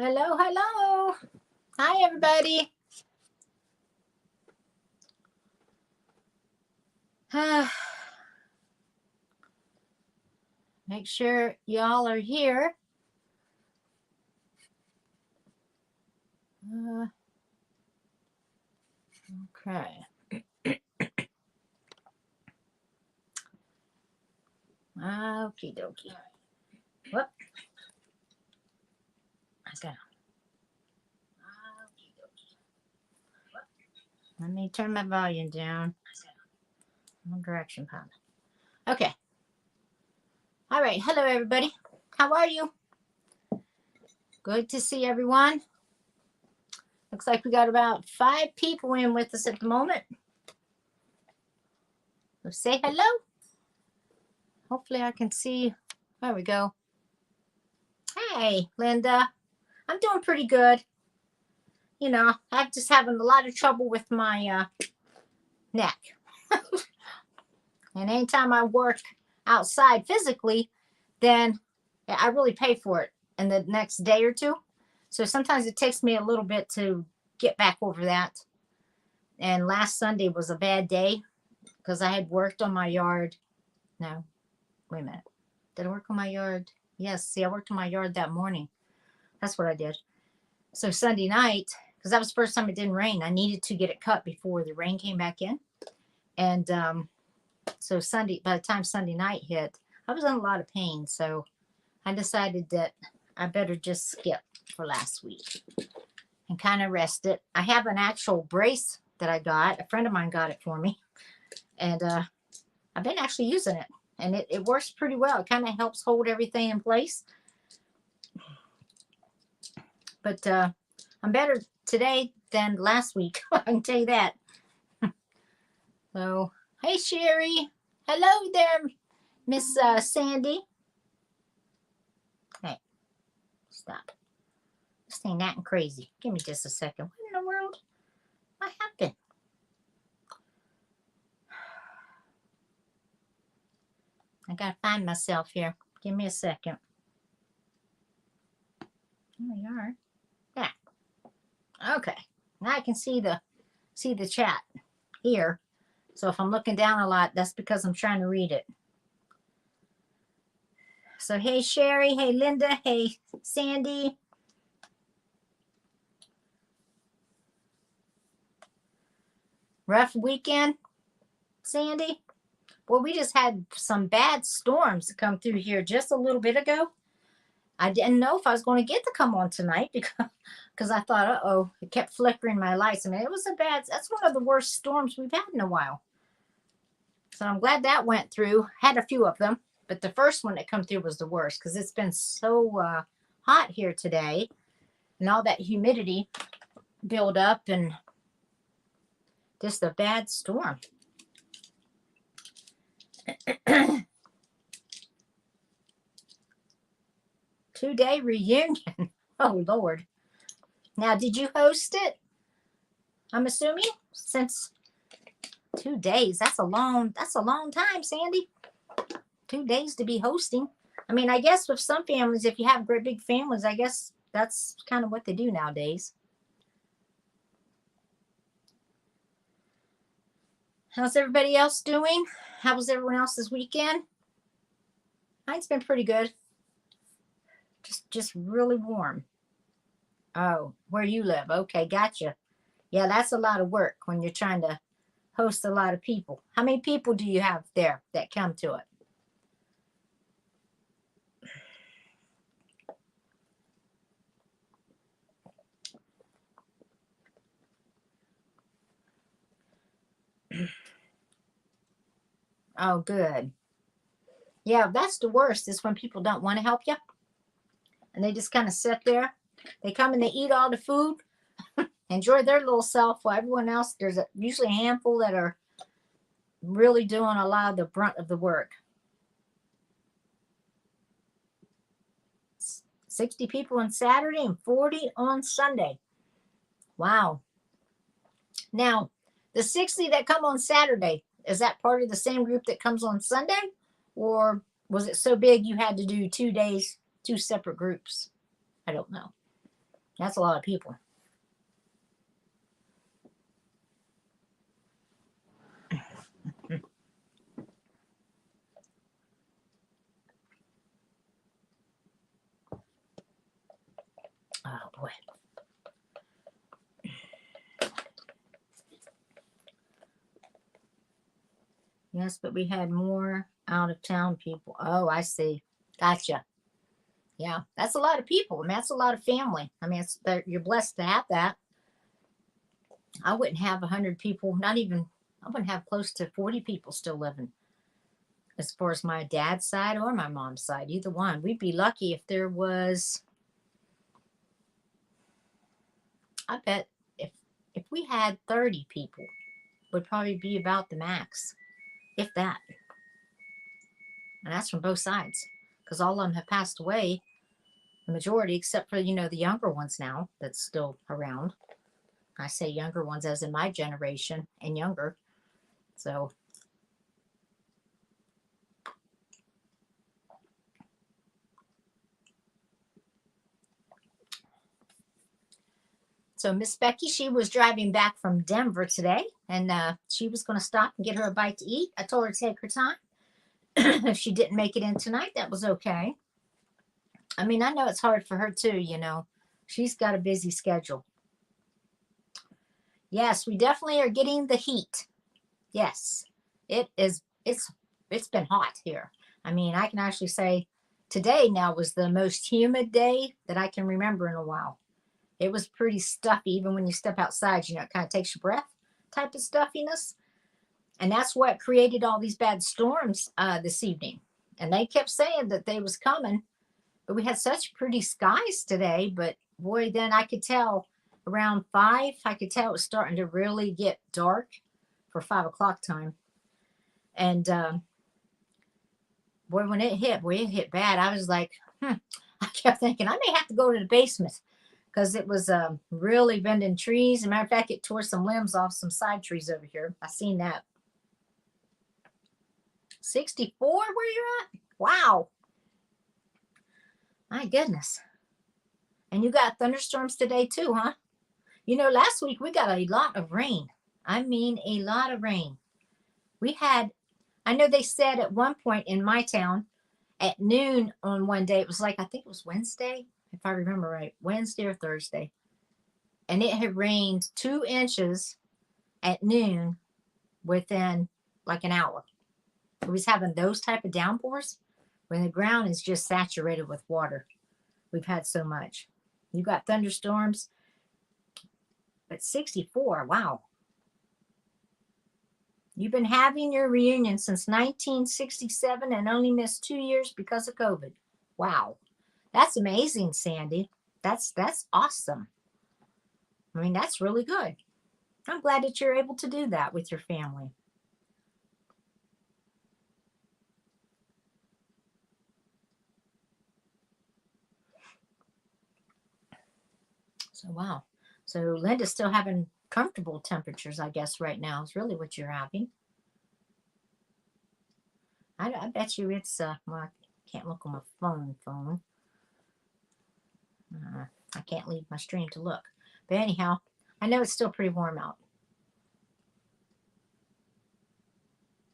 Hello, hello. Hi, everybody. Make sure y'all are here. Okay. Okie dokie. Whoop. Okay. Let me turn my volume down. Wrong direction, Paula. Okay. All right. Hello, everybody. How are you? Good to see everyone. Looks like we got about 5 people in with us at the moment. So say hello. Hopefully I can see. There we go. Hey, Linda. I'm doing pretty good. You know, I'm just having a lot of trouble with my neck. And anytime I work outside physically, then I really pay for it in the next day or two. So sometimes it takes me a little bit to get back over that. And last Sunday was a bad day because I had worked on my yard. No, wait a minute. Did I work on my yard? Yes, see, I worked on my yard that morning. That's what I did. So Sunday night, because that was the first time it didn't rain, I needed to get it cut before the rain came back in. And so Sunday, by the time Sunday night hit, I was in a lot of pain. So I decided that I better just skip for last week and kind of rest it. I have an actual brace that I got. A friend of mine got it for me. And I've been actually using it. And it works pretty well. It kind of helps hold everything in place. But I'm better today than last week. I can tell you that. So, hey, Sherry. Hello there, Miss Sandy. Hey, stop. This ain't acting crazy. Give me just a second. What in the world? What happened? I gotta find myself here. Give me a second. There we are. Yeah. Okay. Now I can see the chat here. So if I'm looking down a lot, that's because I'm trying to read it. So hey Sherry, hey Linda, hey Sandy. Rough weekend, Sandy? Well, we just had some bad storms come through here just a little bit ago. I didn't know if I was going to get to come on tonight because I thought, uh-oh, it kept flickering my lights. I mean, it was that's one of the worst storms we've had in a while. So I'm glad that went through. Had a few of them, but the first one that come through was the worst because it's been so hot here today and all that humidity build up and just a bad storm. 2-day reunion. Oh Lord. Now, did you host it? I'm assuming since 2 days. That's a long time, Sandy. 2 days to be hosting. I mean, I guess with some families, if you have great big families, I guess that's kind of what they do nowadays. How's everybody else doing? How was everyone else this weekend? Mine's been pretty good. Just really warm. Oh, where you live. Okay, gotcha. Yeah, that's a lot of work when you're trying to host a lot of people. How many people do you have there that come to it? Oh, good. Yeah, that's the worst is when people don't want to help you and they just kind of sit there. They come and they eat all the food, enjoy their little self while everyone else, there's usually a handful that are really doing a lot of the brunt of the work. 60 people on Saturday and 40 on Sunday. Wow. Now, the 60 that come on Saturday, is that part of the same group that comes on Sunday? Or was it so big you had to do 2 days, 2 separate groups? I don't know. That's a lot of people. Oh boy. Yes, but we had more out of town people. Oh, I see. Gotcha. Yeah, that's a lot of people. I mean, that's a lot of family. I mean, you're blessed to have that. I wouldn't have 100 people, not even, I wouldn't have close to 40 people still living. As far as my dad's side or my mom's side, either one. We'd be lucky if there was, I bet if we had 30 people, would probably be about the max, if that. And that's from both sides, because all of them have passed away, the majority, except for, the younger ones now that's still around. I say younger ones as in my generation and younger. So Miss Becky, she was driving back from Denver today, and she was going to stop and get her a bite to eat. I told her to take her time. If she didn't make it in tonight, that was okay. I mean, I know it's hard for her too, She's got a busy schedule. Yes, we definitely are getting the heat. Yes, it is. It's been hot here. I mean, I can actually say today now was the most humid day that I can remember in a while. It was pretty stuffy. Even when you step outside, it kind of takes your breath type of stuffiness. And that's what created all these bad storms this evening. And they kept saying that they was coming, but we had such pretty skies today. But boy, then I could tell around 5, I could tell it was starting to really get dark for 5 o'clock time. And boy, when it hit bad. I was like, I kept thinking I may have to go to the basement because it was really bending trees. As a matter of fact, it tore some limbs off some side trees over here. I seen that. 64 where you're at? Wow. My goodness. And you got thunderstorms today too, huh? Last week we got a lot of rain. I mean, a lot of rain. I know they said at one point in my town at noon on one day, it was like, I think it was Wednesday, if I remember right, Wednesday or Thursday. And it had rained 2 inches at noon within like an hour. It was having those type of downpours when the ground is just saturated with water. We've had so much. You got thunderstorms, but 64, wow. You've been having your reunion since 1967 and only missed 2 years because of COVID. Wow. That's amazing, Sandy. That's awesome. I mean, that's really good. I'm glad that you're able to do that with your family. So, wow. So, Linda's still having comfortable temperatures, I guess, right now is really what you're having. I bet you it's, well, I can't look on my phone. I can't leave my stream to look. But anyhow, I know it's still pretty warm out.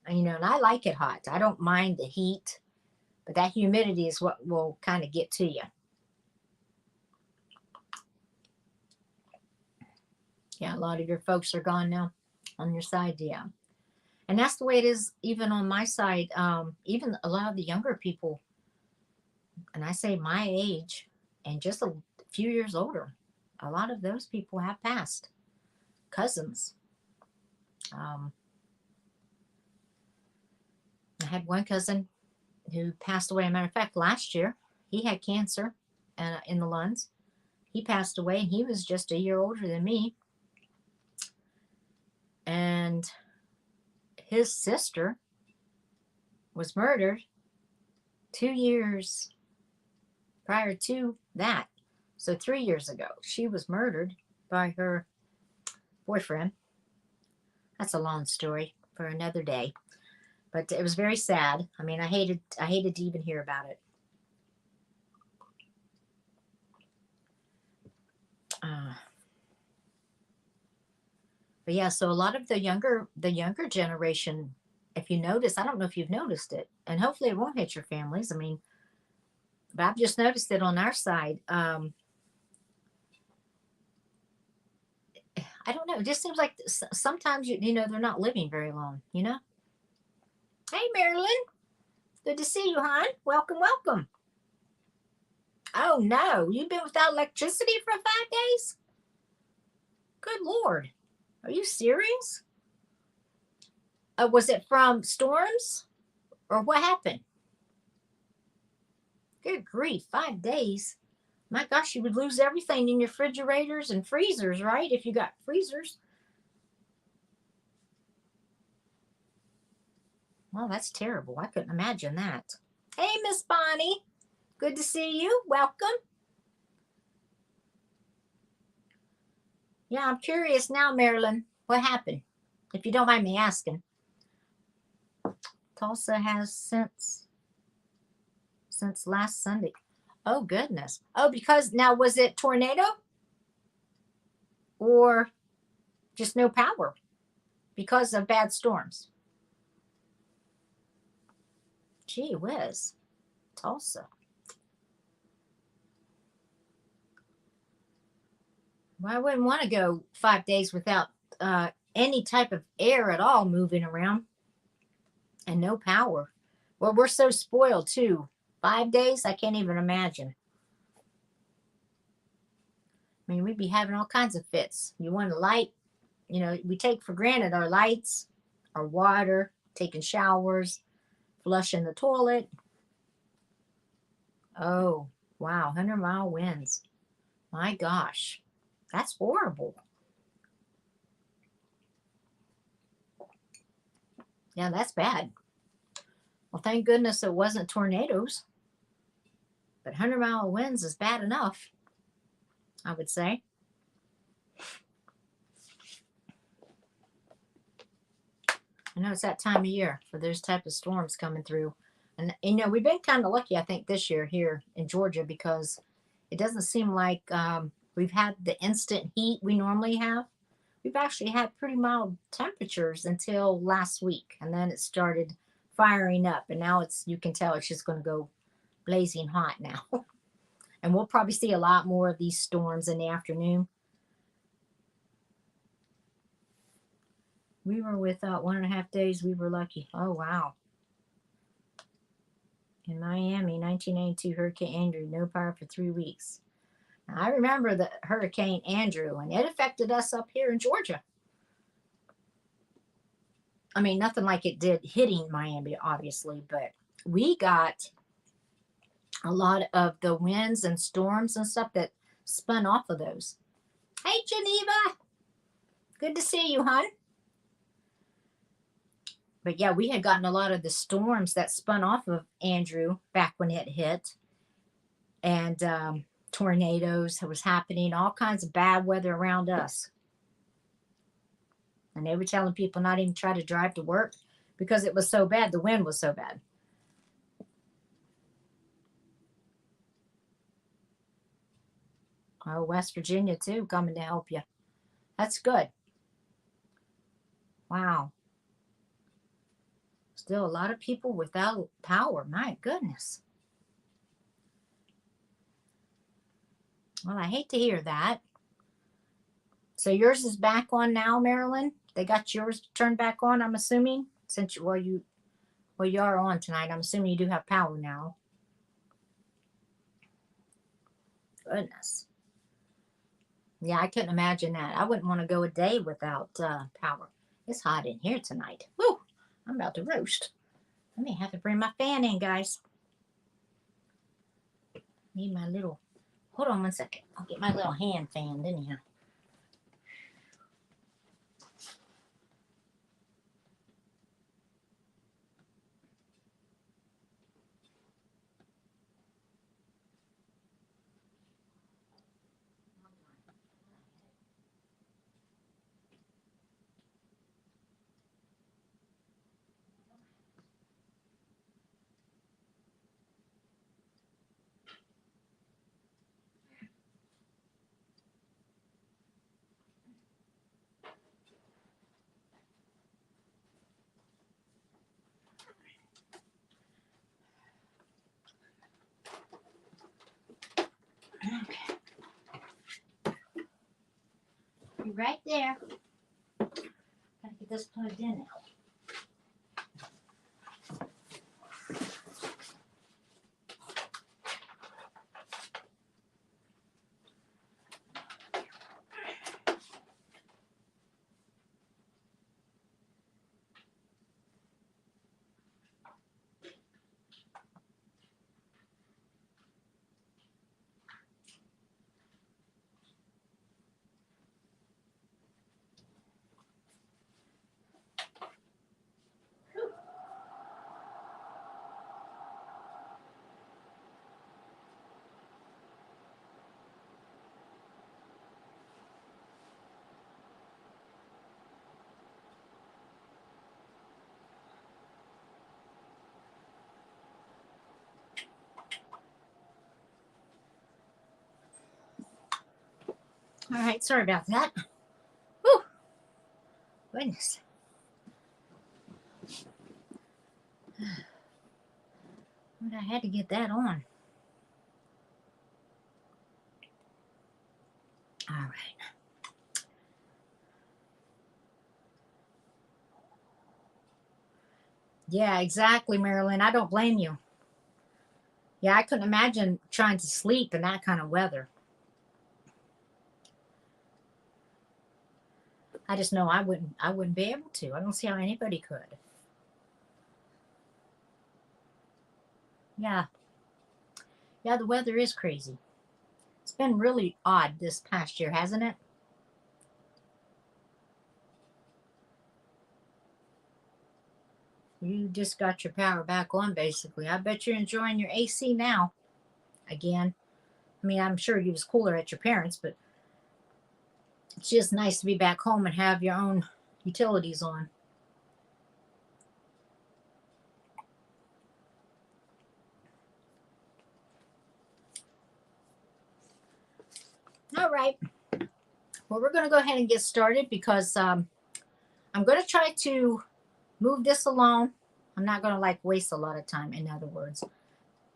And I like it hot. I don't mind the heat, but that humidity is what will kind of get to you. Yeah, a lot of your folks are gone now on your side, yeah. And that's the way it is even on my side. Even a lot of the younger people, and I say my age and just a few years older, a lot of those people have passed. Cousins. I had one cousin who passed away. As a matter of fact, last year, he had cancer in the lungs. He passed away, and he was just a year older than me. And his sister was murdered 2 years prior to that. So 3 years ago, she was murdered by her boyfriend. That's a long story for another day. But it was very sad. I mean, I hated to even hear about it. But yeah, so a lot of the younger generation, if you notice, I don't know if you've noticed it, and hopefully it won't hit your families. I mean, but I've just noticed it on our side. I don't know. It just seems like sometimes you know they're not living very long. You know. Hey, Marilyn. Good to see you, hon. Welcome, welcome. Oh no, you've been without electricity for 5 days? Good Lord. Are you serious? Was it from storms or what happened? Good grief, 5 days. My gosh, you would lose everything in your refrigerators and freezers, right? If you got freezers. Well, that's terrible. I couldn't imagine that. Hey, Miss Bonnie. Good to see you. Welcome. Yeah, I'm curious now, Marilyn. What happened? If you don't mind me asking. Tulsa has since last Sunday. Oh goodness. Oh, because now was it tornado or just no power because of bad storms? Gee whiz. Tulsa. Well, I wouldn't want to go 5 days without any type of air at all moving around and no power. Well, we're so spoiled too. 5 days, I can't even imagine. I mean, we'd be having all kinds of fits. You want a light, we take for granted our lights, our water, taking showers, flushing the toilet. Oh, wow, 100-mile winds. My gosh, that's horrible. Yeah, that's bad. Well, thank goodness it wasn't tornadoes, but 100-mile winds is bad enough, I would say. I know it's that time of year for those type of storms coming through. And, we've been kind of lucky, I think, this year here in Georgia because it doesn't seem like we've had the instant heat we normally have. We've actually had pretty mild temperatures until last week. And then it started firing up. And now you can tell it's just going to go blazing hot now. And we'll probably see a lot more of these storms in the afternoon. We were without 1.5 days. We were lucky. Oh, wow. In Miami, 1992, Hurricane Andrew, no power for 3 weeks. Now, I remember the Hurricane Andrew, and it affected us up here in Georgia. I mean, nothing like it did hitting Miami, obviously, but we got a lot of the winds and storms and stuff that spun off of those. Hey, Geneva. Good to see you, hon. But yeah, we had gotten a lot of the storms that spun off of Andrew back when it hit. And tornadoes was happening, all kinds of bad weather around us. And they were telling people not even try to drive to work because it was so bad. The wind was so bad. Oh, West Virginia too, coming to help you. That's good. Wow. Still a lot of people without power. My goodness. Well, I hate to hear that. So yours is back on now, Marilyn? They got yours turned back on, I'm assuming? Since you are on tonight. I'm assuming you do have power now. Goodness. Yeah, I couldn't imagine that. I wouldn't want to go a day without power. It's hot in here tonight. Woo! I'm about to roast. I may have to bring my fan in, guys. Need my little... Hold on one second. I'll get my little hand fanned anyhow. right there. Gotta get this plugged in now. All right, sorry about that. Whew. Goodness. But I had to get that on. All right. Yeah, exactly, Marilyn. I don't blame you. Yeah, I couldn't imagine trying to sleep in that kind of weather. I just know I wouldn't be able to. I don't see how anybody could. Yeah. Yeah, the weather is crazy. It's been really odd this past year, hasn't it? You just got your power back on, basically. I bet you're enjoying your AC now again. I mean, I'm sure you was cooler at your parents', but it's just nice to be back home and have your own utilities on. All right. Well, we're going to go ahead and get started because I'm going to try to move this along. I'm not going to like waste a lot of time, in other words.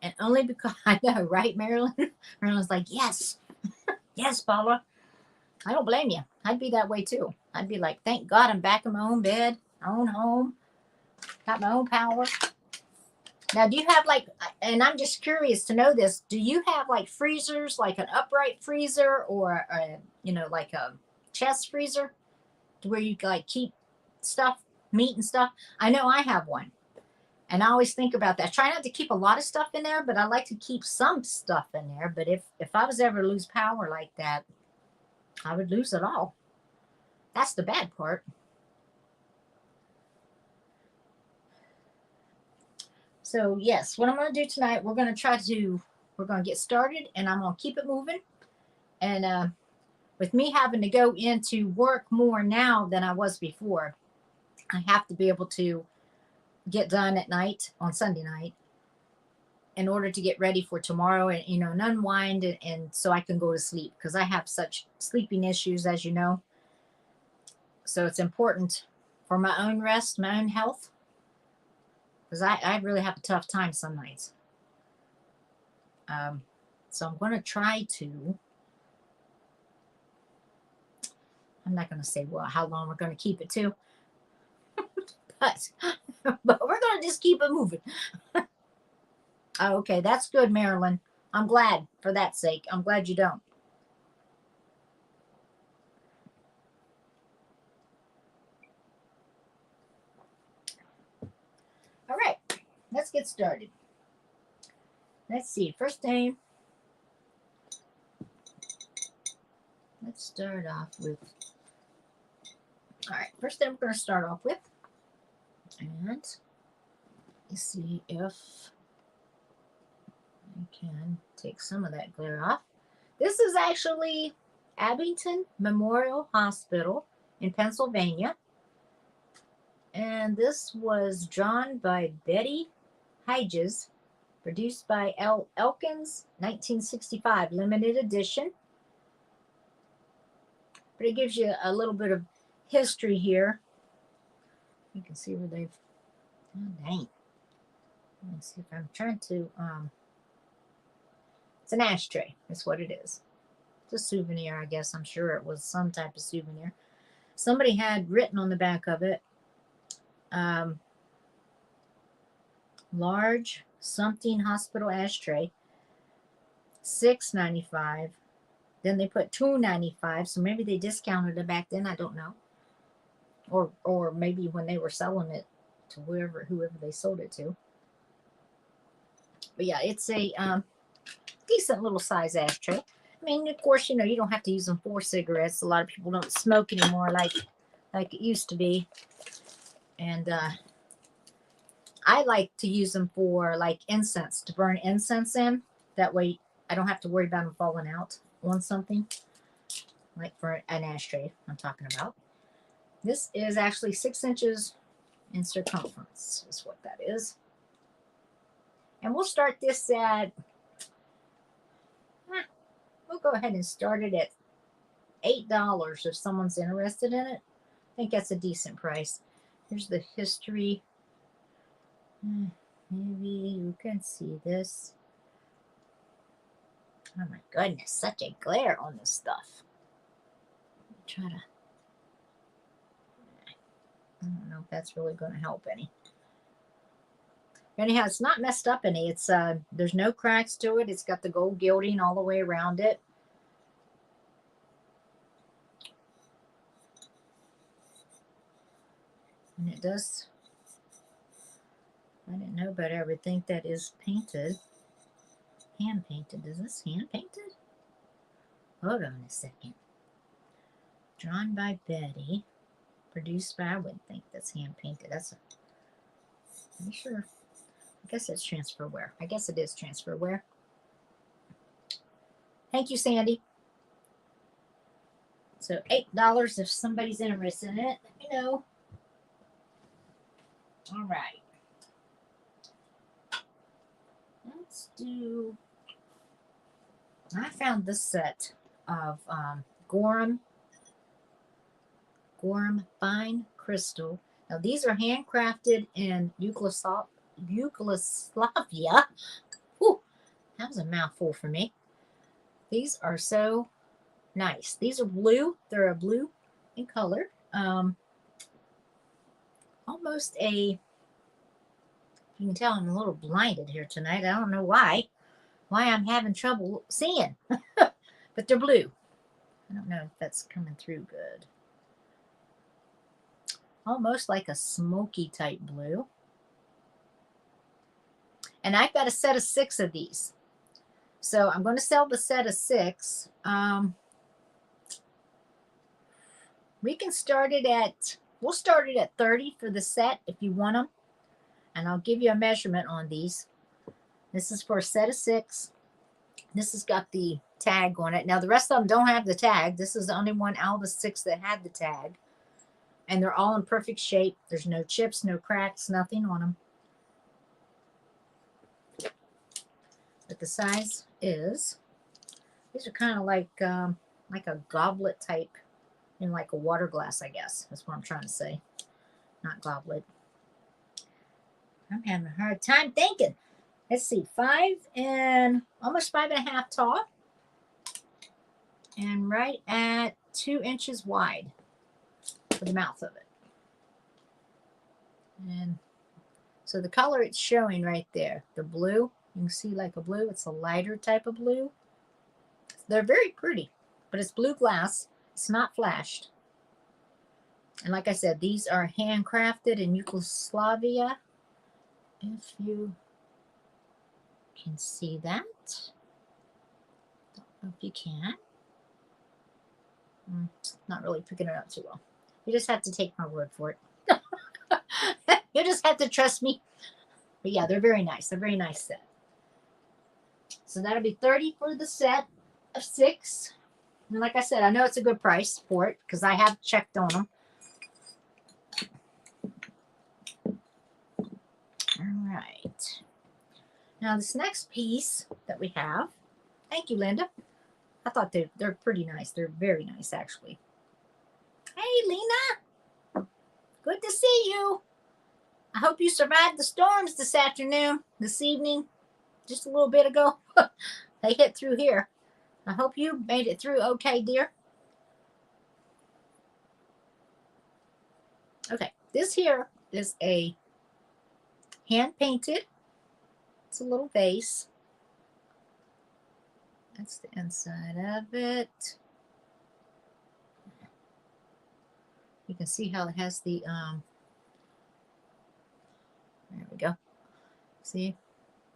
And only because I know, right, Marilyn? Marilyn's like, yes, yes, Paula. I don't blame you. I'd be that way too. I'd be like, thank God I'm back in my own bed, my own home, got my own power. Now, do you have like, and I'm just curious to know this, do you have like freezers, like an upright freezer or, like a chest freezer where you like keep stuff, meat and stuff? I know I have one. And I always think about that. I try not to keep a lot of stuff in there, but I like to keep some stuff in there. But if I was ever to lose power like that, I would lose it all. That's the bad part. So yes, what I'm going to do tonight, we're going to get started and I'm going to keep it moving. And with me having to go into work more now than I was before, I have to be able to get done at night on Sunday night in order to get ready for tomorrow and unwind and so I can go to sleep because I have such sleeping issues, as you know. So it's important for my own rest, my own health, because I really have a tough time some nights. So I'm going to try to, I'm not going to say how long we're going to keep it to, but we're going to just keep it moving. Oh, okay, that's good, Marilyn. I'm glad for that sake. I'm glad you don't. All right, let's get started. Let's see. First thing, let's start off with, all right, first thing we're going to start off with, and let's see if I can take some of that glare off. This is actually Abington Memorial Hospital in Pennsylvania. And this was drawn by Betty Hedges, produced by L. Elkins, 1965, limited edition. But it gives you a little bit of history here. You can see where they've, oh dang. Let me see if I'm trying to, it's an ashtray, is what it is. It's a souvenir, I guess. I'm sure it was some type of souvenir. Somebody had written on the back of it, large something hospital ashtray, $6.95. Then they put $2.95, so maybe they discounted it back then. I don't know, or maybe when they were selling it to whoever they sold it to. But yeah, it's a decent little size ashtray. I mean, of course, you don't have to use them for cigarettes. A lot of people don't smoke anymore like it used to be, and I like to use them for like incense, to burn incense in. That way, I don't have to worry about them falling out on something. Like for an ashtray, I'm talking about. This is actually 6 inches in circumference, is what that is. And we'll start this at, we'll go ahead and start it at $8 if someone's interested in it. I think that's a decent price. Here's the history. Maybe you can see this. Oh my goodness, such a glare on this stuff. Try to, I don't know if that's really going to help any. Anyhow, it's not messed up any. It's there's no cracks to it. It's got the gold gilding all the way around it. And it does, I didn't know better. I would think that is painted. Hand painted. Is this hand painted? Hold on a second. Drawn by Betty. Produced by, I wouldn't think that's hand painted. That's are you sure? I guess it's transferware. I guess it is transferware. Thank you, Sandy. So $8 if somebody's interested in it. Let me know. All right. Let's do. I found this set of Gorham Fine Crystal. Now these are handcrafted in Yugoslavia. Whew, that was a mouthful for me. These are so nice. These are blue. They're a blue in color. Almost a, you can tell I'm a little blinded here tonight. I don't know why I'm having trouble seeing. But they're blue. I don't know if that's coming through good. Almost like a smoky type blue. And I've got a set of 6 of these. So I'm going to sell the set of 6. We can start it at, we'll start it at 30 for the set if you want them. And I'll give you a measurement on these. This is for a set of 6. This has got the tag on it. Now the rest of them don't have the tag. This is the only one out of the 6 that had the tag. And they're all in perfect shape. There's no chips, no cracks, nothing on them. But the size is, these are kind of like a goblet type, in like a water glass, I guess. That's what I'm trying to say. Not goblet. I'm having a hard time thinking. Let's see, 5 and almost 5.5 tall. And right at 2 inches wide for the mouth of it. And so the color it's showing right there, the blue, you can see like a blue. It's a lighter type of blue. They're very pretty, but it's blue glass. It's not flashed. And like I said, these are handcrafted in Yugoslavia. If you can see that. Don't know if you can. It's not really picking it up too well. You just have to take my word for it. You just have to trust me. But yeah, they're very nice. They're a very nice set. So that'll be 30 for the set of 6. And like I said, I know it's a good price for it because I have checked on them. All right. Now this next piece that we have, thank you, Linda. I thought they're pretty nice. They're very nice, actually. Hey, Lena. Good to see you. I hope you survived the storms this afternoon, this evening, just a little bit ago. They hit through here. I hope you made it through okay, dear. Okay, this here is a hand painted. It's a little vase. That's the inside of it. You can see how it has the there we go. See,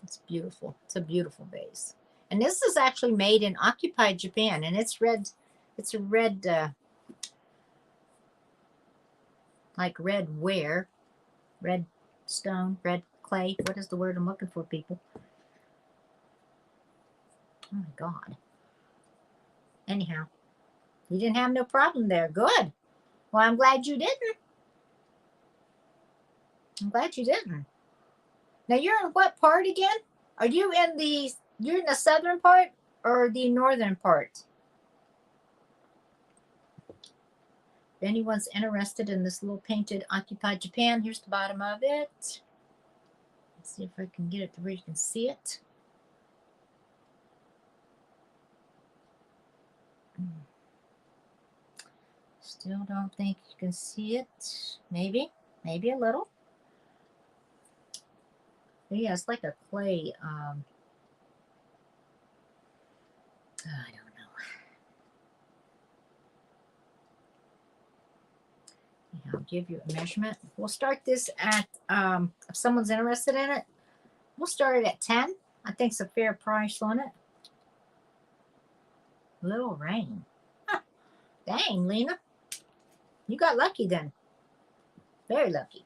it's beautiful. It's a beautiful vase. And this is actually made in occupied Japan, and it's red. It's a red, like red ware, red stone, red clay. What is the word I'm looking for, people? Oh my God. Anyhow, you didn't have no problem there. Good. Well, I'm glad you didn't. I'm glad you didn't. Now you're in what part again? Are you in the, you're in the southern part or the northern part? If anyone's interested in this little painted occupied Japan, here's the bottom of it. Let's see if I can get it to where you can see it. Still don't think you can see it. Maybe a little. But yeah, it's like a clay. I don't know. Yeah, I'll give you a measurement. We'll start this at, if someone's interested in it, we'll start it at 10. I think it's a fair price on it. Little rain. Huh. Dang, Lena. You got lucky then. Very lucky.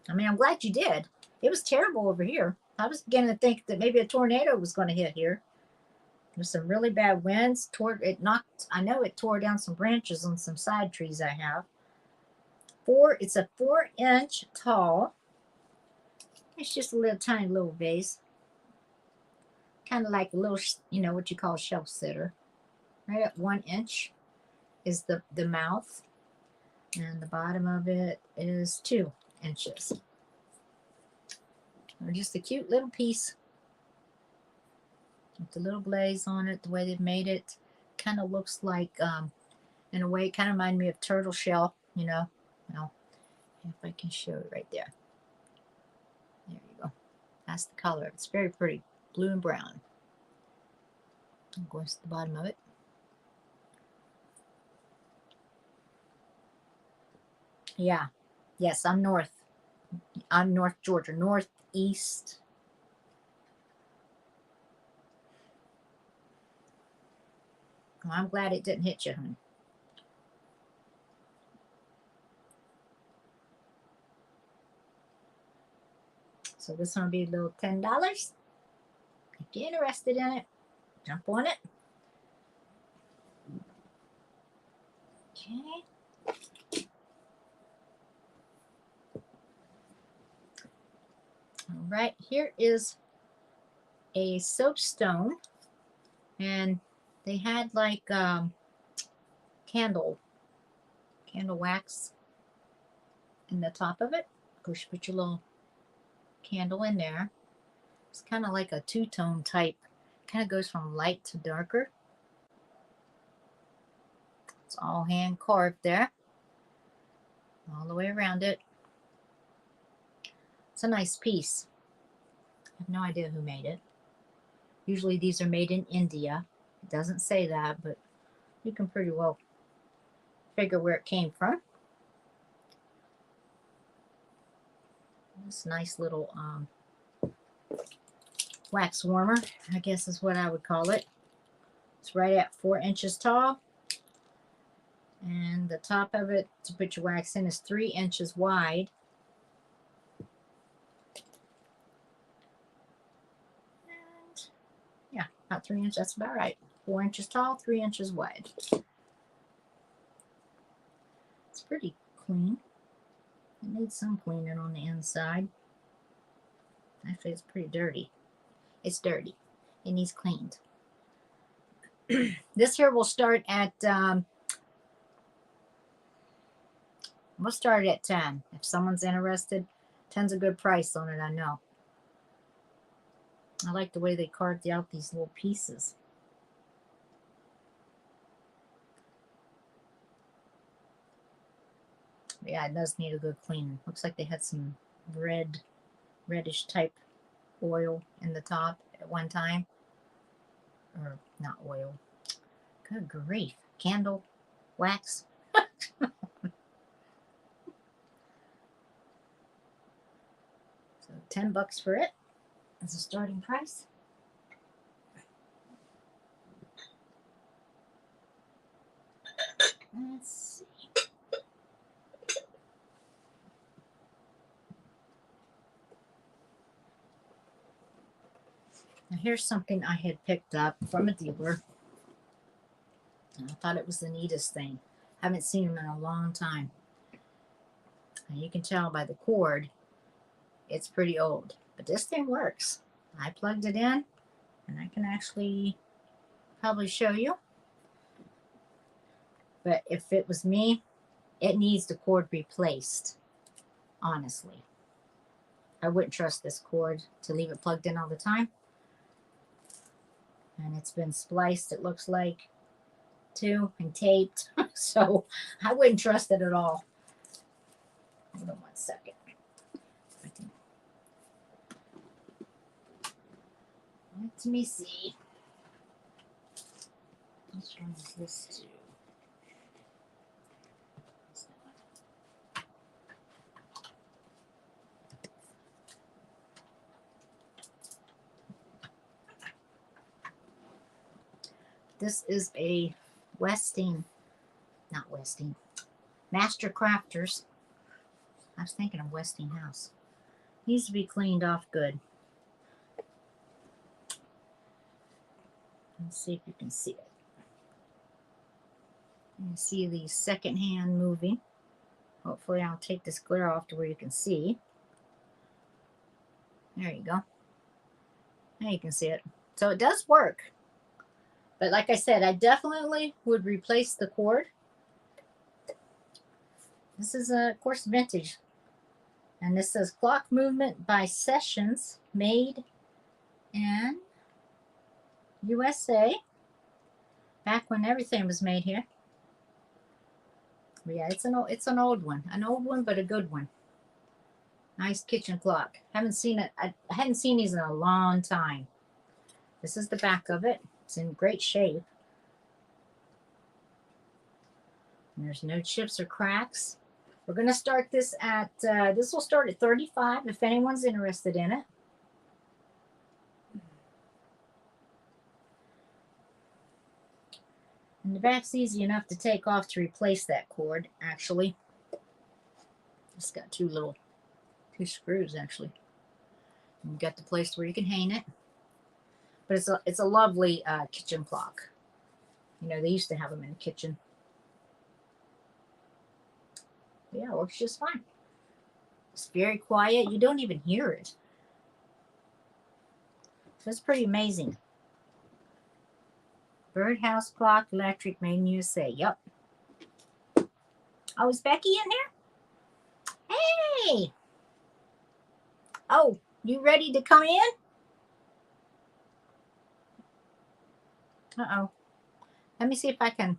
I mean, I'm glad you did. It was terrible over here. I was beginning to think that maybe a tornado was going to hit here. There's some really bad winds. I know it tore down some branches on some side trees I have. It's a 4-inch tall. It's just a little tiny little vase. Kind of like a little, you know, what you call a shelf sitter. Right at 1 inch is the mouth. And the bottom of it is 2 inches. Or just a cute little piece with the little glaze on it, the way they've made it. Kind of looks like, in a way, it kind of reminds me of turtle shell, you know. Well, if I can show it right there. There you go. That's the color. It's very pretty. Blue and brown. Of course, the bottom of it. Yeah. Yes, I'm north. I'm North Georgia. Northeast. Well, I'm glad it didn't hit you, honey. So this one will be a little $10. If you're interested in it, jump on it. Okay. All right, here is a soapstone, and they had like candle wax in the top of it. Of course, you put your little candle in there. It's kind of like a two-tone type. Kind of goes from light to darker. It's all hand carved there, all the way around it. It's a nice piece. I have no idea who made it. Usually these are made in India. It doesn't say that, but you can pretty well figure where it came from. This nice little wax warmer, I guess is what I would call it. It's right at 4 inches tall. And the top of it to put your wax in is 3 inches wide. And yeah, about 3 inches, that's about right. 4 inches tall, 3 inches wide. It's pretty clean. It needs some cleaning on the inside. Actually, it's pretty dirty. It's dirty. It needs cleaned. This here will start at, we'll start at 10. If someone's interested, 10's a good price on it, I know. I like the way they carved out these little pieces. Yeah, it does need a good cleaning. Looks like they had some reddish type oil in the top at one time. Or not oil. Good grief. Candle wax. So $10 for it as a starting price. Let's see. Now here's something I had picked up from a dealer. And I thought it was the neatest thing. Haven't seen them in a long time. And you can tell by the cord, it's pretty old. But this thing works. I plugged it in, and I can actually probably show you. But if it was me, it needs the cord replaced, honestly. I wouldn't trust this cord to leave it plugged in all the time. And it's been spliced, it looks like, too, and taped. So I wouldn't trust it at all. Hold on 1 second. Let me see. Which one is this too? This is a Master Crafters. I was thinking of Westinghouse. Needs to be cleaned off good. Let's see if you can see it. You see the second hand moving. Hopefully I'll take this glare off to where you can see. There you go. Now you can see it. So it does work. But like I said, I definitely would replace the cord. This is, of course, vintage. And this says clock movement by Sessions, made in USA. Back when everything was made here. But yeah, it's an old one. An old one, but a good one. Nice kitchen clock. Haven't seen it. I hadn't seen these in a long time. This is the back of it. It's in great shape. And there's no chips or cracks. We're going to start this at, this will start at $35 if anyone's interested in it. And the back's easy enough to take off to replace that cord, actually. It's got two screws, actually. And you've got the place where you can hang it. But it's a lovely kitchen clock. You know, they used to have them in the kitchen. But yeah, it works just fine. It's very quiet. You don't even hear it. So it's pretty amazing. Birdhouse clock, electric, made in USA. Yep. Oh, is Becky in there? Hey! Oh, you ready to come in? Uh-oh. Let me see if I can.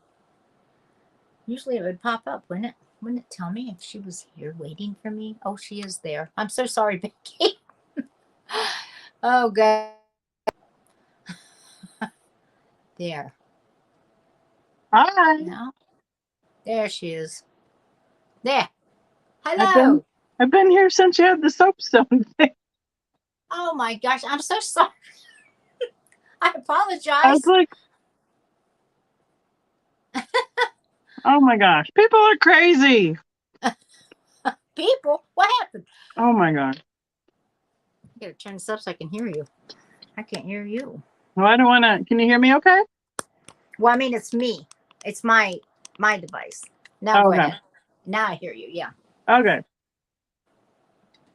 Usually it would pop up, wouldn't it? Wouldn't it tell me if she was here waiting for me? Oh, she is there. I'm so sorry, Becky. Oh, God. There. Hi. No. There she is. There. Hello. I've been here since you had the soapstone thing. Oh, my gosh. I'm so sorry. I apologize. I was like, oh, my gosh. People are crazy. People? What happened? Oh, my God. I gotta turn this up so I can hear you. I can't hear you. Well, I don't want to. Can you hear me okay? Well, I mean, it's me. It's my device. Now go ahead. Now I hear you. Yeah. Okay.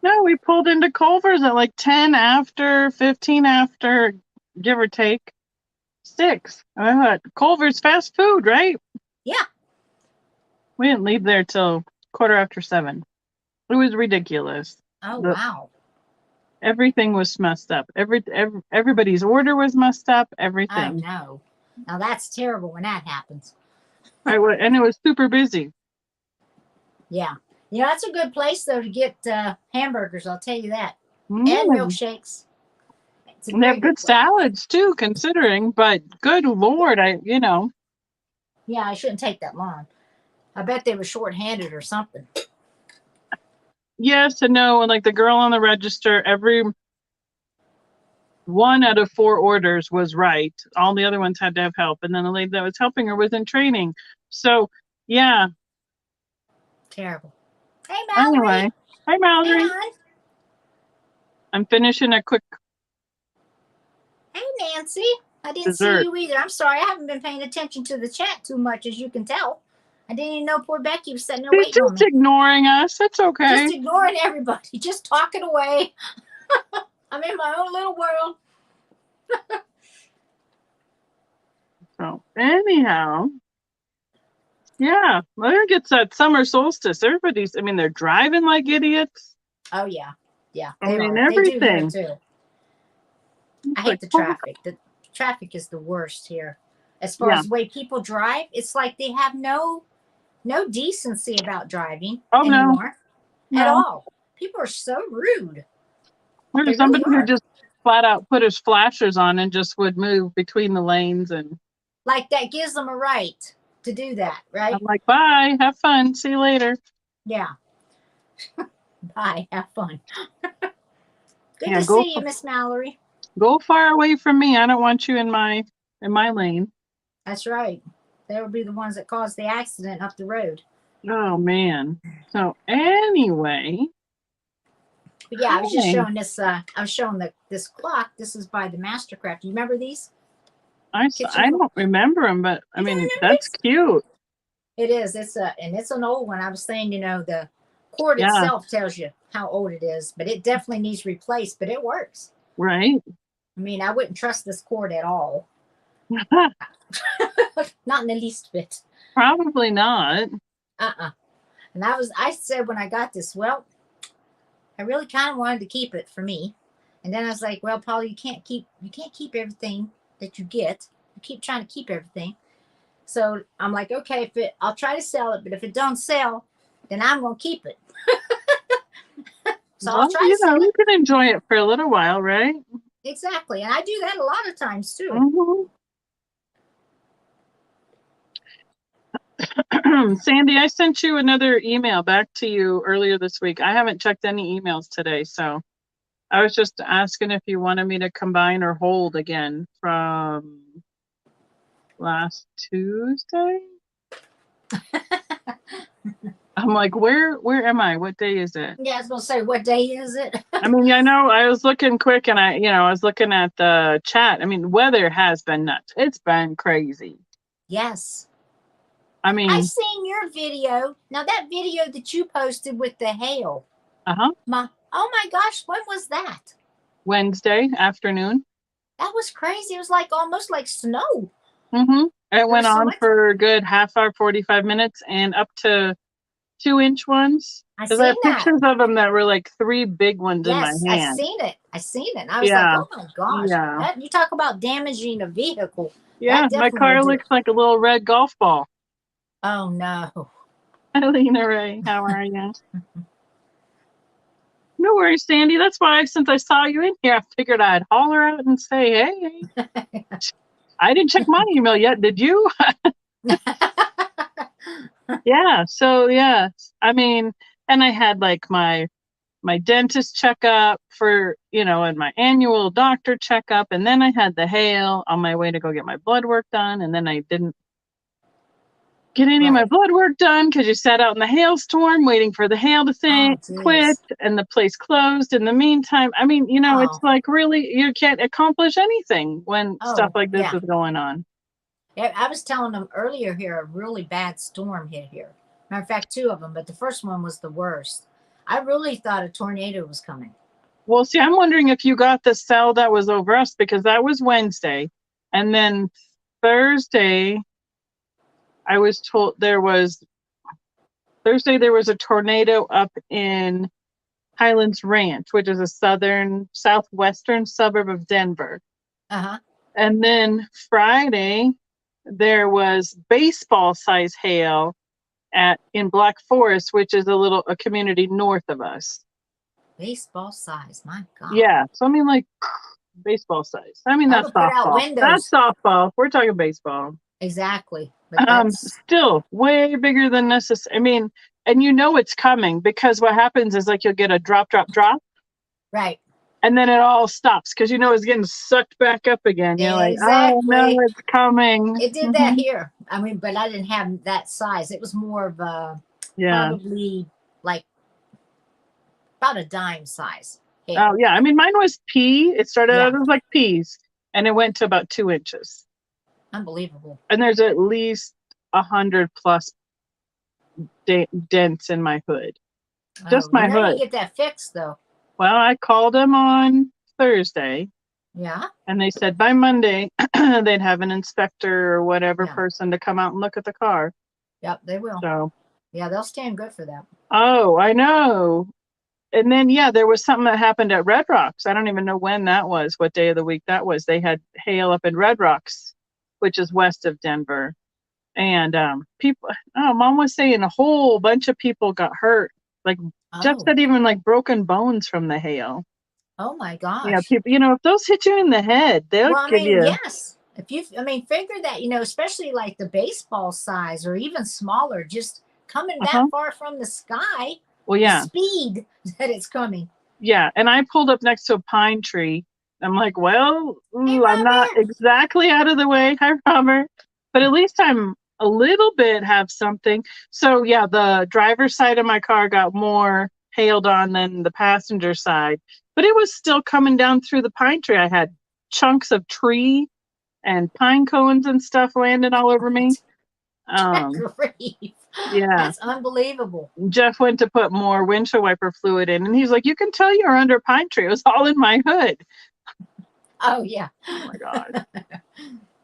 No, we pulled into Culver's at like 10 after, 15 after, give or take 6. I thought, Culver's fast food, right? Yeah. We didn't leave there till 7:15. It was ridiculous. Oh, wow. Everything was messed up. Everybody's order was messed up. Oh Everything. no. Now that's terrible when that happens. And it was super busy. Yeah. You know, that's a good place though to get hamburgers, I'll tell you that. And Mm. milkshakes. It's a And they very have good good place. salads too, considering. But good Lord, Yeah, I shouldn't take that long. I bet they were short-handed or something. yes and no. And like the girl on the register, every 1 out of 4 orders was right. All the other ones had to have help. And then the lady that was helping her was in training. So yeah. Terrible. Hey, Mallory. Anyway, hi Hey, Mallory. hon. I'm finishing a quick Hey, Nancy. I didn't see dessert. you either. I'm sorry. I haven't been paying attention to the chat too much, as you can tell. I didn't even know poor Becky was sitting there She's waiting on just me. ignoring us. It's okay. Just ignoring everybody. Just talking away. I'm in my own little world. So anyhow, yeah, well, there gets that summer solstice. They're driving like idiots. Oh, yeah. Yeah, I they mean, are. They do here, everything. too. I It's hate like, the oh, traffic. The traffic is the worst here. As far yeah. as the way people drive, it's like they have no decency about driving Oh no, anymore at no. all. People are so rude. They There's really somebody who are. just flat out put his flashers on and just would move between the lanes, and Like that gives them a right to do that, I'm right? like, bye, have fun, see you later. Yeah. Bye. Have fun. Good Yeah, to see you, Miss Mallory. go far away from me. I don't want you in my lane. That's right. They will be the ones that caused the accident up the road. Oh man. So anyway, But yeah, I was just hi. showing this. I was showing this clock. This is by the Mastercraft. Do you remember these kitchen I clock? don't remember them, but I You don't mean remember that's these? cute. It is. It's an old one. I was saying, the cord Yeah, itself tells you how old it is, but it definitely needs replaced. But it works. right. I mean, I wouldn't trust this cord at all. Not in the least bit. Probably not. And I said when I got this, well, I really kind of wanted to keep it for me. And then I was like, well, Paul, you can't keep everything that you get. You keep trying to keep everything. So I'm like, okay, I'll try to sell it, but if it don't sell, then I'm gonna keep it. So I'll Well, try to sell you it. can enjoy it for a little while, right? Exactly. And I do that a lot of times too. Mm-hmm. Sandy, I sent you another email back to you earlier this week. I haven't checked any emails today, so I was just asking if you wanted me to combine or hold again from last Tuesday. I'm like, where am I? What day is it? Yeah, I was gonna say, what day is it? I mean, I know I was looking quick and I was looking at the chat. I mean, weather has been nuts. It's been crazy. Yes. I I've mean, seen your video. Now that video that you posted with the hail. uh-huh. Oh my gosh, when was that? Wednesday afternoon. That was crazy. It was like almost like snow. Mm-hmm. It There went was so on much. for a good half hour, 45 minutes, and up to 2-inch ones. I Because I seen have that. pictures of them that were like 3 big ones in my Yes, I hand. seen it. And I was like, Yeah. oh my gosh. Yeah. That, you talk about damaging a vehicle. Yeah. That My definitely would car do looks it. like a little red golf ball. Oh no. Lena Ray, how are you? No worries, Sandy. That's why since I saw you in here, I figured I'd holler out and say, hey. I didn't check my email yet. Did you? Yeah. So yeah. I mean, and I had like my dentist checkup for, and my annual doctor checkup. And then I had the hail on my way to go get my blood work done. And then I didn't get any of my Right. blood work done because you sat out in the hailstorm waiting for the hail to Oh quit, geez. and the place closed in the meantime. I mean, it's Oh. like really, you can't accomplish anything when stuff Oh like this yeah. is going on. Yeah, I was telling them earlier here a really bad storm hit here. Matter of fact, 2 of them, but the first one was the worst. I really thought a tornado was coming. Well, see, I'm wondering if you got the cell that was over us, because that was Wednesday. And then Thursday, I was told there was a tornado up in Highlands Ranch, which is a southwestern suburb of Denver. Uh-huh. And then Friday, there was baseball size hail in Black Forest, which is a community north of us. Baseball size. My God. Yeah. So I mean, like baseball size. I mean, That that's would put out softball. That's windows. softball. We're talking baseball. Exactly. But that's Still way bigger than necessary. I mean, and you know it's coming because what happens is like you'll get a drop, drop, drop, right. and then it all stops because you know it's getting sucked back up again. You're like, oh no, Exactly. it's coming. It did that here. I mean, but I didn't have that size. It was more of a Yeah. probably like about a dime size. Oh yeah. I mean, mine was pea. It started Yeah. out as like peas, and it went to about 2 inches. Unbelievable. And there's at least 100 plus dents in my hood. Just my You know, you hood. get that fixed though. Well, I called them on Thursday. Yeah. And they said by Monday they'd have an inspector or whatever Yeah. person to come out and look at the car. Yep, they will. So, yeah, they'll stand good for that. oh, I know. And then yeah, there was something that happened at Red Rocks. I don't even know when that was, what day of the week that was. They had hail up in Red Rocks, which is west of Denver. And people, Mom was saying a whole bunch of people got hurt. Like Jeff said, even like broken bones from the hail. Oh my gosh. Yeah, people, you know, if those hit you in the head, they'll give you. Yes. If you, I mean, figure that, you know, especially like the baseball size or even smaller, just coming that far from the sky. Well, yeah. The speed that it's coming. Yeah, and I pulled up next to a pine tree. I'm like, well, I'm not exactly out of the way. Hi, Robert. But at least I'm a little bit have something. So yeah, the driver's side of my car got more hailed on than the passenger side. But it was still coming down through the pine tree. I had chunks of tree and pine cones and stuff landing all over me. Yeah. That's unbelievable. Jeff went to put more windshield wiper fluid in, and he's like, you can tell you're under a pine tree. It was all in my hood. Oh, yeah. Oh, my God.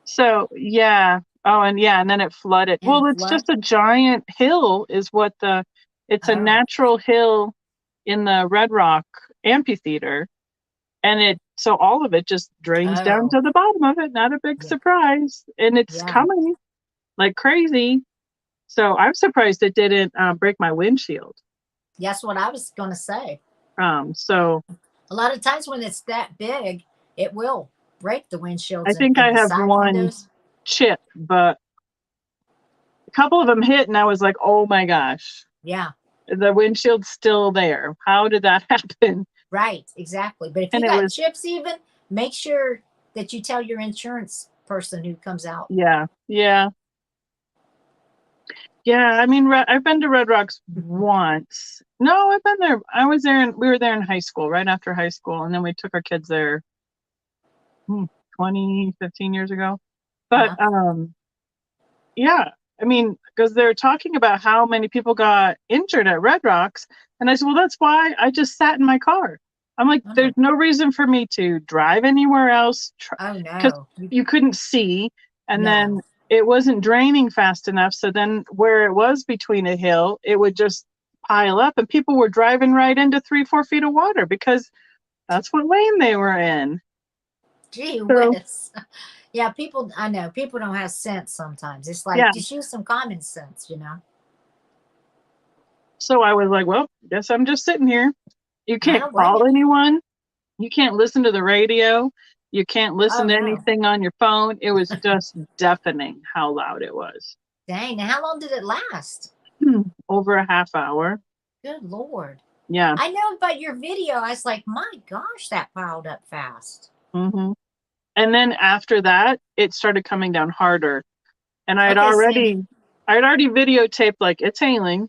So, yeah. Oh, and yeah, and then it flooded. Well, it's just a giant hill is what it's a natural hill in the Red Rock amphitheater. And so all of it just drains down to the bottom of it. Not a big surprise. And it's coming like crazy. So I'm surprised it didn't break my windshield. That's what I was going to say. So a lot of times when it's that big, it will break the windshields. I think I have one chip, but a couple of them hit, and I was like, "Oh my gosh!" Yeah, the windshield's still there. How did that happen? Right, exactly. But if you got chips, even make sure that you tell your insurance person who comes out. Yeah, yeah. Yeah, I mean, I've been to Red Rocks once. No, I've been there. I was there, we were there in high school, right after high school, and then we took our kids there 15 years ago. But yeah, I mean, because they're talking about how many people got injured at Red Rocks, and I said, well, that's why I just sat in my car. I'm like, there's no reason for me to drive anywhere else. Because you couldn't see, and then it wasn't draining fast enough. So then where it was between a hill, it would just pile up, and people were driving right into 3-4 feet of water because that's what lane they were in. Gee whiz. Yeah, I know people don't have sense sometimes. It's like, just use some common sense, you know? So I was like, well, guess I'm just sitting here. You can't call anyone. You can't listen to the radio. You can't listen to anything on your phone. It was just deafening how loud it was. Dang. Now, how long did it last? Over a half hour. Good Lord. Yeah. I know about your video. I was like, my gosh, that piled up fast. Mm-hmm. And then after that, it started coming down harder. And I had already videotaped like it's hailing.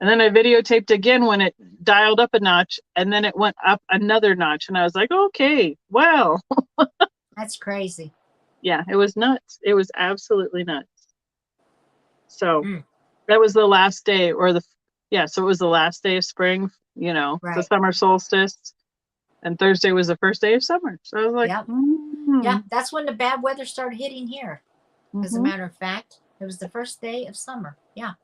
And then I videotaped again when it dialed up a notch, and then it went up another notch. And I was like, okay, well. That's crazy. Yeah, it was nuts. It was absolutely nuts. So that was the last day so it was the last day of spring, the summer solstice. And Thursday was the first day of summer. So I was like, yeah, that's when the bad weather started hitting here. As a matter of fact, it was the first day of summer. Yeah.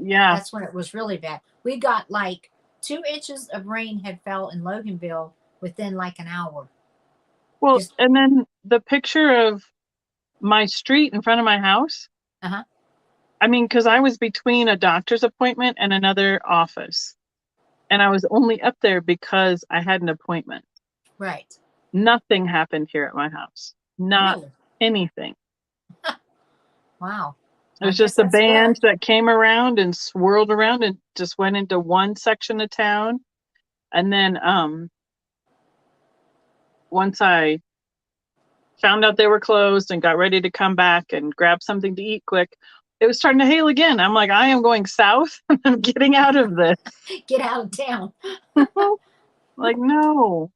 Yeah. That's when it was really bad. We got like 2 inches of rain had fell in Loganville within like an hour. Well, Just and then the picture of my street in front of my house. uh-huh. I mean, because I was between a doctor's appointment and another office. And I was only up there because I had an appointment. Right. Nothing happened here at my house. Not Really? anything. Wow. It I was guess just the that's band good. that came around and swirled around and just went into one section of town. And then once I found out they were closed and got ready to come back and grab something to eat quick, it was starting to hail again. I'm like, I am going south. I'm getting out of this. Get out of town. Like, no.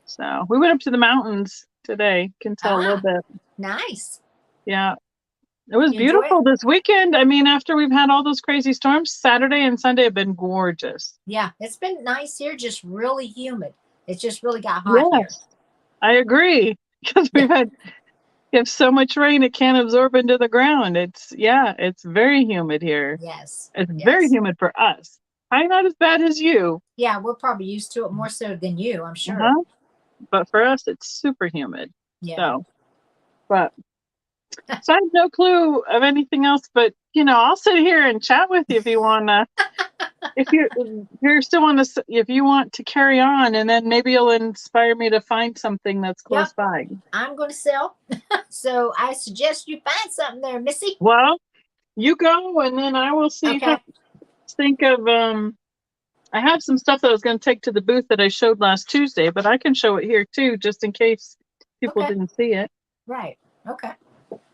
So we went up to the mountains today. Can tell a little bit. Nice. Yeah. It was You enjoy it? beautiful this weekend. I mean, after we've had all those crazy storms, Saturday and Sunday have been gorgeous. Yeah, it's been nice here, just really humid. It's just really got hot here. Yes, I agree. Because we have so much rain it can't absorb into the ground. It's very humid here. Yes. It's very Yes. humid for us. Probably not as bad as you. Yeah, we're probably used to it more so than you, I'm sure. Uh-huh. But for us, it's super humid. Yeah. So, but so I have no clue of anything else. But I'll sit here and chat with you if you want to. If you're still want to, if you want to carry on, and then maybe you'll inspire me to find something that's close Yep. by. I'm going to sell. So I suggest you find something there, Missy. Well, you go, and then I will see. Okay. Think of I have some stuff that I was going to take to the booth that I showed last Tuesday, but I can show it here too, just in case people Okay. didn't see it. Right. Okay.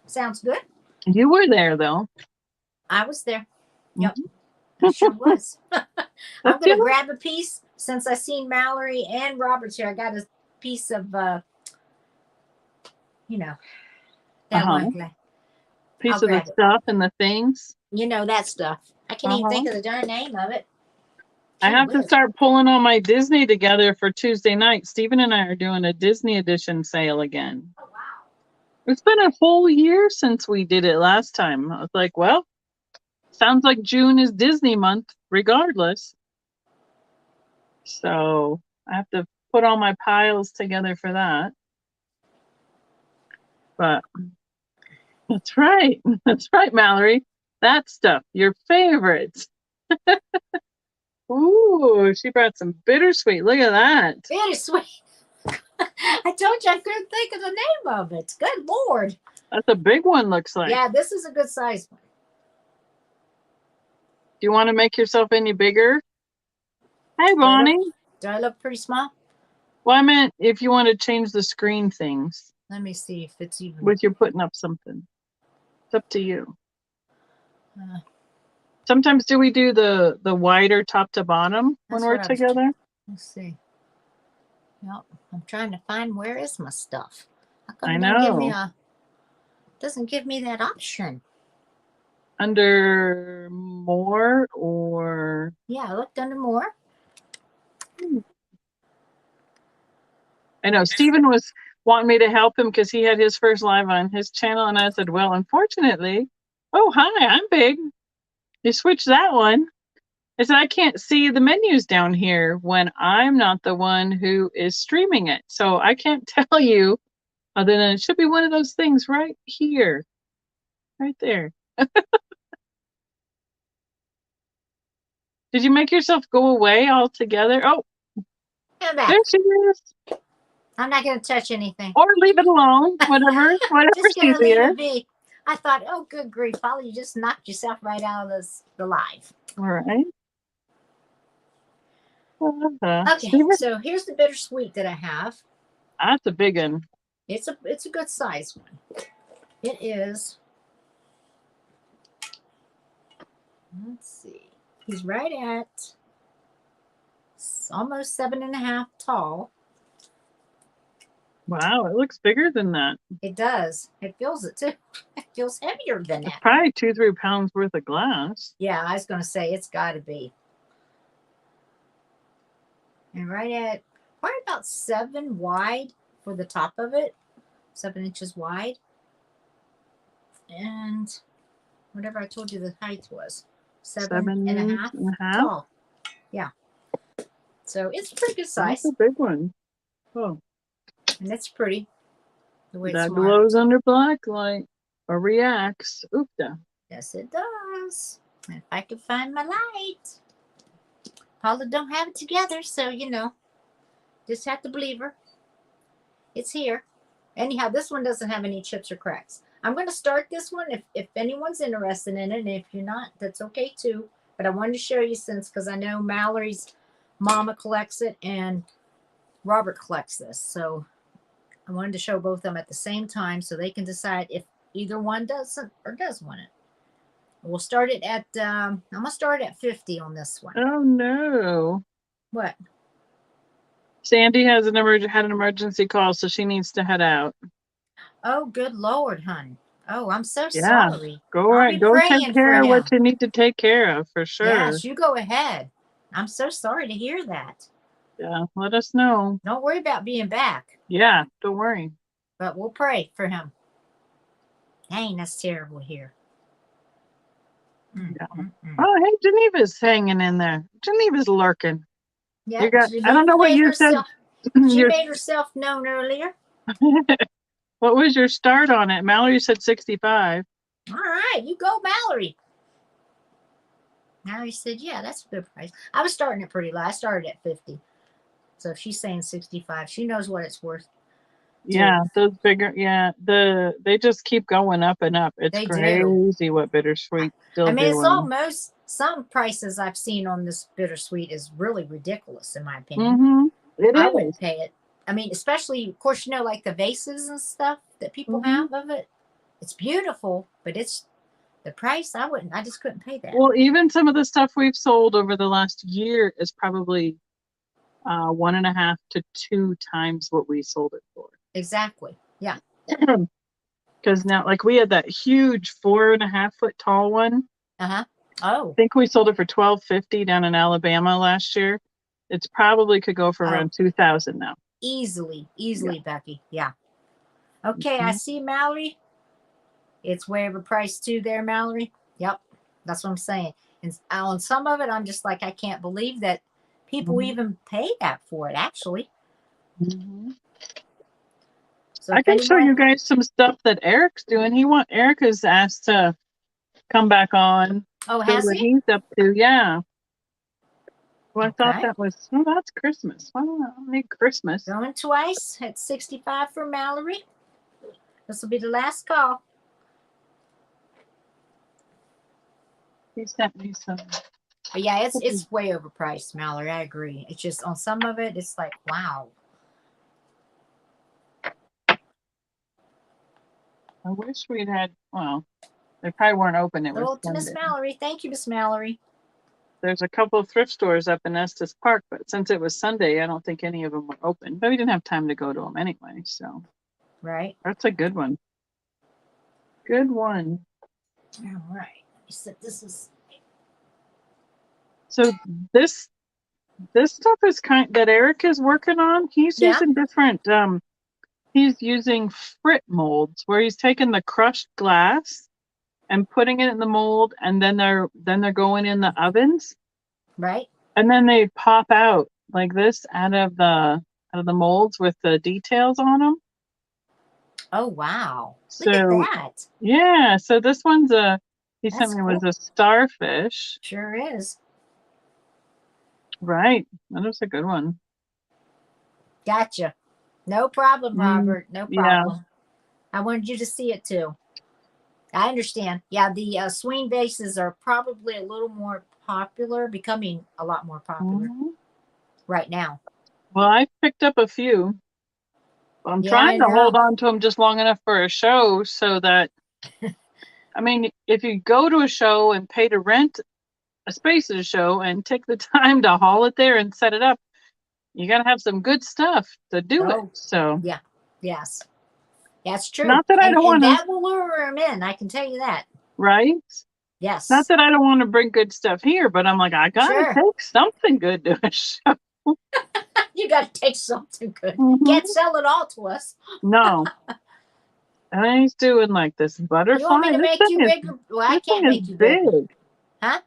Sounds good. You were there though. I was there. Yep. Mhm. I sure was. I'm That's going to it. grab a piece since I seen Mallory and Robert's here. I got a piece of, that one. Piece I'll of the grab it. stuff and the things. That stuff. I can't even think of the darn name of it. I Gee have to whiz. start pulling all my Disney together for Tuesday night. Stephen and I are doing a Disney edition sale again. Oh, wow. It's been a whole year since we did it last time. I was like, well, sounds like June is Disney month regardless. So I have to put all my piles together for that. But that's right. That's right, Mallory. That stuff, your favorites. Ooh, she brought some bittersweet. Look at that. Bittersweet. I told you I couldn't think of the name of it. Good Lord. That's a big one, looks like. Yeah, this is a good size one. Do you want to make yourself any bigger? Hi, Bonnie. Do I look pretty small? Well, I meant if you want to change the screen things. Let me see if it's even. With you putting up something. It's up to you. Uh, Sometimes do we do the wider top to bottom when we're together? Let's see. Nope. I'm trying to find where is my stuff. How come I it don't give me know. doesn't give me that option? Under more or Yeah, I looked under more. I know Stephen was wanting me to help him because he had his first live on his channel, and I said, well, unfortunately, oh hi, I'm big. You switch that one. I said, I can't see the menus down here when I'm not the one who is streaming it. So I can't tell you other than it should be one of those things right here. Right there. Did you make yourself go away altogether? Oh, Come back. there she is. I'm not going to touch anything. Or leave it alone. Whatever's Just going to easier. leave it be. I thought, oh, good grief, Paula, you just knocked yourself right out of the live. All right. Okay, so here's the bittersweet that I have. That's a big one. It's a good size one. It is. Let's see. He's right at almost 7.5 tall. Wow, it looks bigger than that. It does. It feels it too. It feels heavier than that. It's probably 2-3 pounds worth of glass. Yeah, I was going to say it's got to be. And right at probably about 7 wide for the top of it, 7 inches wide, and whatever I told you the height was, 7.5 tall. Yeah. So it's a pretty good That's size. a big one. Oh, And it's pretty the way it's that marked. glows under black light or reacts. Oopda. Yes, it does. If I could find my light. Paula don't have it together, so just have to believe her. It's here. Anyhow, this one doesn't have any chips or cracks. I'm going to start this one if anyone's interested in it, and if you're not, that's okay too. But I wanted to show you because I know Mallory's mama collects it and Robert collects this. So I wanted to show both of them at the same time so they can decide if either one doesn't or does want it. We'll start it at, I'm going to start at 50 on this one. Oh no. What? Sandy has had an emergency call, so she needs to head out. Oh, good Lord, hon. Oh, I'm so Yeah. sorry. Go take care of what you need to take care of for sure. Yes, you go ahead. I'm so sorry to hear that. Yeah, let us know. Don't worry about being back. Yeah, don't worry. But we'll pray for him. Dang, that's terrible here. Yeah. Oh, hey, Geneva's hanging in there. Geneva's lurking. Yeah, I don't know what you said. She made herself known earlier. What was your start on it? Mallory said 65. All right, you go, Mallory. Mallory said, yeah, that's a good price. I was starting it pretty low. I started at 50. So if she's saying 65, she knows what it's worth. Yeah, those bigger, they just keep going up and up. It's crazy what bittersweet still doing. It's almost, some prices I've seen on this bittersweet is really ridiculous in my opinion. I wouldn't pay it. Especially, of course, like the vases and stuff that people have of it. It's beautiful, but it's the price. I just couldn't pay that. Well, even some of the stuff we've sold over the last year is probably 1.5 to 2 times what we sold it for. Exactly. Yeah. Because now, like, we had that huge 4.5 foot tall one. Oh. I think we sold it for $12.50 down in Alabama last year. It's probably could go for around $2,000 now. Easily, Becky. Yeah. Okay, I see Mallory. It's way overpriced too there, Mallory. Yep. That's what I'm saying. And on some of it, I'm just like, I can't believe that people even pay that for it, actually. So I can show you guys some stuff that Eric's doing. Eric is asked to come back on. Oh, has what he? He's up to, yeah. Well, I thought that was, that's Christmas. Why don't I make Christmas? Going twice at 65 for Mallory. This will be the last call. He sent me some. But yeah, it's way overpriced, Mallory. I agree. It's just on some of it, it's like, wow. I wish we'd had, well, they probably weren't open. It was to Miss Mallory. Thank you, Miss Mallory. There's a couple of thrift stores up in Estes Park, but since it was Sunday, I don't think any of them were open. But we didn't have time to go to them anyway, so. Right. That's a good one. Good one. All right. You said this is. So this stuff is that Eric is working on. He's using different. He's using frit molds where he's taking the crushed glass and putting it in the mold, and then they're going in the ovens. Right. And then they pop out like this out of the molds with the details on them. Oh wow! Look at that. Yeah. So this one's he sent me was a starfish. Sure is. Right. That was a good one. Gotcha. No problem, Robert. No problem. Yeah. I wanted you to see it too. I understand. Yeah, the swing vases are probably a little more popular, becoming a lot more popular right now. Well, I picked up a few. I'm trying to hold on to them just long enough for a show so that, if you go to a show and pay to rent a space at a show and take the time to haul it there and set it up, you got to have some good stuff to do it. So yeah, yes. That's true. Not that I don't want to. That will lure them in. I can tell you that. Right? Yes. Not that I don't want to bring good stuff here, but I'm like, I got to take something good to a show. You got to take something good. Can't sell it all to us. No. And he's doing like this butterfly. You want me to make you bigger? Well, I can't make you big. Huh?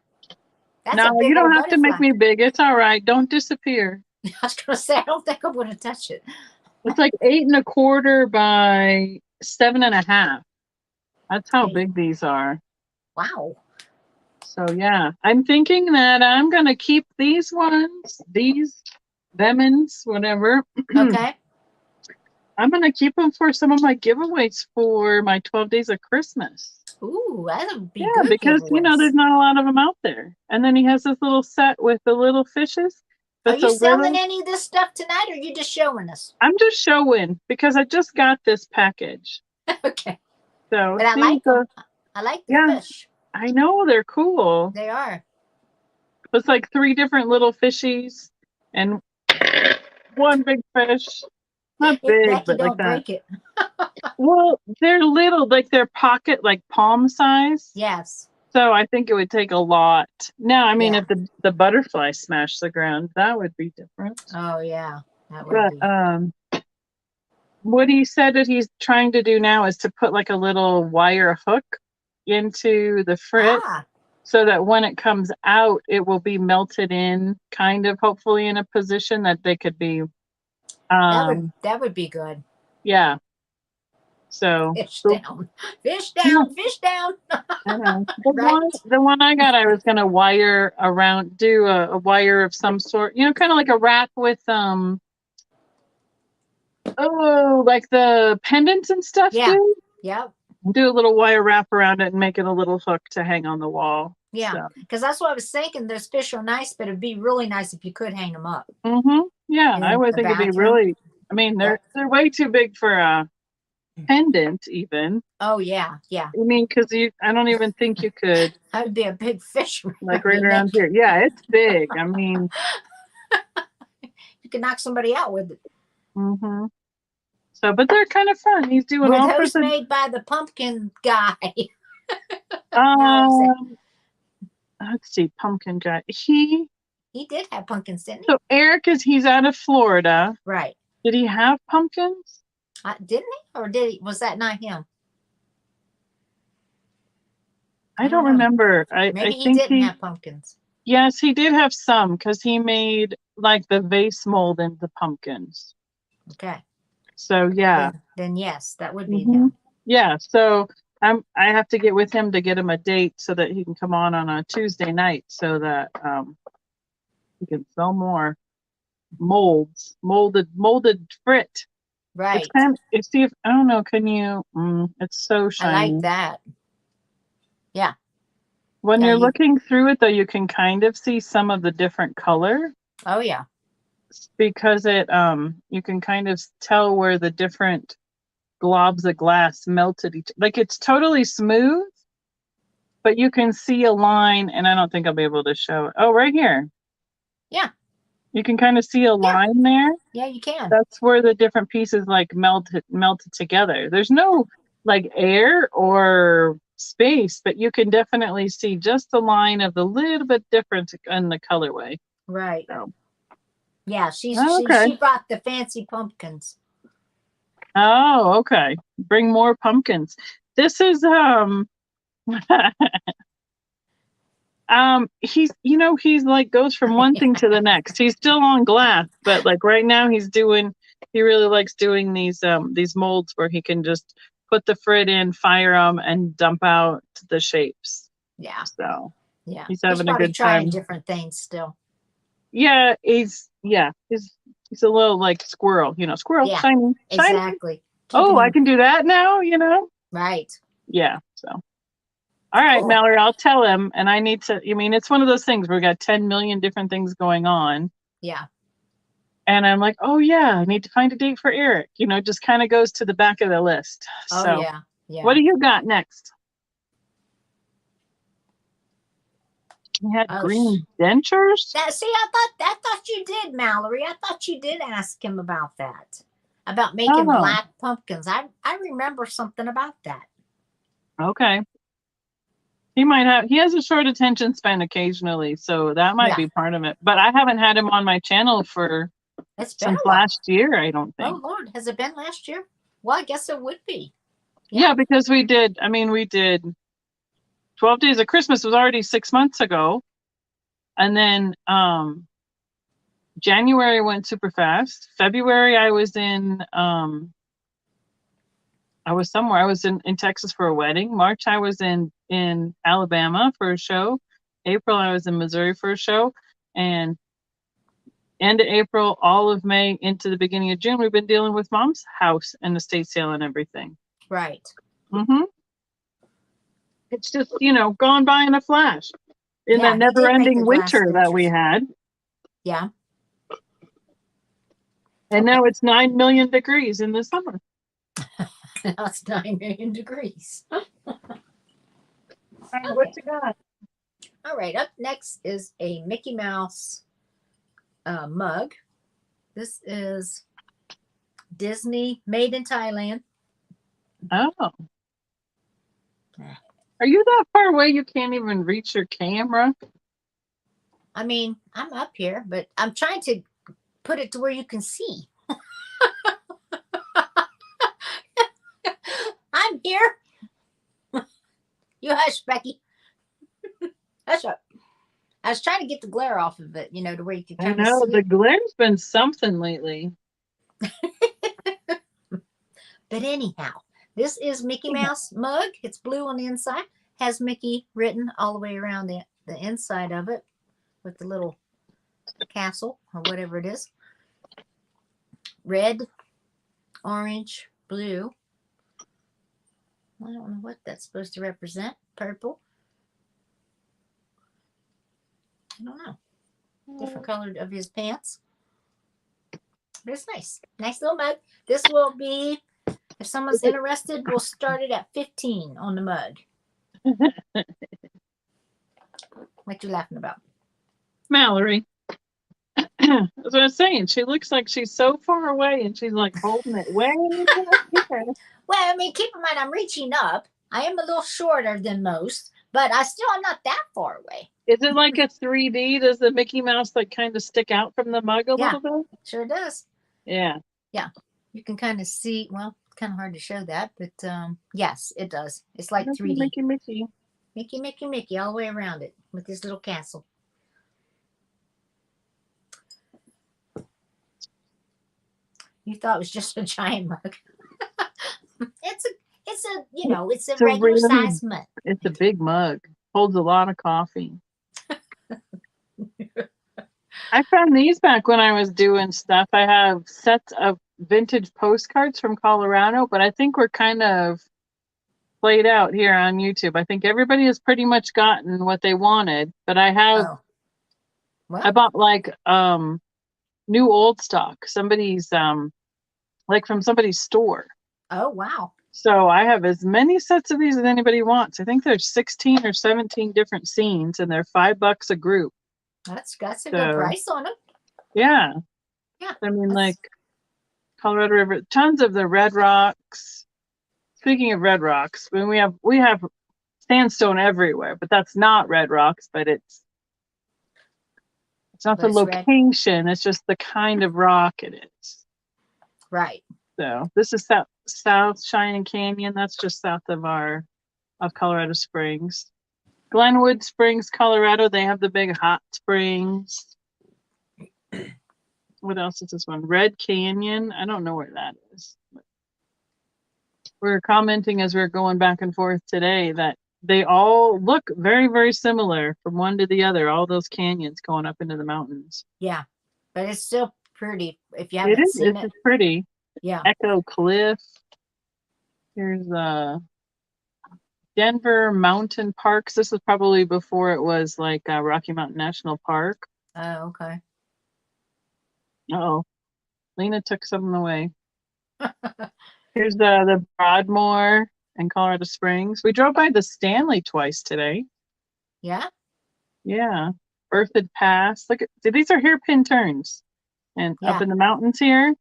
No, you don't have to make me big. It's all right. Don't disappear. I was gonna say I don't think I'm gonna touch it. It's like 8 1/4 by 7 1/2. That's how Hey, big these are. wow. So yeah, I'm thinking that I'm gonna keep these ones, these lemons, whatever. Okay. I'm gonna keep them for some of my giveaways for my 12 days of Christmas. Ooh, that would be Yeah, good because there's giveaways. not a lot of them out there. And then he has this little set with the little fishes. Are That's you a selling little. any of this stuff tonight, or are you just showing us? I'm just showing because I just got this package. Okay. So But I see like them. I like the yeah, fish. I know they're cool. They are. It's like 3 different little fishies and one big fish. Not If big, Becky but like don't that. break it. Well, they're little, like they're pocket, like palm size. Yes. So I think it would take a lot. Now, I mean, Yeah. if the butterfly smashed the ground, that would be different. Oh yeah. That would But be. what he said that he's trying to do now is to put like a little wire hook into the frit Ah, so that when it comes out, it will be melted in, kind of hopefully in a position that they could be. that would be good. Yeah. So Fish the down. Fish yeah, down. Fish down. I know. Right. The one I got, I was gonna wire around, do a wire of some sort, kind of like a wrap with oh, like the pendants and stuff Yeah. do. Yep. Do a little wire wrap around it and make it a little hook to hang on the wall. Yeah. So. Because that's what I was thinking. Those fish are nice, but it'd be really nice if you could hang them up Yeah, I in would the think it'd be bathroom. really. I mean, they're Yep. they're way too big for a pendant, even. Oh yeah. Yeah. I mean, because I don't even think you could, That would be a big fish like, around right your around neck. here. Yeah, it's big. I mean, You could knock somebody out with it. hmm so, but they're kind of fun. He's doing Were all those sorts of. made by the pumpkin guy? No, I'm saying Um, let's see, pumpkin guy. he did have pumpkins, didn't he? So Eric he's out of Florida. Right. Did he have pumpkins? Didn't he? Or did he? Was that not him? I I don't don't know. remember. I Maybe he think didn't have pumpkins. yes, he did have some because he made like the vase mold into pumpkins. Okay. So yeah. Then yes, that would be hmm him. Yeah. So I have to get with him to get him a date so that he can come on a Tuesday night so that he can sell more molds, molded frit. It's Right. kind of, see if I don't know, can you it's so I like shiny. that. Yeah. When Yeah. you're looking through it though, you can kind of see some of the different color Oh yeah. because it you can kind of tell where the different globs of glass melted like it's totally smooth, but you can see a line, and I don't think I'll be able to show it. Oh, right here. Yeah. You can kind of see a Yeah. line there. Yeah, you can. That's where the different pieces like melted together. There's no like air or space, but you can definitely see just the line of the little bit difference in the colorway. Right. So, Yeah, okay. she brought the fancy pumpkins. Oh, okay. Bring more pumpkins. This is he's like goes from one thing to the next. He's still on glass, but like right now he really likes doing these molds where he can just put the frit in, fire them, and dump out the shapes. Yeah. So Yeah. he's He's having a probably good trying time. different things still. Yeah, he's a little like squirrel, squirrel, Yeah. shiny. Exactly. Oh, Keeping I him can do that now. right. Yeah. So all right, Cool. Mallory, I'll tell him. And I need to, it's one of those things where we got 10 million different things going on. Yeah. And I'm like, oh, yeah, I need to find a date for Eric. Just kind of goes to the back of the list. Oh So, yeah. Yeah. what do you got next? You had Oh, green dentures? I thought you did, Mallory. I thought you did ask him about that. About making Oh, black pumpkins. I remember something about that. okay. He has a short attention span occasionally, so that might Yeah. be part of it. But I haven't had him on my channel It's been since a while. last year, I don't Oh think. Lord, has it been last year? Well, I guess it would be. Yeah, because we did 12 Days of Christmas was already 6 months ago. And then January went super fast. February I was somewhere. I was in Texas for a wedding. March I was in Alabama for a show. April I was in Missouri for a show. And end of April, all of May into the beginning of June, we've been dealing with Mom's house and estate sale and everything. Right. Mm-hmm. It's just, gone by in a flash. In Yeah, that he did make never-ending the last winter that we winters. had. Yeah. And now it's 9 million degrees in the summer. Now it's 9 million degrees. What you got? All right. Up next is a Mickey Mouse mug. This is Disney, made in Thailand. Oh. Are you that far away you can't even reach your camera? I mean, I'm up here, but I'm trying to put it to where you can see. I'm here. You hush, Becky. Hush up. I was trying to get the glare off of it, to where you could kind I of know, see the it. glare's been something lately. But anyhow, this is Mickey Mouse mug. It's blue on the inside. Has Mickey written all the way around the inside of it with the little castle or whatever it is. Red, orange, blue. I don't know what that's supposed to represent. Purple. I don't know. Different color of his pants. But it's nice. Nice little mug. This will be, if someone's interested, we'll start it at 15 on the mug. What you laughing about? Mallory. That's what I was saying. She looks like she's so far away and she's like holding it way up here. Well, I mean, keep in mind, I'm reaching up. I am a little shorter than most, but I'm not that far away. Is it like a 3D? Does the Mickey Mouse like kind of stick out from the mug a little bit? Sure does. Yeah. Yeah. You can kind of see, well, it's kind of hard to show that, but yes, it does. It's like 3D. Mickey, all the way around it with this little castle. You thought it was just a giant mug. it's a regular size mug. It's a big mug. Holds a lot of coffee. I found these back when I was doing stuff. I have sets of vintage postcards from Colorado, but I think we're kind of played out here on YouTube. I think everybody has pretty much gotten what they wanted, but I have I bought like new old stock. Somebody's like from somebody's store. Oh wow. So I have as many sets of these as anybody wants. I think there's 16 or 17 different scenes and they're $5 a group. That's a good price on them. Yeah. Yeah. I mean, like Colorado River, tons of the red rocks. Speaking of red rocks, I mean, we have sandstone everywhere, but that's not red rocks, but it's not the location, it's just the kind of rock it is. Right. So this is South Shining Canyon. That's just south of Colorado Springs. Glenwood Springs, Colorado. They have the big hot springs. What else is this one? Red Canyon. I don't know where that is. We're commenting as we're going back and forth today that they all look very, very similar from one to the other. All those canyons going up into the mountains. Yeah, but it's still pretty. If you haven't seen it, it's pretty. Yeah. Echo Cliff. Here's Denver Mountain Parks. This was probably before it was like Rocky Mountain National Park. Oh, okay. Uh-oh. Lena took something away. Here's the Broadmoor in Colorado Springs. We drove by the Stanley twice today. Yeah? Yeah. Berthoud Pass. Look at these are hairpin turns. And up in the mountains here.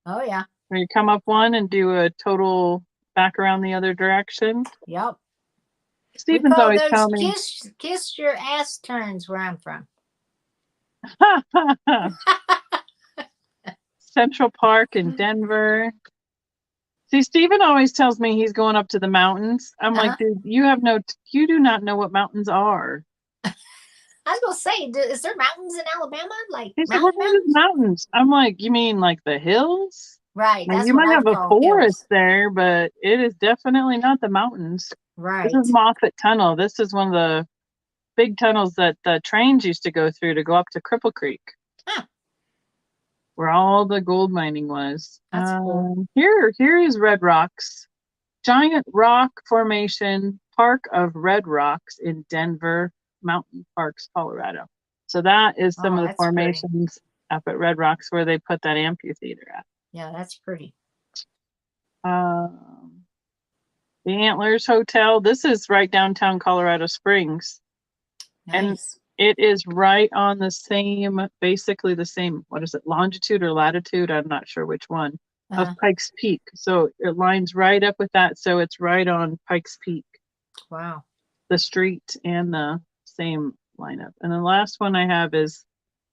Oh yeah. Where you come up one and do a total back around the other direction. Yep. Stephen's always telling me. Kiss your ass turns where I'm from. Central Park in Denver. See, Stephen always tells me he's going up to the mountains. I'm like, dude, you do not know what mountains are. I was gonna say, is there mountains in Alabama? Like He said, what mountain are these mountains? mountains? I'm like, you mean like the hills? Right. Now, That's you what might I have would a call forest hills. there, but it is definitely not the mountains. This Right. is Moffat Tunnel. This is one of the big tunnels that the trains used to go through to go up to Cripple Creek, Huh. where all the gold mining was. That's cool. Here is Red Rocks, Giant Rock Formation, Park of Red Rocks in Denver Mountain Parks, Colorado. So that is some Oh, of the that's pretty. formations up at Red Rocks where they put that amphitheater at. Yeah, that's pretty. Um, the Antlers Hotel. This is right downtown Colorado Springs. And Nice. it is right on the same, basically the same, what is it, longitude or latitude? I'm not sure which one, of Pikes Peak. So it lines right up with that. So it's right on Pikes Peak, Wow. the street and the same lineup. And the last one I have is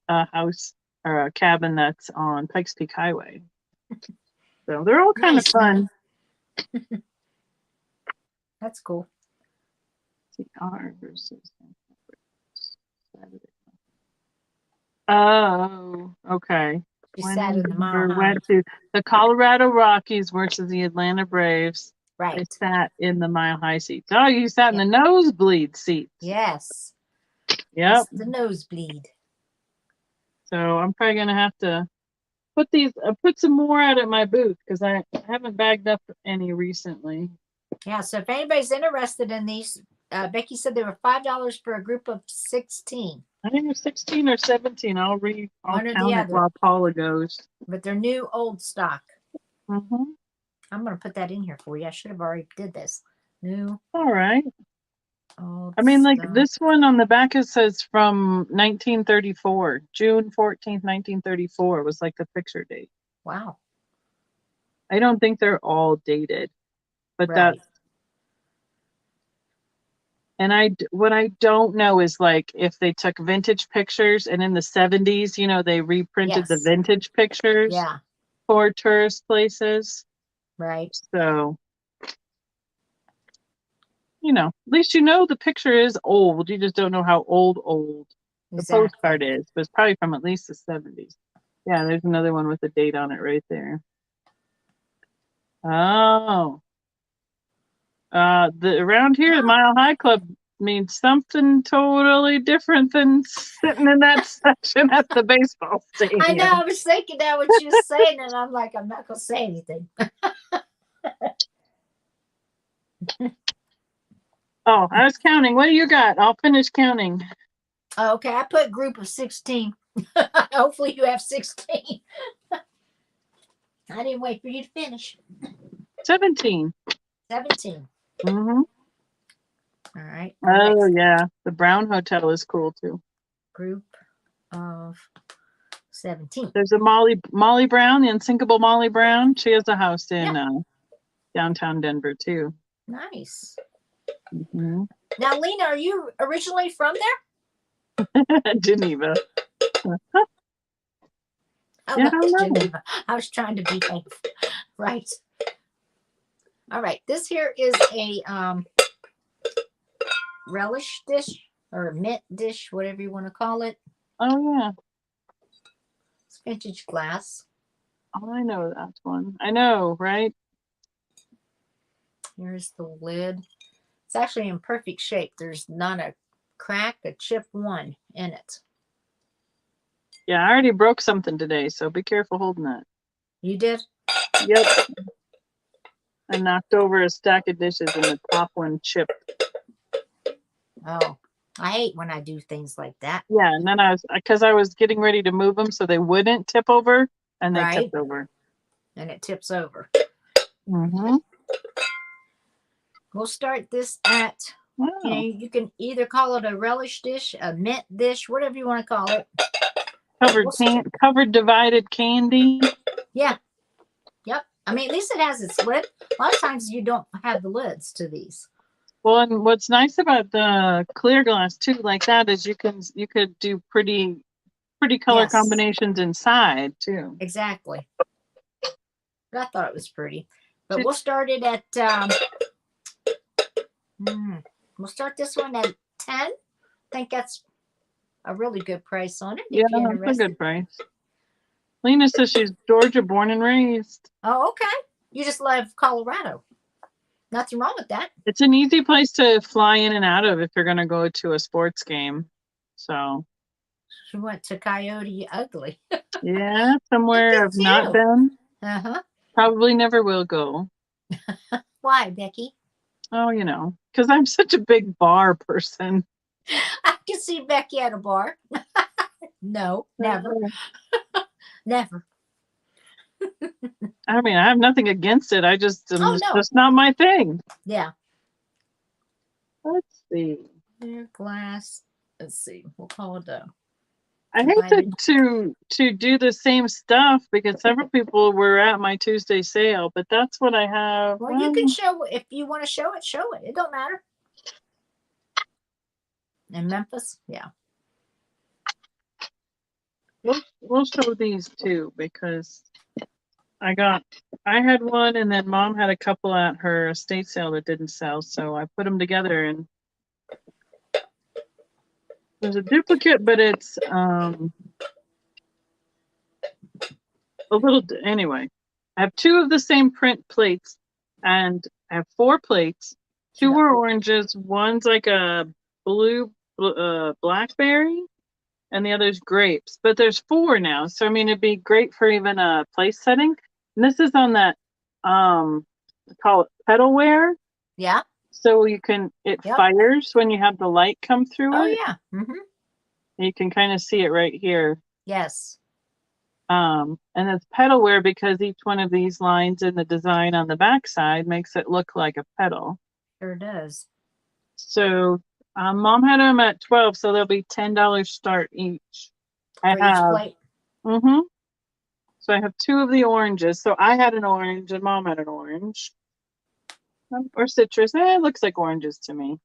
a house or a cabin that's on Pikes Peak Highway. So they're all kind of Nice, fun. That's cool. CR versus Saturday. Oh, okay. You sat in the Mile High. Went to the Colorado Rockies versus the Atlanta Braves. I Right. sat in the Mile High seats. Oh, you sat in Yep. the nosebleed seats. Yes. Yep. That's the nosebleed. So I'm probably gonna have to put some more out at my booth because I haven't bagged up any recently. Yeah. So if anybody's interested in these, Becky said they were $5 for a group of 16. I think it's 16 or 17. I'll One or the count it other. while Paula goes. But they're new old stock. Mm-hmm. I'm gonna put that in here for you. I should have already did this. New All right. old I mean, like stock. this one on the back, it says from 1934, June 14th, 1934 was like the picture date. Wow. I don't think they're all dated, but Right. what I don't know is like if they took vintage pictures and in the 70s, they reprinted the Yes. vintage pictures Yeah. for tourist places. Right. So, at least the picture is old. You just don't know how old the Exactly. postcard is, but it's probably from at least the 70s. Yeah, there's another one with a date on it right there. Oh. Around here, the Mile High Club means something totally different than sitting in that section at the baseball stadium. I know. I was thinking that what you were saying, and I'm like, I'm not gonna say anything. Oh, I was counting. What do you got? I'll finish counting. Okay, I put group of 16. Hopefully you have 16. I didn't wait for you to finish. 17. 17. Mm-hmm. All right. Oh, yeah. The Brown Hotel is cool, too. Group of 17. There's a Molly Brown, the unsinkable Molly Brown. She has a house in downtown Denver, too. Nice. Mm-hmm. Now, Lena, are you originally from there? Geneva. Oh, Yeah, not I don't know. Geneva. I was trying to be thankful. Right. All right. This here is a relish dish or mint dish, whatever you want to call it. Oh, yeah. It's vintage glass. Oh, I know that one. I know, right? Here's the lid. It's actually in perfect shape. There's not a crack, a chip, one in it. Yeah, I already broke something today, so be careful holding that. You did? Yep. I knocked over a stack of dishes and the top one chipped. Oh, I hate when I do things like that. Yeah, and then I was getting ready to move them so they wouldn't tip over, and they tipped over. And it tips over. Mm-hmm. We'll start this at, Wow. You can either call it a relish dish, a mint dish, whatever you want to call it. Covered divided candy. Yeah. Yep. I mean, at least it has its lid. A lot of times you don't have the lids to these. Well, and what's nice about the clear glass too, like that, is you could do pretty color combinations inside too. Exactly. But I thought it was pretty. But we'll start it at we'll start this one at 10. I think that's a really good price on it Yeah, if you're that's a interested. good price. Lena says she's Georgia born and raised. Oh, okay. You just love Colorado. Nothing wrong with that. It's an easy place to fly in and out of if you're going to go to a sports game. So, She went to Coyote Ugly. yeah, Look somewhere I've at not you. been. Uh-huh. Probably never will go. Why, Becky? Oh, because I'm such a big bar person. I can see Becky at a bar. No, never. Never. I mean, I have nothing against it. It's Oh, no. just not my thing. Yeah. Let's see. Clear glass. Let's see. We'll call it a I hate divided. to do the same stuff because several people were at my Tuesday sale, but that's what I have. Well, you can show if you want to show it. Show it. It don't matter. In Memphis, yeah. We'll show these too because I had one and then Mom had a couple at her estate sale that didn't sell, so I put them together and there's a duplicate, but it's a little anyway. I have two of the same print plates and I have 4 plates. 2 were oranges, one's like a blue blackberry and the other's grapes, but there's 4 now, so I mean it'd be great for even a place setting. And this is on that call it petalware. Yeah. So it fires when you have the light come through Oh, it. yeah. Mm-hmm. You can kind of see it right here. Yes. And it's petalware because each one of these lines in the design on the back side makes it look like a petal. Sure does. So Mom had them at 12, so they'll be $10 start each. For each plate. Mm-hmm. So I have 2 of the oranges. So I had an orange and Mom had an orange. Or citrus. It looks like oranges to me.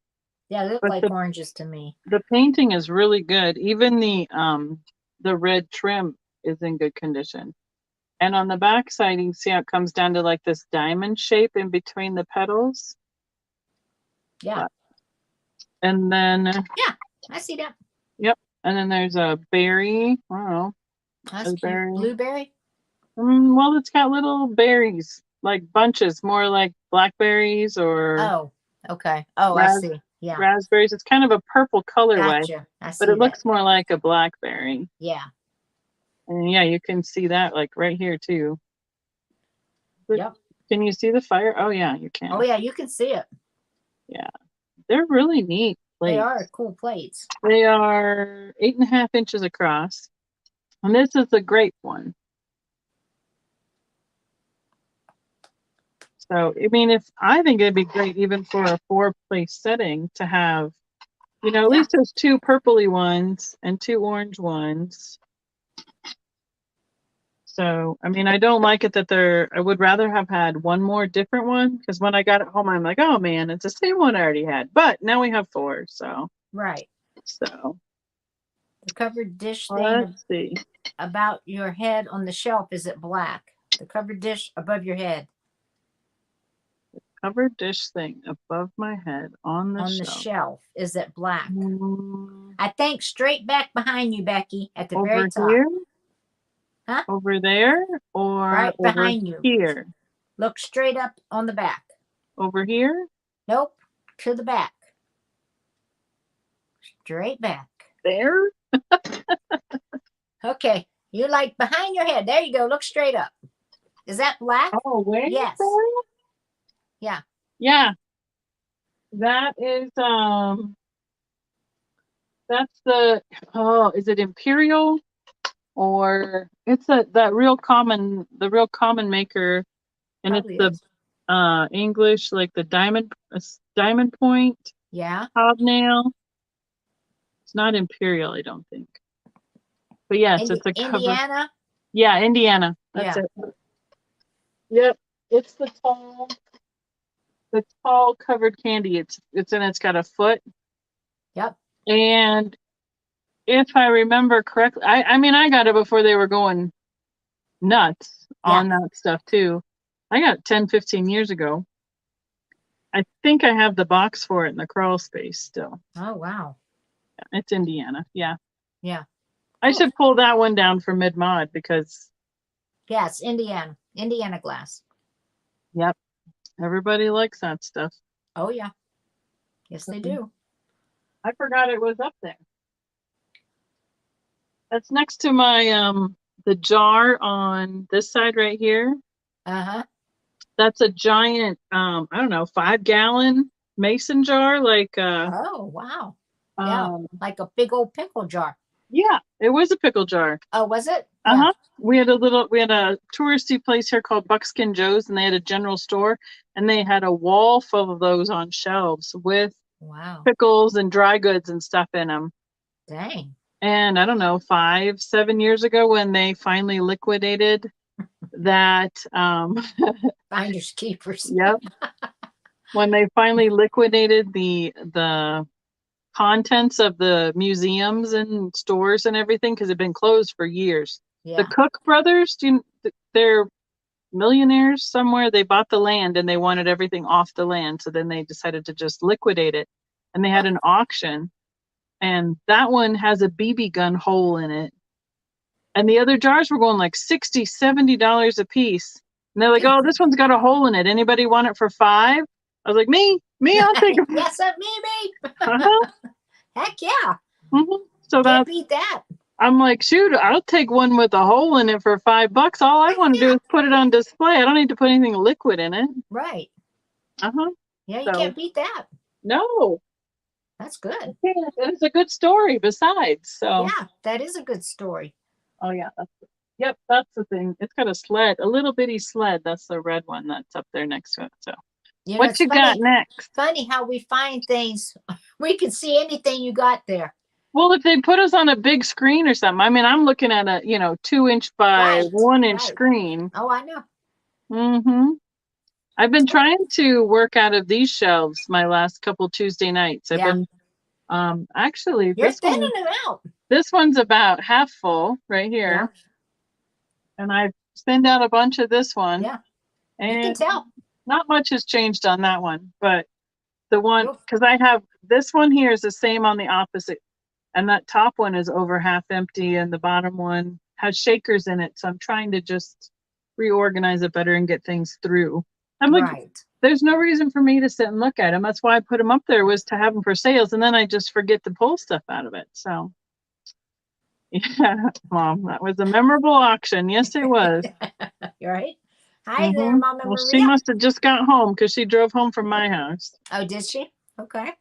Yeah, they look like oranges to me. The painting is really good. Even the red trim is in good condition. And on the back side, you can see how it comes down to like this diamond shape in between the petals. Yeah. And then yeah, I see that. Yep. And then there's a berry. I don't know. That's cute. Berry. Blueberry? Well, it's got little berries, like bunches, more like blackberries or. Oh, okay. Oh, I see. Yeah. Raspberries. It's kind of a purple colorway. Gotcha. I see but it looks more like a blackberry. Yeah. And yeah, you can see that like right here too. But yep. Can you see the fire? Oh yeah, you can. Oh yeah, you can see it. Yeah. They're really neat plates. They are cool plates. They are 8.5 inches across. And this is the grape one. So, I mean, I think it'd be great even for a 4-place setting to have, at least there's 2 purpley ones and 2 orange ones. So, I mean, I don't like it that I would rather have had one more different one because when I got it home, I'm like, oh man, it's the same one I already had. But now we have 4, so. Right. So. The covered dish thing Let's see. About your head on the shelf, is it black? The covered dish above your head. The covered dish thing above my head on the shelf. Is it black? I think straight back behind you, Becky, at the very top. Here? Huh? Over there or right behind you? Here. Look straight up on the back. Over here? Nope. To the back. Straight back. There? Okay. You're like behind your head. There you go. Look straight up. Is that black? Oh, where? Yes. Yeah. Yeah. That is that's is it Imperial? Or it's the real common maker, and probably it's the English, like the diamond point. Yeah. Hobnail. It's not Imperial, I don't think. But yes, it's a cover. Indiana. Yeah, Indiana. That's it. Yep, it's the tall covered candy. It's got a foot. Yep. And if I remember correctly, I mean, I got it before they were going nuts on that stuff too. I got it 10, 15 years ago. I think I have the box for it in the crawl space still. Oh, wow. It's Indiana. Yeah. Yeah. I Cool. should pull that one down for mid-mod because, Yeah, it's Indiana glass. yep, everybody likes that stuff. Oh yeah. Yes, they do. I forgot it was up there. That's next to my the jar on this side right here. Uh-huh. That's a giant I don't know, 5-gallon mason jar, like Oh, wow. Yeah. um Like a big old pickle jar. yeah, it was a pickle jar. Oh, was it? Yeah. Uh-huh. We had a touristy place here called Buckskin Joe's, and they had a general store, and they had a wall full of those on shelves with Wow. pickles and dry goods and stuff in them. Dang. And I don't know, 5, 7 years ago when they finally liquidated that, Finders keepers. yep, when they finally liquidated the contents of the museums and stores and everything because it'd been closed for years. The Yeah. Cook brothers, they're millionaires somewhere. They bought the land and they wanted everything off the land, so then they decided to just liquidate it. And they had Huh. an auction, and that one has a BB gun hole in it. And the other jars were going like $60, $70 a piece. And they're like, Good. "Oh, this one's got a hole in it. Anybody want it for 5?" I was like, "Me, I'll take it." Yes, me. Uh-huh. Heck yeah. Mm-hmm. So Can't that's, beat that. I'm like, shoot, I'll take one with a hole in it for $5. All I Heck want to do yeah. is put it on display. I don't need to put anything liquid in it. Right. Uh-huh. Yeah, you So can't beat that. no, That's good. I can't. And it's a good story besides. So Yeah, that is a good story. oh yeah, yep, that's the thing. It's got a sled, a little bitty sled. That's the red one that's up there next to it. So You know, what it's you got next? funny how we find things. We can see anything you got there. Well, if they put us on a big screen or something, I mean, I'm looking at a 2-inch by Right. 1-inch Right. screen. Oh, I know. Mm-hmm. I've been trying to work out of these shelves my last couple Tuesday nights. I've Yeah. been actually You're thinning them out. this one's about half full right Yeah. here. And I thinned out a bunch of this one. Yeah. You can And tell. not much has changed on that one, but the one, You'll- because I have this one here is the same on the opposite, and that top one is over half empty, and the bottom one has shakers in it. So I'm trying to just reorganize it better and get things through. I'm like, Right. there's no reason for me to sit and look at them. That's why I put them up there, was to have them for sales, and then I just forget to pull stuff out of it. So yeah, Mom, that was a memorable auction. Yes, it was. You're right. Hi there, Mm-hmm. Mama Well, she Maria. must have just got home because she drove home from my house. Oh, did she? Okay.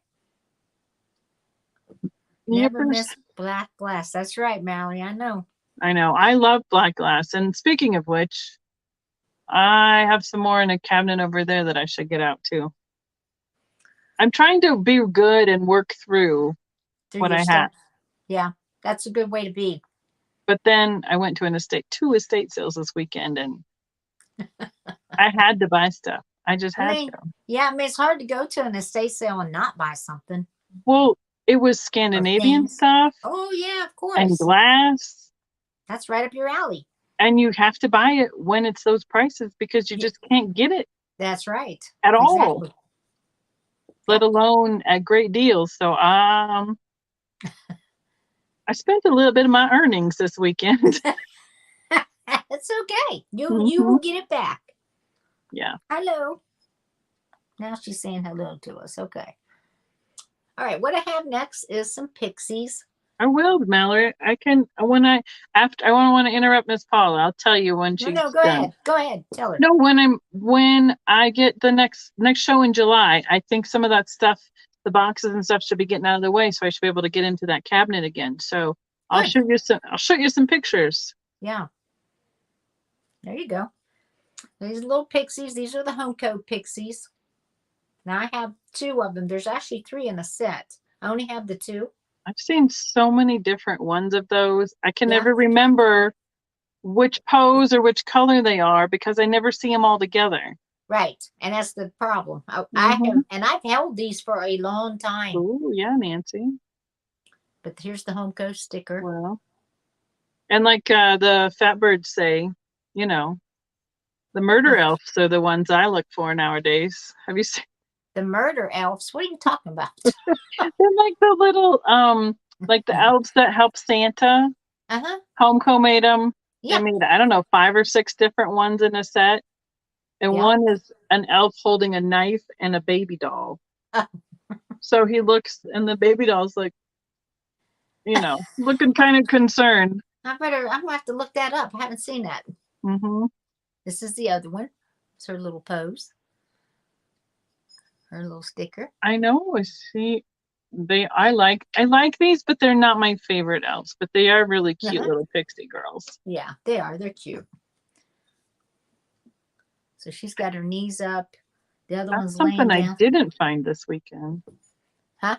Yep. Never miss black glass. That's right, Mallory. I know. I know. I love black glass. And speaking of which, I have some more in a cabinet over there that I should get out too. I'm trying to be good and work through what your I stuff. have. Yeah, that's a good way to be. But then I went to two estate sales this weekend, and I had to buy stuff. I just had to. Yeah, I mean, it's hard to go to an estate sale and not buy something. Well, it was Scandinavian stuff. Oh, yeah, of course. And glass. That's right up your alley. And you have to buy it when it's those prices because you just can't get it. That's right. At all. Exactly. Let alone at great deals. So I spent a little bit of my earnings this weekend. That's okay. You will get it back. Yeah. Hello. Now she's saying hello to us. Okay. All right. What I have next is some pixies. I will, Mallory. I can when I want to interrupt Miss Paula. I'll tell you when she's No, go done. ahead. Go ahead. Tell her. No, when I get the next show in July, I think some of that stuff, the boxes and stuff, should be getting out of the way, so I should be able to get into that cabinet again. So I'll show you some pictures. Yeah. There you go. These little pixies. These are the home code pixies. Now I have 2 of them. There's actually 3 in a set. I only have the 2. I've seen so many different ones of those. I can never remember which pose or which color they are because I never see them all together. Right. And that's the problem. I've held these for a long time. Oh, yeah, Nancy. But here's the home code sticker. Well, and like the fat birds say, the murder elves are the ones I look for nowadays. Have you seen the murder elves? What are you talking about? They're like the little Like the elves that help Santa. Uh-huh. Homeco made them. They Yeah. made, I don't know, 5 or 6 different ones in a set. And Yeah. one is an elf holding a knife and a baby doll. Uh, So he looks, and the baby doll's like, looking kind of concerned. I'm gonna have to look that up. I haven't seen that. Mm-hmm. This is the other one. It's her little pose. Her little sticker. I know. I like these, but they're not my favorite elves. But they are really cute little pixie girls. Yeah, they are. They're cute. So she's got her knees up. The other That's one's laying something I down. didn't find this weekend. Huh?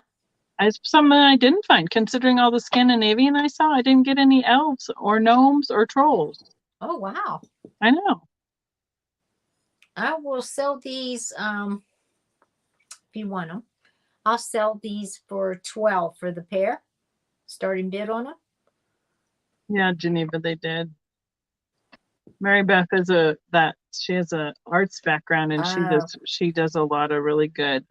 It's something I didn't find. Considering all the Scandinavian I saw, I didn't get any elves or gnomes or trolls. Oh, wow. I know. I will sell these if you want them. I'll sell these for 12 for the pair. Starting bid on them. Yeah, Geneva, they did. Mary Beth she has a arts background, and she does a lot of really good.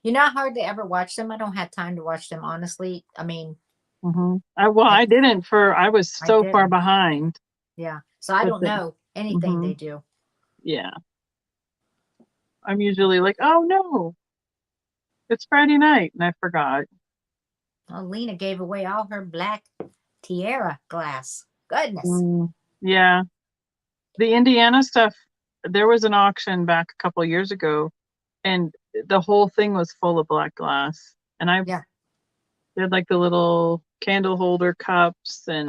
You know how hard they ever watch them? I don't have time to watch them, honestly. I mean, I didn't I was so far behind. Yeah, so I don't know anything they do. Yeah, I'm usually like, oh no, it's Friday night, and I forgot. Well, Lena gave away all her black tiara glass. Goodness. Yeah. The Indiana stuff, there was an auction back a couple of years ago, and the whole thing was full of black glass. And they had like the little candle holder cups and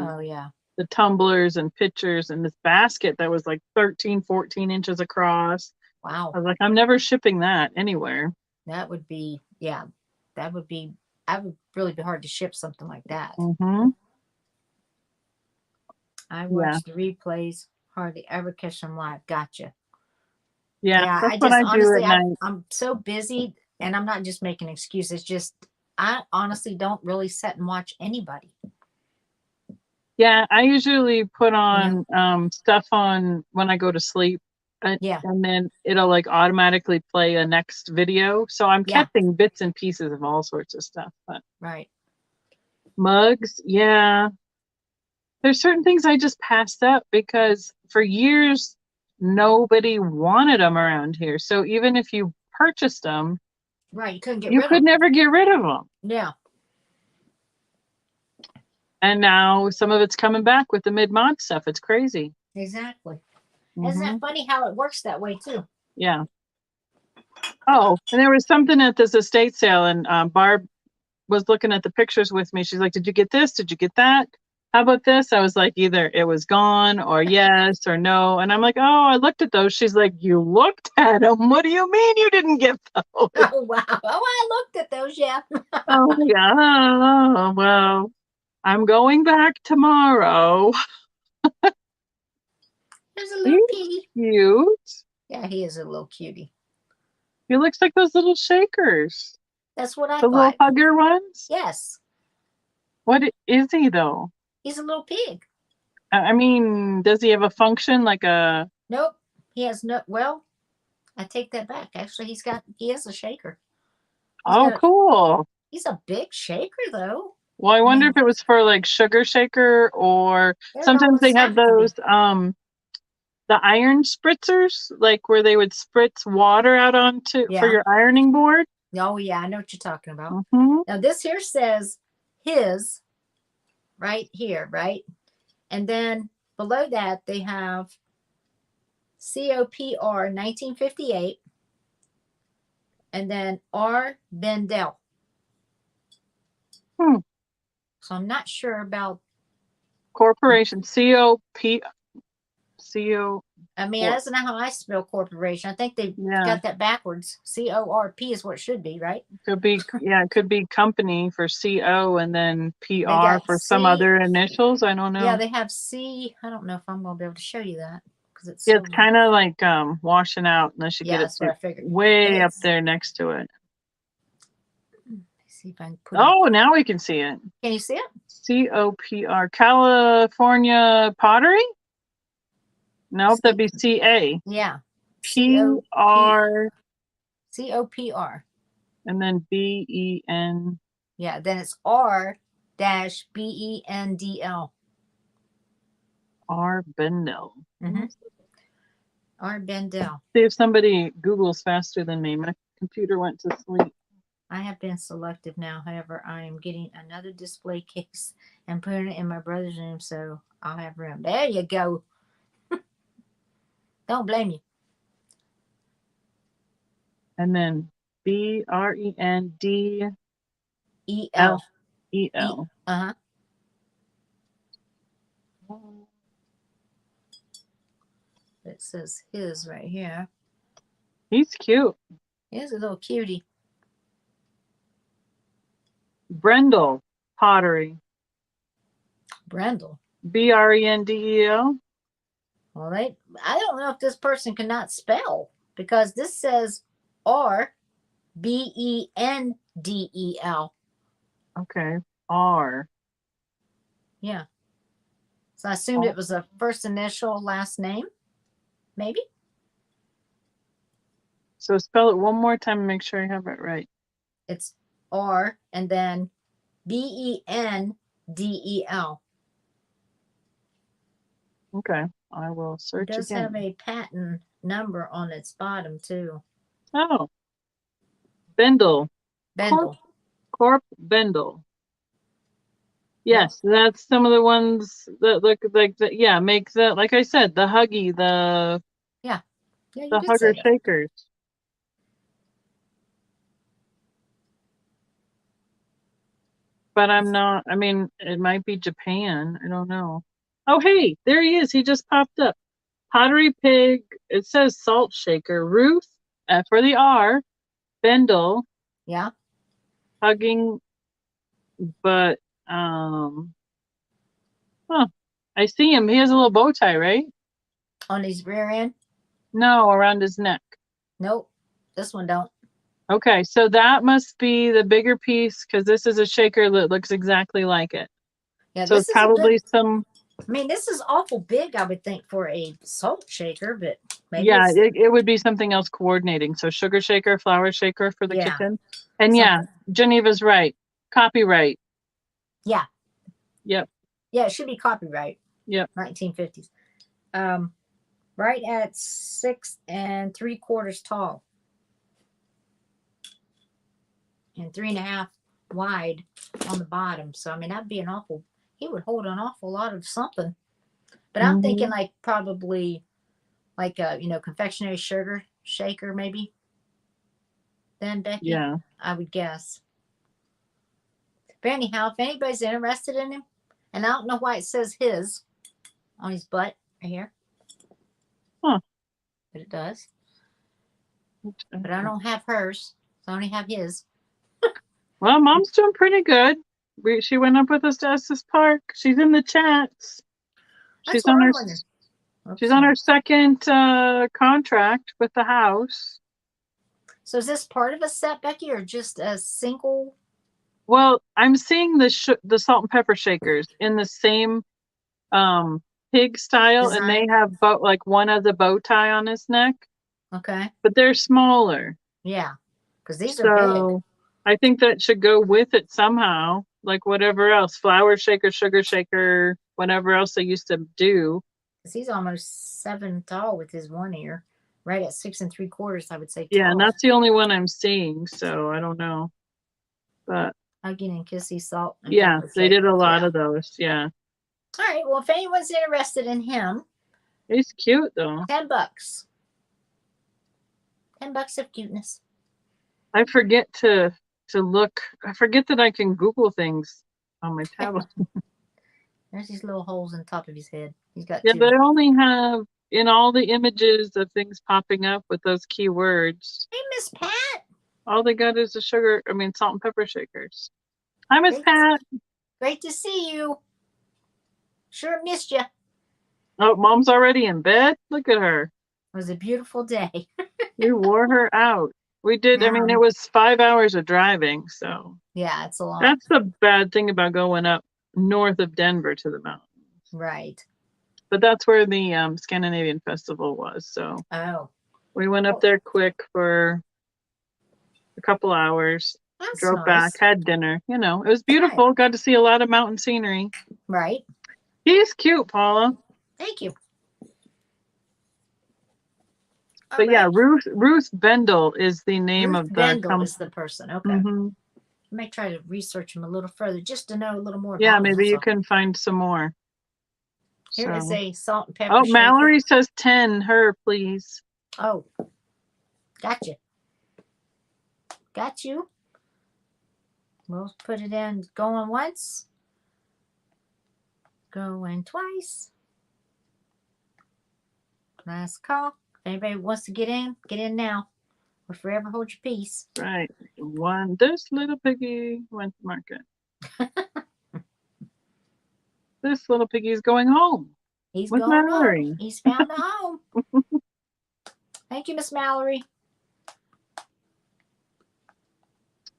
the tumblers and pitchers and this basket that was like 13, 14 inches across. Wow. I was like, I'm never shipping that anywhere. That would be, I would really be hard to ship something like that. I watch the replays, hardly ever catch them live. Gotcha. Yeah, that's what I do at night. I'm so busy, and I'm not just making excuses. Just I honestly don't really sit and watch anybody. Yeah, I usually put on stuff on when I go to sleep. And then it'll like automatically play a next video. So I'm catching bits and pieces of all sorts of stuff. But mugs, yeah. There's certain things I just passed up because for years nobody wanted them around here. So even if you purchased them, you couldn't you could never get rid of them. Yeah. And now some of it's coming back with the mid-mod stuff. It's crazy. Exactly. Isn't that funny how it works that way too? Yeah. Oh, and there was something at this estate sale, and Barb was looking at the pictures with me. She's like, "Did you get this? Did you get that? How about this?" I was like, either it was gone or yes or no. And I'm like, "Oh, I looked at those." She's like, "You looked at them? What do you mean you didn't get those?" Oh, wow. Oh, I looked at those, yeah. Oh, yeah. Oh, well, I'm going back tomorrow. There's a little piggy. Cute. Yeah, he is a little cutie. He looks like those little shakers. That's what I thought. The little hugger ones? Yes. What is he, though? He's a little pig. I mean, does he have a function like a... Nope. He has no... Well, I take that back. Actually, he is a shaker. Cool. He's a big shaker, though. Well, I wonder if it was for like sugar shaker or sometimes they have those... the iron spritzers, like where they would spritz water out for your ironing board. Oh, yeah, I know what you're talking about. Now, this here says his right here, right? And then below that, they have COPR 1958 and then R. Bendel. So I'm not sure about corporation. I mean, that's not how I spell corporation. I think they got that backwards. CORP is what it should be, right? Could be, it could be company for CO and then PR for some other initials. I don't know. Yeah, they have C. I don't know if I'm going to be able to show you that because it's it's kind of like washing out unless you get it way up there next to it. See if I can put now we can see it. Can you see it? COPR, California Pottery? Nope, that'd be CA. Yeah. PR. COPR. And then BEN. Yeah, then it's R-Bendl. R. Bendel. Mm-hmm. R-Bendl. See if somebody Googles faster than me. My computer went to sleep. I have been selective now. However, I am getting another display case and putting it in my brother's room, so I'll have room. There you go. Don't blame you. And then Brendel. E-L. E-L. Uh-huh. It says his right here. He's cute. He's a little cutie. Brendel Pottery. Brendel. Brendel. Well, I don't know if this person cannot spell, because this says R-Bendel. Okay. R. Yeah. So I assumed it was a first initial, last name, maybe? So spell it one more time and make sure I have it right. It's R and then Bendel. Okay. I will It search does again. have a patent number on its bottom, too. Oh. Bendel. Bendel. Corp Bendel. Yes, yep. That's some of the ones that look like that. Yeah, make the, like I said, the huggy, the the hugger shakers. But I'm not, I mean, it might be Japan. I don't know. Oh, hey, there he is. He just popped up. Pottery Pig. It says Salt Shaker. Ruth, for the R. Bendel. Yeah. Hugging, but, I see him. He has a little bow tie, right? On his rear end? No, around his neck. Nope. This one don't. Okay, so that must be the bigger piece, because this is a shaker that looks exactly like it. Yeah, so it's probably some. I mean, this is awful big, I would think, for a salt shaker, but maybe yeah, it would be something else coordinating. So sugar shaker, flour shaker for the kitchen. And something. Geneva's right. Copyright. Yeah. Yep. Yeah, it should be copyright. Yep. 1950s. Right at 6 3/4 tall. And 3.5 wide on the bottom. So, I mean, that'd be he would hold an awful lot of something. But I'm thinking like probably like a, confectionery sugar shaker maybe. Then, Becky? Yeah. I would guess. But anyhow, if anybody's interested in him, and I don't know why it says his on his butt right here. Huh. But it does. But I don't have hers, so I only have his. Well, Mom's doing pretty good. She went up with us to Estes Park. She's in the chats. She's on her second contract with the house. So is this part of a set, Becky, or just a single? Well, I'm seeing the salt and pepper shakers in the same pig style, design. And they have like one has a bow tie on his neck. Okay. But they're smaller. Yeah, because these are big. I think that should go with it somehow, like whatever else, flour shaker, sugar shaker, whatever else they used to do. Because he's almost 7 tall with his one ear, right at 6 3/4, I would say. Yeah, and that's the only one I'm seeing, so I don't know. But hugging and kissy salt. And yeah, they did a lot of those. Yeah. All right. Well, if anyone's interested in him, he's cute though. $10. $10 of cuteness. I forget to look. I forget that I can Google things on my tablet. There's these little holes in the top of his head. He's got two. They only have in all the images of things popping up with those keywords. Hey, Miss Pat. All they got is salt and pepper shakers. Hi, Miss Pat. Great to see you. Sure missed you. Oh, Mom's already in bed? Look at her. It was a beautiful day. We wore her out. We did. I mean, it was 5 hours of driving, so. Yeah, it's a lot. That's the bad thing about going up north of Denver to the mountains. Right. But that's where the Scandinavian Festival was, so. Oh. We went up there quick for a couple hours. That's Drove back, nice. had dinner. You know, it was Right. beautiful. Got to see a lot of mountain scenery. Right. He's cute, Paula. Thank you. All But yeah, right. Ruth Bendel is the name Ruth of the Bendel is the person. Okay. Mm-hmm. I might try to research him a little further just to know a little more Yeah, about him. maybe you Also, can find some more. here is So, a salt and pepper oh, shaker. Mallory says 10. Her, please. Oh, gotcha. Got you. We'll put it in going once, going twice. Last call. If anybody wants to get in now. Or forever hold your peace. Right. This little piggy went to market. This little piggy's going home He's with going home. Mallory. He's found a home. Thank you, Miss Mallory.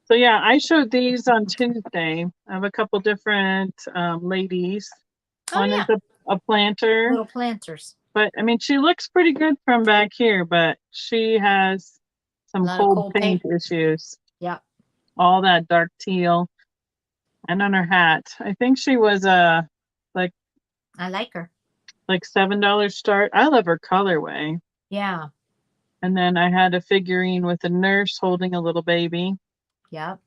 So yeah, I showed these on Tuesday. I have a couple different ladies. Oh, One yeah. is a planter, Little planters. but I mean, she looks pretty good from back here, but she has A some lot of cold cold paint paint. issues. Yep. All that dark teal, and on her hat, I think she was like I like her. like $7 start. I love her colorway. Yeah. And then I had a figurine with a nurse holding a little baby. Yep.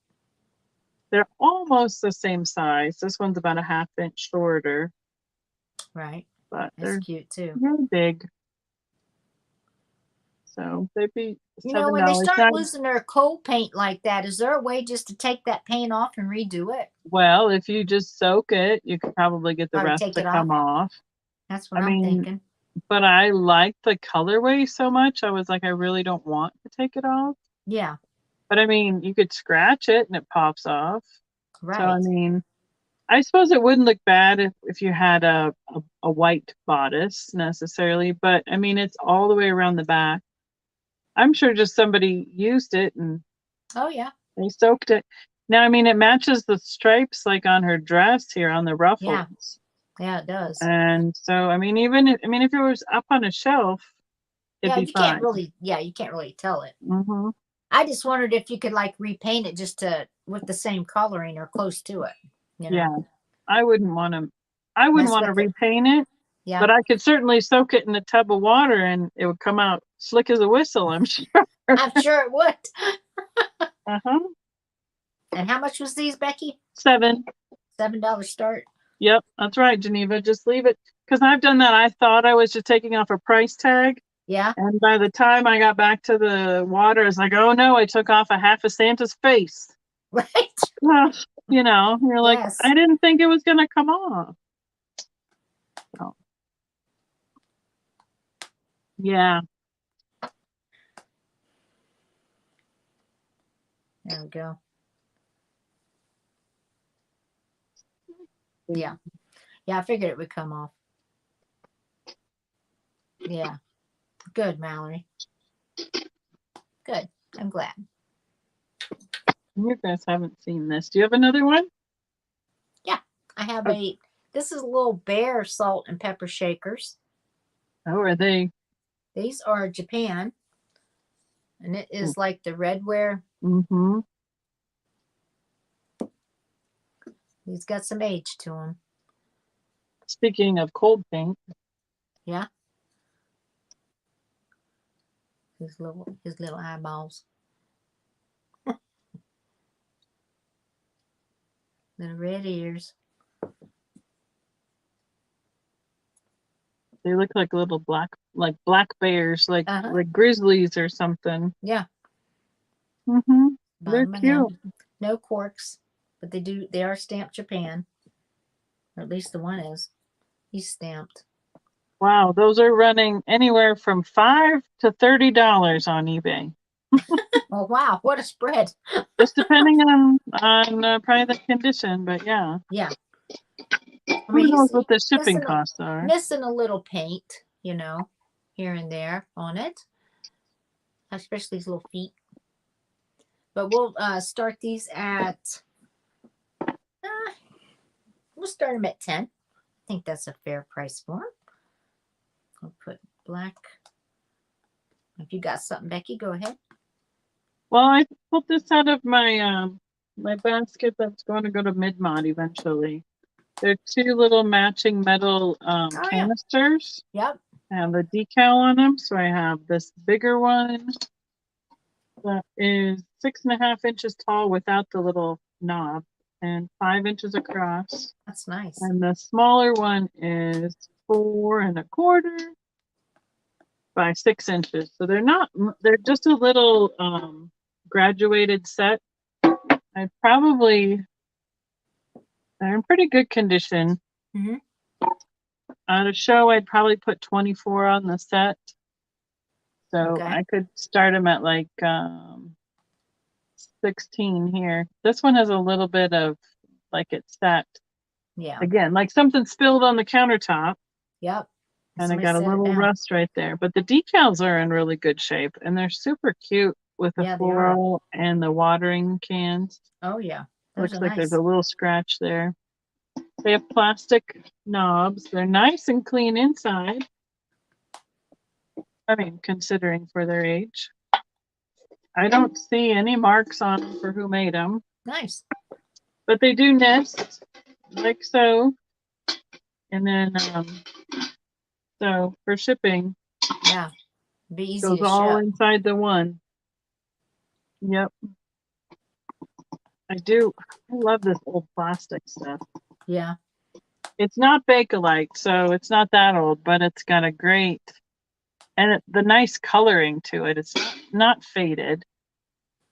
They're almost the same size. This one's about a ½ inch shorter, Right. but That's they're cute too. really big. So they'd be You know, when they $7. start Now, losing their cold paint like that, is there a way just to take that paint off and redo it? well, if you just soak it, you could probably get the Probably rest take to it off. come off. That's what I I'm mean, thinking. but I like the colorway so much. I was like, I really don't want to take it off. Yeah. But I mean, you could scratch it and it pops off. So I Right. mean, I suppose it wouldn't look bad if you had a white bodice necessarily, but I mean, it's all the way around the back. I'm sure just somebody used it and Oh, yeah. they soaked it. Now, I mean, it matches the stripes like on her dress here on the Yeah. ruffles. Yeah, it does. And so, I mean, if it was up on a shelf, it'd Yeah, be you can't fine. really, you can't really tell it. Mm-hmm. I just wondered if you could like repaint it just to with the same coloring or close to it. You know, Yeah, I wouldn't want to. I wouldn't mess want to with it. repaint it, Yeah, but I could certainly soak it in a tub of water and it would come out slick as a whistle, I'm sure. I'm sure it would. Uh-huh. And how much was these, Becky? 7. $7 start. Yep, that's right, Geneva. Just leave it. Because I've done that. I thought I was just taking off a price tag. Yeah. And by the time I got back to the water, it's like, oh no, I took off a half of Santa's face. Right. Well, you're like, Yes. I didn't think it was going to come off. Oh. Yeah. There we go. Yeah. Yeah, I figured it would come off. Yeah. Good, Mallory. Good. I'm glad. You guys haven't seen this. Do you have another one? Yeah. I have this is little bear salt and pepper shakers. Oh, are they? These are Japan. And it is like the redware. Mm-hmm. He's got some age to him. Speaking of cold paint. Yeah. His little eyeballs. Little red ears. They look like little black bears, like Uh-huh. like grizzlies or something. Yeah. Mm-hmm. They're Bottom of cute. him. No corks, but they are stamped Japan. Or at least the one is. He's stamped. Wow, those are running anywhere from $5 to $30 on eBay. Oh wow, what a spread. Just depending on probably the condition, but yeah. Yeah. I Who mean, knows he's what the shipping missing costs are? missing a little paint, here and there on it. Especially his little feet. But we'll start these at we'll start them at 10. I think that's a fair price for them. I'll put black. If you got something, Becky, go ahead. Well, I pulled this out of my basket that's going to go to Midmont eventually. They're two little matching metal Oh yeah. canisters. Yep. I have a decal on them, so I have this bigger one that is 6.5 inches tall without the little knob and 5 inches across. That's nice. And the smaller one is 4.25 by 6 inches. So they're just a little graduated set. They're in pretty good condition. Mm-hmm. At a show, I'd probably put 24 on the set. So Okay. I could start them at like 16 here. This one has a little bit of like it's set. Yeah. Again, like something spilled on the countertop. Yep. And I Somebody got a set it little down. rust right there. But the decals are in really good shape. And they're super cute with the Yeah, they are. floral and the watering cans. Oh yeah. Those Looks are like there's nice. a little scratch there. They have plastic knobs. They're nice and clean inside. I mean, considering for their age. I don't see any marks on them for who made them. Nice. But they do nest, like so. And then, so for shipping, Yeah. Be easy goes to all ship. inside the one. Yep. I do. I love this old plastic stuff. Yeah. It's not Bakelite, so it's not that old, but it's got a great, and the nice coloring to it. It's not faded.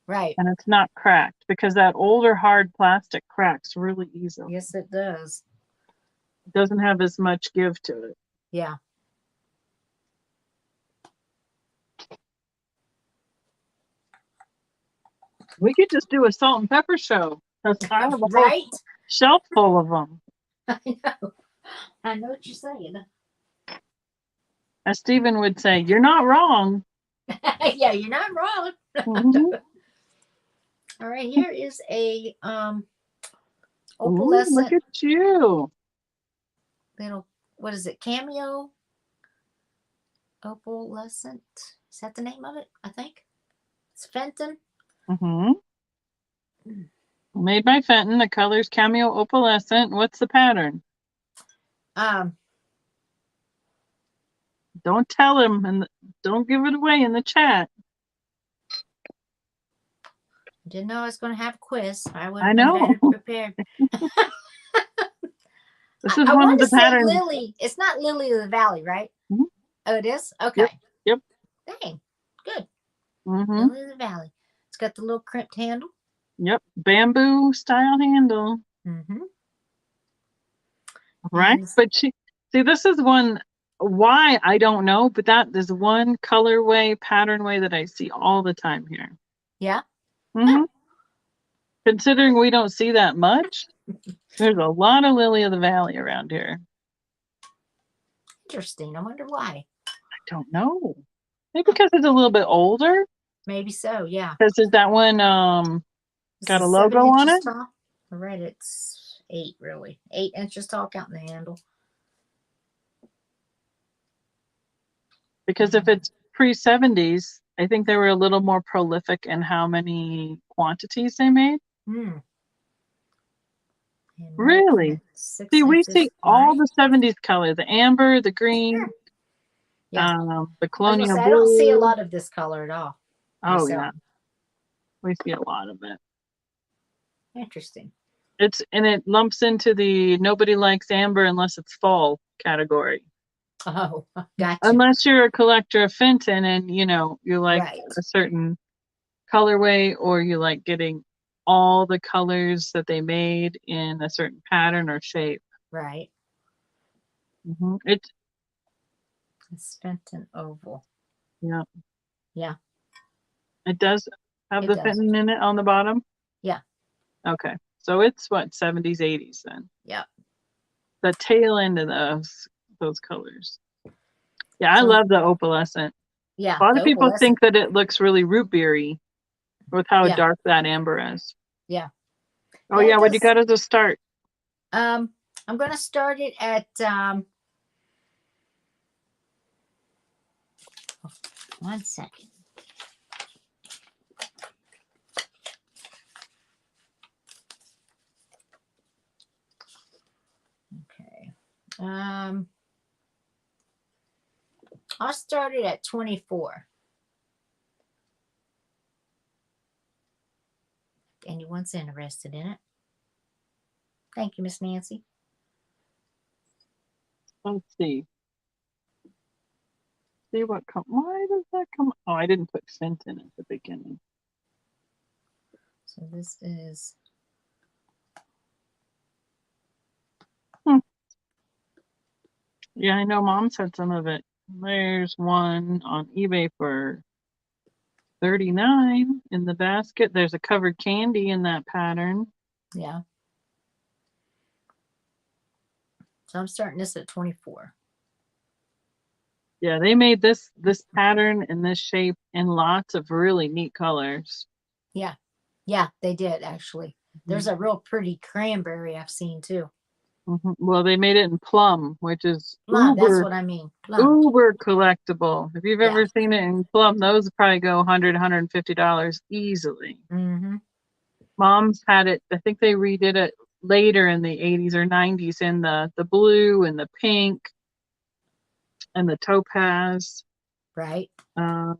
Right. And it's not cracked because that older hard plastic cracks really easily. Yes, it does. It doesn't have as much give to it. Yeah. We could just do a salt and pepper show. I have a whole Right? shelf full of them. I know. I know what you're saying. As Stephen would say, you're not wrong. Yeah, you're not wrong. Mhm. All right, here is a Ooh, opalescent look at you. little, what is it, cameo opalescent. Is that the name of it? I think it's Fenton. Mm-hmm. Made by Fenton. The color's cameo opalescent. What's the pattern? Don't tell him and don't give it away in the chat. Didn't know I was going to have a quiz. I would I have been know. better prepared. This is I one want of to the say patterns. Lily. It's not Lily of the Valley, right? Mhm. Oh, it is? Okay. Yep. Dang. Good. Mm-hmm. Lily of the Valley. It's got the little crimped handle. Yep. Bamboo style handle. Mm-hmm. Right. And But see, this is one, why I don't know, but that is one colorway, pattern way that I see all the time here. yeah. Mm-hmm. Considering we don't see that much, there's a lot of Lily of the Valley around here. Interesting. I wonder why. I don't know. Maybe because it's a little bit older. Maybe so. Yeah. Because is that one This got a is logo 7 on inches it? tall. I read it's 8, really. 8 inches tall, counting the handle. Because if it's pre-70s, I think they were a little more prolific in how many quantities they made. Hmm. Really? See, we see all the 70s color, the amber, the green, yeah. the I was gonna colonial say, blue. I don't see a lot of this color at all. Oh, myself. yeah. We see a lot of it. Interesting. And it lumps into the nobody likes amber unless it's fall category. Oh, gotcha. Unless you're a collector of Fenton and, you like Right. a certain colorway or you like getting all the colors that they made in a certain pattern or shape. Right. Mm-hmm. It's Fenton Oval. Yeah. Yeah. It does have the Fenton in it on the bottom? Yeah. Okay. So it's what, 70s, 80s then? Yeah. The tail end of those colors. Yeah, I love the opalescent. Yeah. A lot of people think that it looks really root beery with how dark that amber is. Yeah. Oh yeah, what you got as a start? I'm gonna start it at 1 second. I'll start it at 24. If anyone's interested in it. Thank you, Miss Nancy. Let's see. See what come. Why does that come? Oh, I didn't put scent in at the beginning. So this is. Yeah, I know Mom said some of it. There's one on eBay for $39 in the basket. There's a covered candy in that pattern. Yeah. So I'm starting this at 24. Yeah, they made this pattern in this shape in lots of really neat colors. Yeah. Yeah, they did actually. There's a real pretty cranberry I've seen too. Well, they made it in plum, which is Plum, that's what I mean. Plum. uber collectible. If you've ever seen it in plum, those probably go $100, $150 easily. Mom's had it. I think they redid it later in the 80s or 90s in the blue and the pink and the topaz. Right. I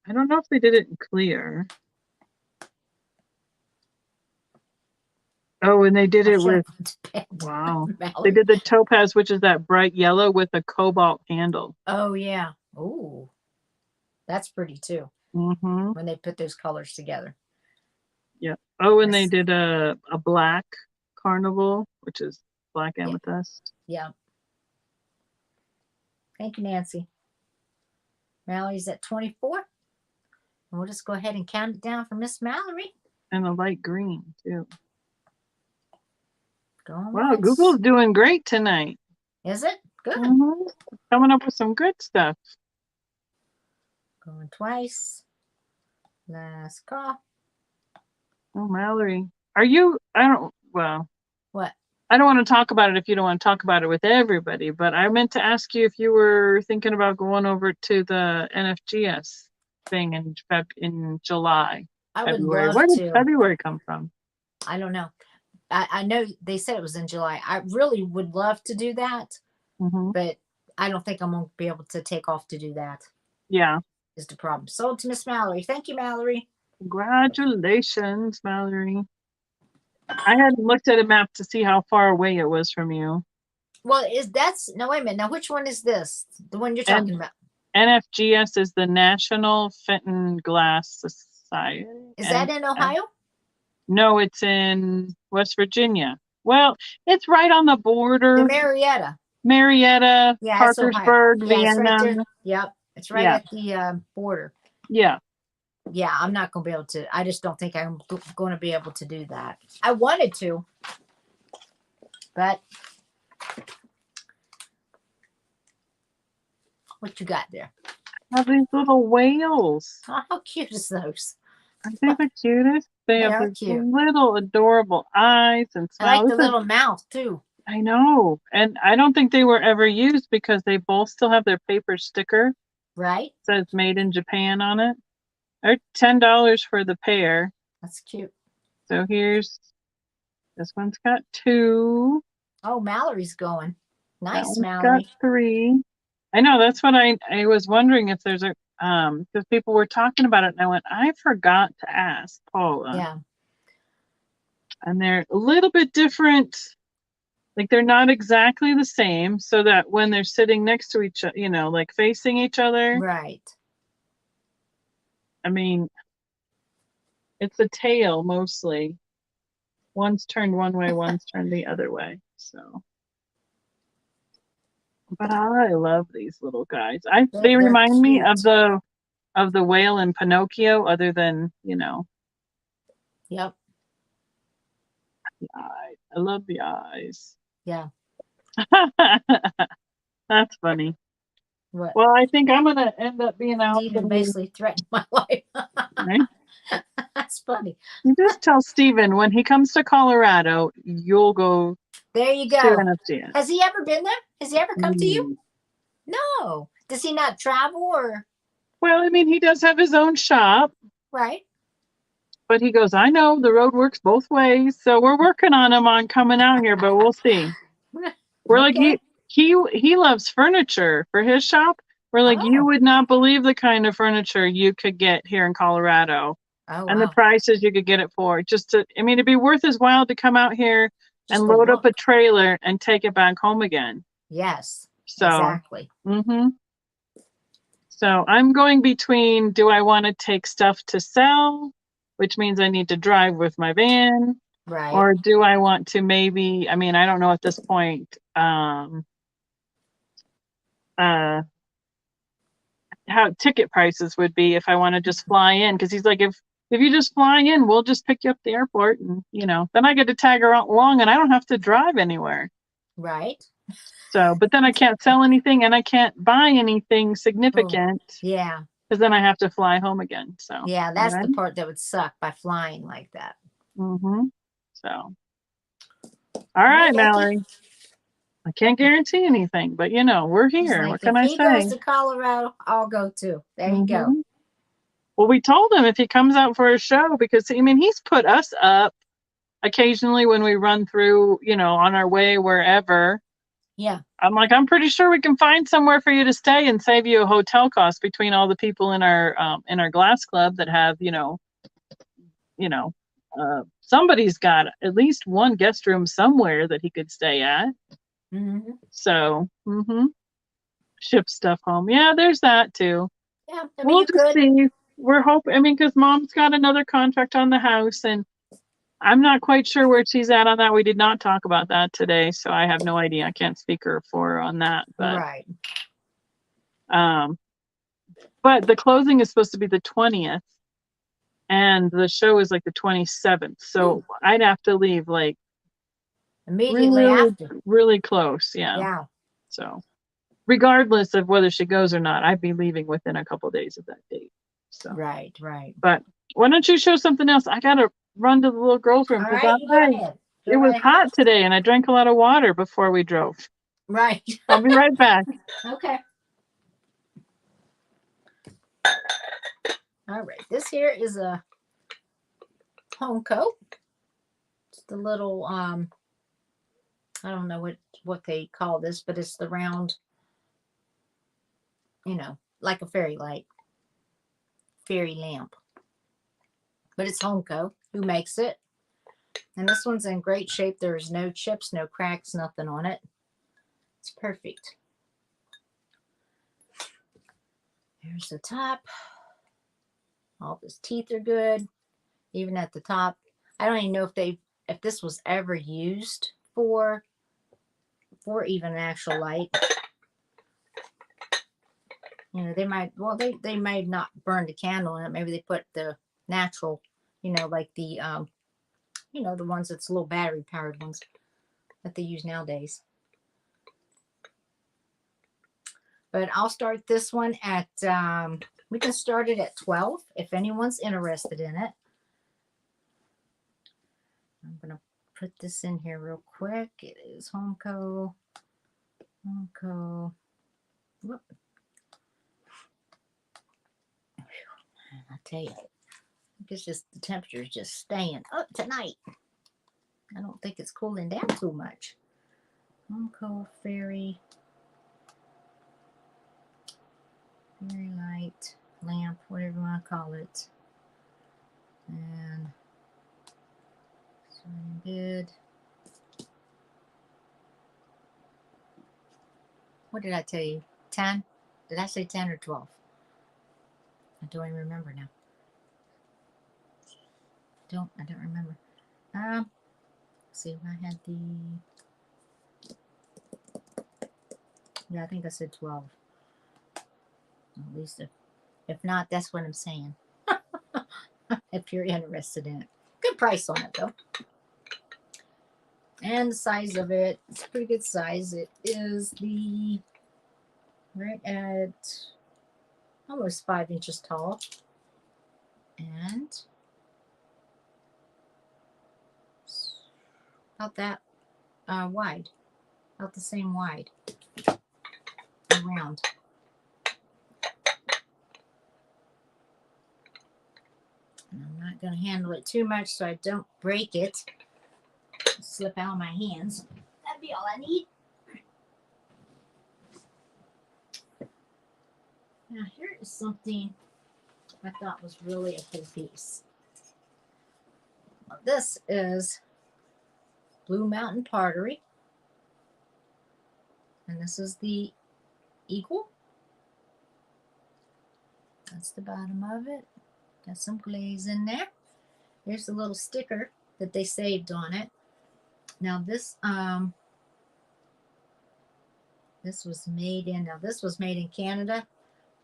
don't know if they did it in clear. Oh, and they did it with, wow. They did the topaz, which is that bright yellow with a cobalt handle. Oh, yeah. Oh, that's pretty too. When they put those colors together. Yeah. Oh, and they did a black carnival, which is black amethyst. Yeah. Thank you, Nancy. Mallory's at 24. And we'll just go ahead and count it down for Miss Mallory. And a light green, too. Wow, once. Google's doing great tonight. Is it? Good. Coming up with some good stuff. Going twice. Last call. Oh, Mallory. Are you, What? I don't want to talk about it if you don't want to talk about it with everybody, but I meant to ask you if you were thinking about going over to the NFGS thing in July. I would love to. Where did February come from? I don't know. I know they said it was in July. I really would love to do that, but I don't think I'm going to be able to take off to do that. Yeah. Is the problem. Sold to Miss Mallory. Thank you, Mallory. Congratulations, Mallory. I hadn't looked at a map to see how far away it was from you. Well, no, wait a minute. Now, which one is this? The one you're talking about? NFGS is the National Fenton Glass Society. Is that in Ohio? No, it's in West Virginia. Well, it's right on the border. The Marietta. Yeah, Parkersburg, Vienna. It's right there. Yep. It's right at the border. Yeah. Yeah, I'm not going to be able to. I just don't think I'm going to be able to do that. I wanted to, but what you got there? I have these little whales. Oh, how cute is those? Aren't they the cutest? They have these little adorable eyes and smiles. I like the little mouth too. I know. And I don't think they were ever used because they both still have their paper sticker. Right. It says made in Japan on it. They're $10 for the pair. That's cute. So here's, this one's got 2. Oh, Mallory's going. Nice, Mallory. Got 3. I know, that's what I was wondering if there's a, because people were talking about it and I went, I forgot to ask Paula. Yeah. And they're a little bit different. Like they're not exactly the same, so that when they're sitting next to each other, like facing each other. Right. I mean, it's a tail mostly. One's turned one way, one's turned the other way. So, but I love these little guys. They remind me of the whale in Pinocchio, other than Yep. The eyes. I love the eyes. Yeah. That's funny. What? Well, I think I'm gonna end up being out. Steven basically threatened my life. Right? That's funny. You just tell Steven when he comes to Colorado, you'll go. There you go. NFGS. Has he ever been there? Has he ever come to you? No. Does he not travel or? Well, I mean, he does have his own shop. Right. But he goes, I know the road works both ways, so we're working on him on coming out here, but we'll see. We're like he loves furniture for his shop. We're like, you Oh, would not believe the kind of furniture you could get here in Colorado oh and the wow. prices you could get it for. Just to, I mean, it'd be worth his while to come out here Just and to load up a look. trailer and take it back home again. Yes, So, exactly. mm-hmm. So I'm going between, do I want to take stuff to sell, which means I need to drive with my van, Right. or do I want to maybe, I mean, I don't know at this point, uh, how ticket prices would be if I want to just fly in. Cause he's like, if you just fly in, we'll just pick you up at the airport and, you know, then I get to tag along and I don't have to drive anywhere. Right. So, but then I can't sell anything and I can't buy anything Oh, significant yeah. because then I have to fly home again. So, Yeah, all that's right. the part that would suck by flying like that. Mm-hmm. So, all Well, right, Becky, Mallory. I can't guarantee anything, but you know, we're he's here. like, What can if I he goes say? to Colorado, I'll go too. There you go. Mm-hmm. Well, we told him if he comes out for a show, because I mean, he's put us up occasionally when we run through, you know, on our way wherever. Yeah. I'm like, I'm pretty sure we can find somewhere for you to stay and save you a hotel cost between all the people in our glass club that have, you know, somebody's got at least one guest room somewhere that he could stay at. Mm-hmm. So, ship stuff home. Yeah, there's that too. Yeah. I mean, We'll you just could. see. We're hoping. I mean, because Mom's got another contract on the house, and I'm not quite sure where she's at on that. We did not talk about that today, so I have no idea. I can't speak for her on that. Right. Um, but the closing is supposed to be the 20th, and the show is like the 27th. Ooh, So I'd have to leave like immediately really, after. really close. Yeah. Yeah. So regardless of whether she goes or not, I'd be leaving within a couple of days of that date. So, Right. Right. but why don't you show something else? I gotta run to the little girl's room All because right. You go ahead. Go it was right ahead. hot today and I drank a lot of water before we drove. Right. I'll be right back. Okay. All right. This here is a home coat. It's the little I don't know what they call this, but it's the round, like a fairy light, fairy lamp. But it's Homeco who makes it. And this one's in great shape. There's no chips, no cracks, nothing on it. It's perfect. Here's the top. All his teeth are good, even at the top. I don't even know if this was ever used for even an actual light. They might, well, they might not burn the candle in it. Maybe they put the natural, like the the ones that's little battery powered ones that they use nowadays. But I'll start this one at we can start it at 12 if anyone's interested in it. I'm gonna put this in here real quick. It is Homeco. Whoop. I tell you, it's just the temperature is just staying up tonight. I don't think it's cooling down too much. Homeco fairy light lamp, whatever you want to call it, and good. What did I tell you? 10? Did I say 10 or 12? I don't even remember now. I don't remember. See if I had the. Yeah, I think I said 12. At least if not, that's what I'm saying. If you're interested in it. Good price on it though. And the size of it, it's a pretty good size. It is right at almost 5 inches tall. And about that wide. About the same wide. Around. And I'm not going to handle it too much so I don't break it. Slip out of my hands. That'd be all I need. Now here is something I thought was really a cool piece. This is Blue Mountain Pottery. And this is the eagle. That's the bottom of it. Got some glaze in there. Here's the little sticker that they saved on it. Now this was made in Canada.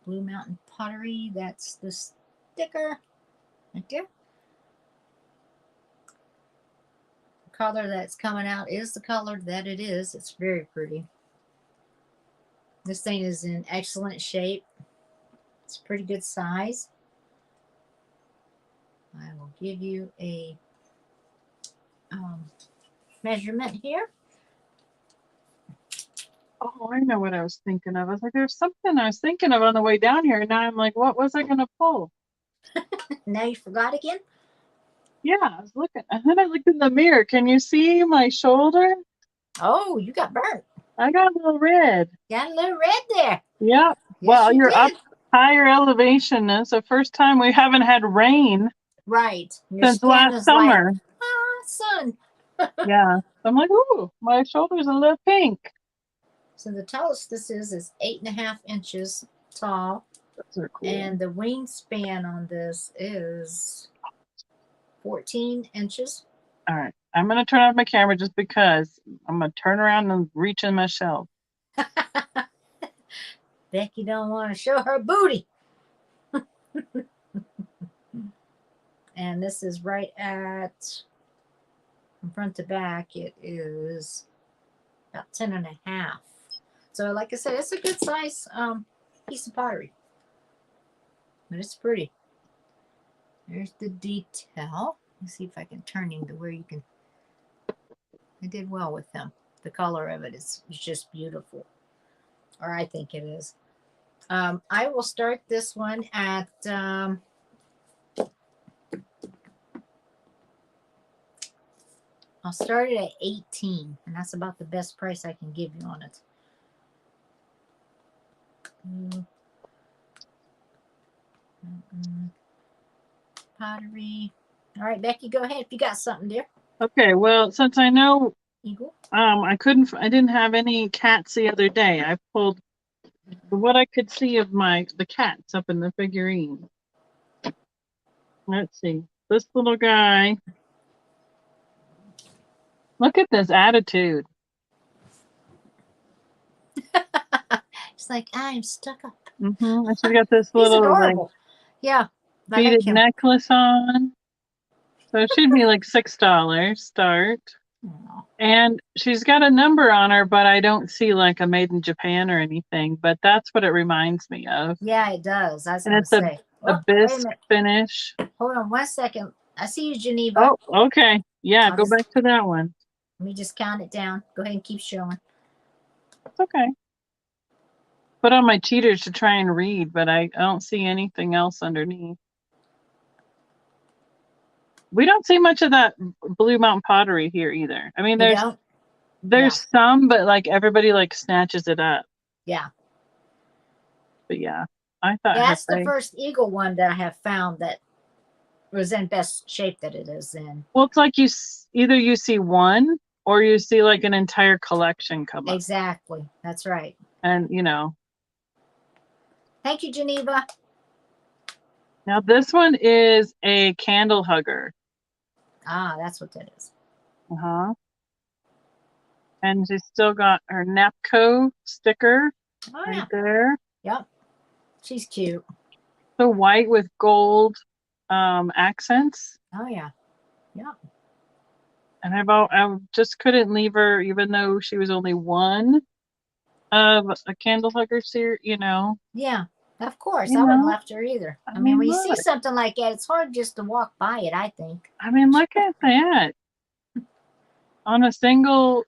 Blue Mountain Pottery. That's the sticker right there. The color that's coming out is the color that it is. It's very pretty. This thing is in excellent shape. It's a pretty good size. I will give you a measurement here. Oh, I know what I was thinking of. I was like, there's something I was thinking of on the way down here. And now I'm like, what was I going to pull? Now you forgot again? Yeah, I was looking. And then I looked in the mirror. Can you see my shoulder? Oh, you got burnt. I got a little red. Got a little red there. Yep. Yes, well, you you're did. up higher elevation. It's the first time we haven't had rain Right. Your since skin last is summer. like, sun. Yeah. I'm like, ooh, my shoulder's a little pink. So the tallest this is 8.5 inches tall. Those are cool. And the wingspan on this is 14 inches. All right. I'm going to turn off my camera just because I'm going to turn around and reach in my shelf. Becky don't want to show her booty. And this is right at, from front to back, it is about 10.5. So like I said, it's a good size piece of pottery. But it's pretty. There's the detail. Let's see if I can turn him to where you can. I did well with him. The color of it is just beautiful. Or I think it is. I will start this one at I'll start it at 18, and that's about the best price I can give you on it. Pottery. All right, Becky, go ahead if you got something there. Okay, well, since I know Eagle. I didn't have any cats the other day. I pulled what I could see of the cats up in the figurine. Let's see. This little guy. Look at this attitude. It's like, I'm stuck up. Mm-hmm. And she's got this He's little adorable. Yeah. beaded necklace on. So it should be like $6 start. Aww. And she's got a number on her, but I don't see like a made in Japan or anything. But that's what it reminds me of. Yeah, it does. I was And going to it's say. a bisque finish. Hold on 1 second. I see you, Geneva. Oh, okay. Yeah, go back to that one. Let me just count it down. Go ahead and keep showing. It's okay. Put on my cheaters to try and read, but I don't see anything else underneath. We don't see much of that Blue Mountain pottery here either. I mean, there's some, but like everybody like snatches it up. Yeah. But yeah, I thought that's the first eagle one that I have found that was in best shape that it is in. Well, it's like either you see one or you see like an entire collection come up. Exactly. That's right. And you know. Thank you, Geneva. Now this one is a candle hugger. Ah, that's what that is. Uh-huh. And she's still got her Napco sticker right there. Yep. She's cute. The white with gold accents. Oh, yeah. Yep. And I just couldn't leave her, even though she was only one of a candle hugger series, you know. Yeah, of course. I wouldn't left her either. I mean, when you see something like that, it's hard just to walk by it, I think. I mean, look at that. On a single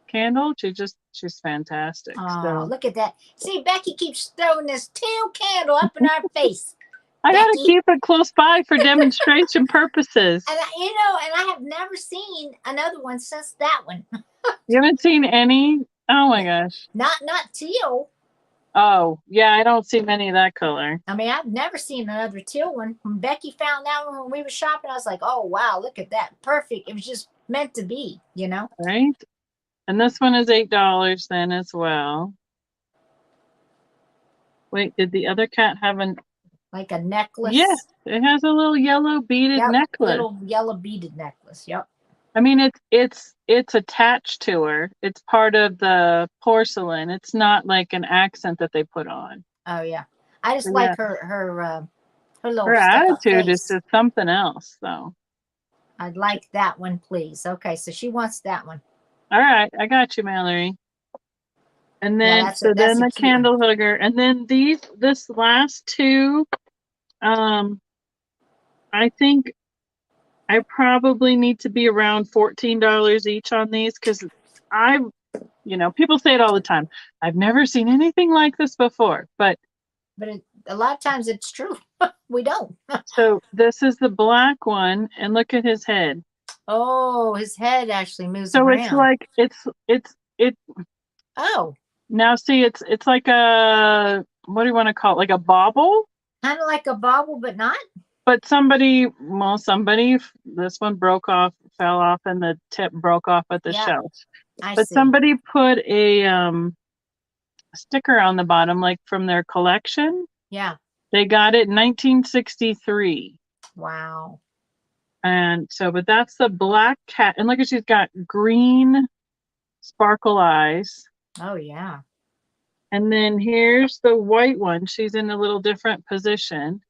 candle, she's fantastic. Oh, so. Look at that. See, Becky keeps throwing this tail candle up in our face. I got to keep it close by for demonstration purposes. And I have never seen another one since that one. You haven't seen any? Oh my gosh. Not teal. Oh, yeah, I don't see many of that color. I mean, I've never seen another teal one. When Becky found that one when we were shopping, I was like, oh, wow, look at that. Perfect. It was just meant to be, you know? Right? And this one is $8 then as well. Wait, did the other cat have an... Like a Yes, necklace. it has a little yellow beaded Yep. necklace. Little yellow beaded necklace. Yep. I mean, it's attached to her. It's part of the porcelain. It's not like an accent that they put on. Oh, yeah. I just So like yeah, her little her stuck up attitude is face. just something else, though. I'd like that one, please. Okay, so she wants that one. All right, I got you, Mallory. And Yeah, then so that's then a the cute one. candle hooker, and then this last two, um, I think I probably need to be around $14 each on these because I, people say it all the time. I've never seen anything like this before, but But a lot of times it's true. We don't. so this is the black one, and look at his head. Oh, his head actually moves So it's around. like it Oh, now see it's like a, what do you want to call it? Like a bauble? kind of like a bobble, but not. But this one broke off, fell off, and the tip broke off at the Yeah, shelf. I But see. somebody put a sticker on the bottom, like from their collection. Yeah. They got it in 1963. Wow. And so, but that's the black cat. And look at, she's got green sparkle eyes. Oh, yeah. And then here's the white one. She's in a little different position.